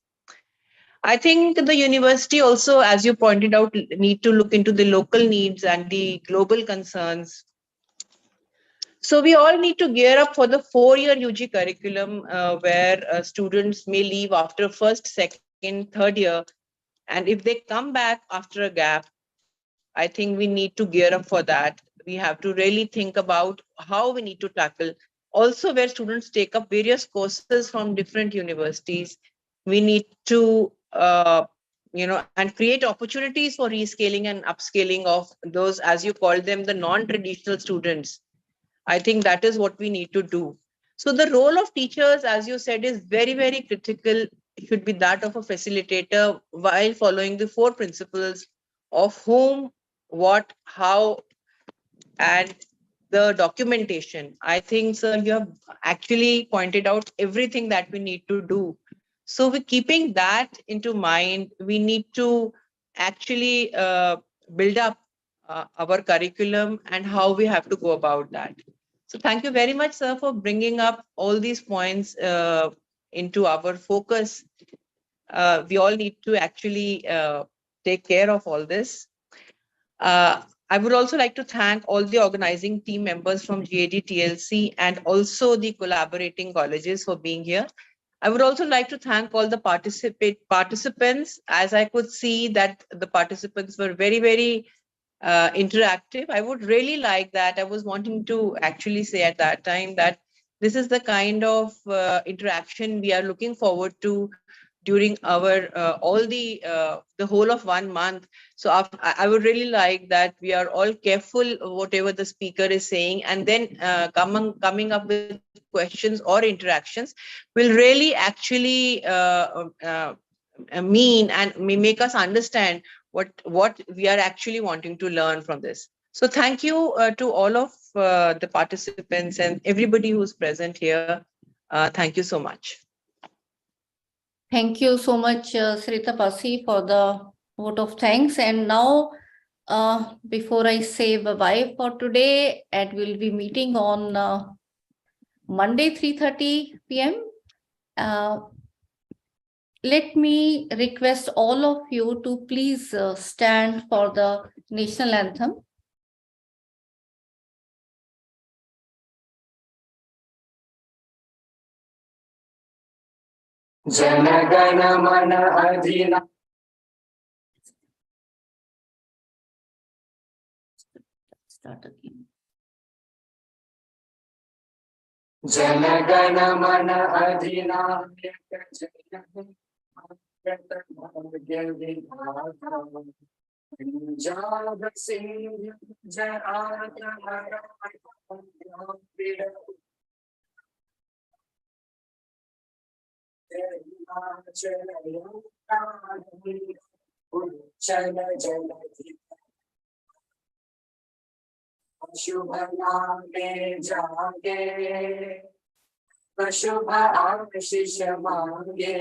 I think the university also, as you pointed out, need to look into the local needs and the global concerns. So we all need to gear up for the 4-year UG curriculum where students may leave after first, second, third year. And if they come back after a gap, I think we need to gear up for that. We have to really think about how we need to tackle. Also, where students take up various courses from different universities, we need to, and create opportunities for rescaling and upscaling of those, as you call them, the non-traditional students. I think that is what we need to do. So the role of teachers, as you said, is very, very critical. It should be that of a facilitator while following the 4 principles of whom, what, how, and the documentation. I think, sir, you have actually pointed out everything that we need to do. So we're keeping that into mind. We need to actually build up our curriculum and how we have to go about that. So thank you very much, sir, for bringing up all these points into our focus. We all need to actually take care of all this. I would also like to thank all the organizing team members from GAD-TLC and also the collaborating colleges for being here. I would also like to thank all the participants, as I could see that the participants were very, very interactive. I would really like that. I was wanting to actually say at that time that this is the kind of interaction we are looking forward to during our all the whole of 1 month. So I would really like that we are all careful whatever the speaker is saying, and then coming up with questions or interactions will really actually mean and may make us understand what we are actually wanting to learn from this. So thank you to all of the participants and everybody who's present here. Thank you so much. Thank you so much, Sarita Pasi, for the vote of thanks. And now, before I say bye-bye for today, and we'll be meeting on Monday, 3:30 p.m. Let me request all of you to please stand for the national anthem. Jana Gana Mana Adhina. Start again. Jana Gana Mana Adhina. Punjab Singh शुभ नाम में जागे शुभ आशीष मांगे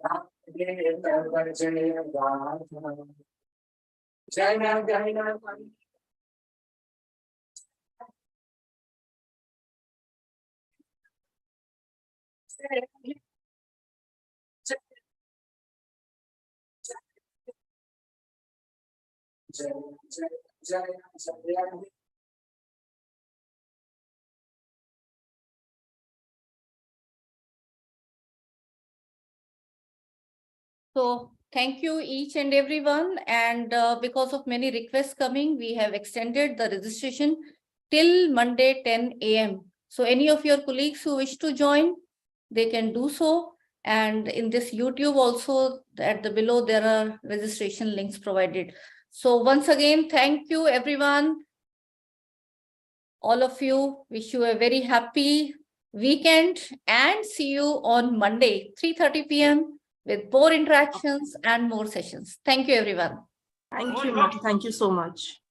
तब जय गाथा जन गण मन जय जय जय जय So thank you each and everyone. And because of many requests coming, we have extended the registration till Monday 10 a.m. So any of your colleagues who wish to join, they can do so. And in this YouTube also at the below, there are registration links provided. So once again, thank you everyone. All of you, wish you a very happy weekend and see you on Monday, 3:30 p.m. with more interactions and more sessions. Thank you, everyone. Thank you, ma'am. Thank you so much.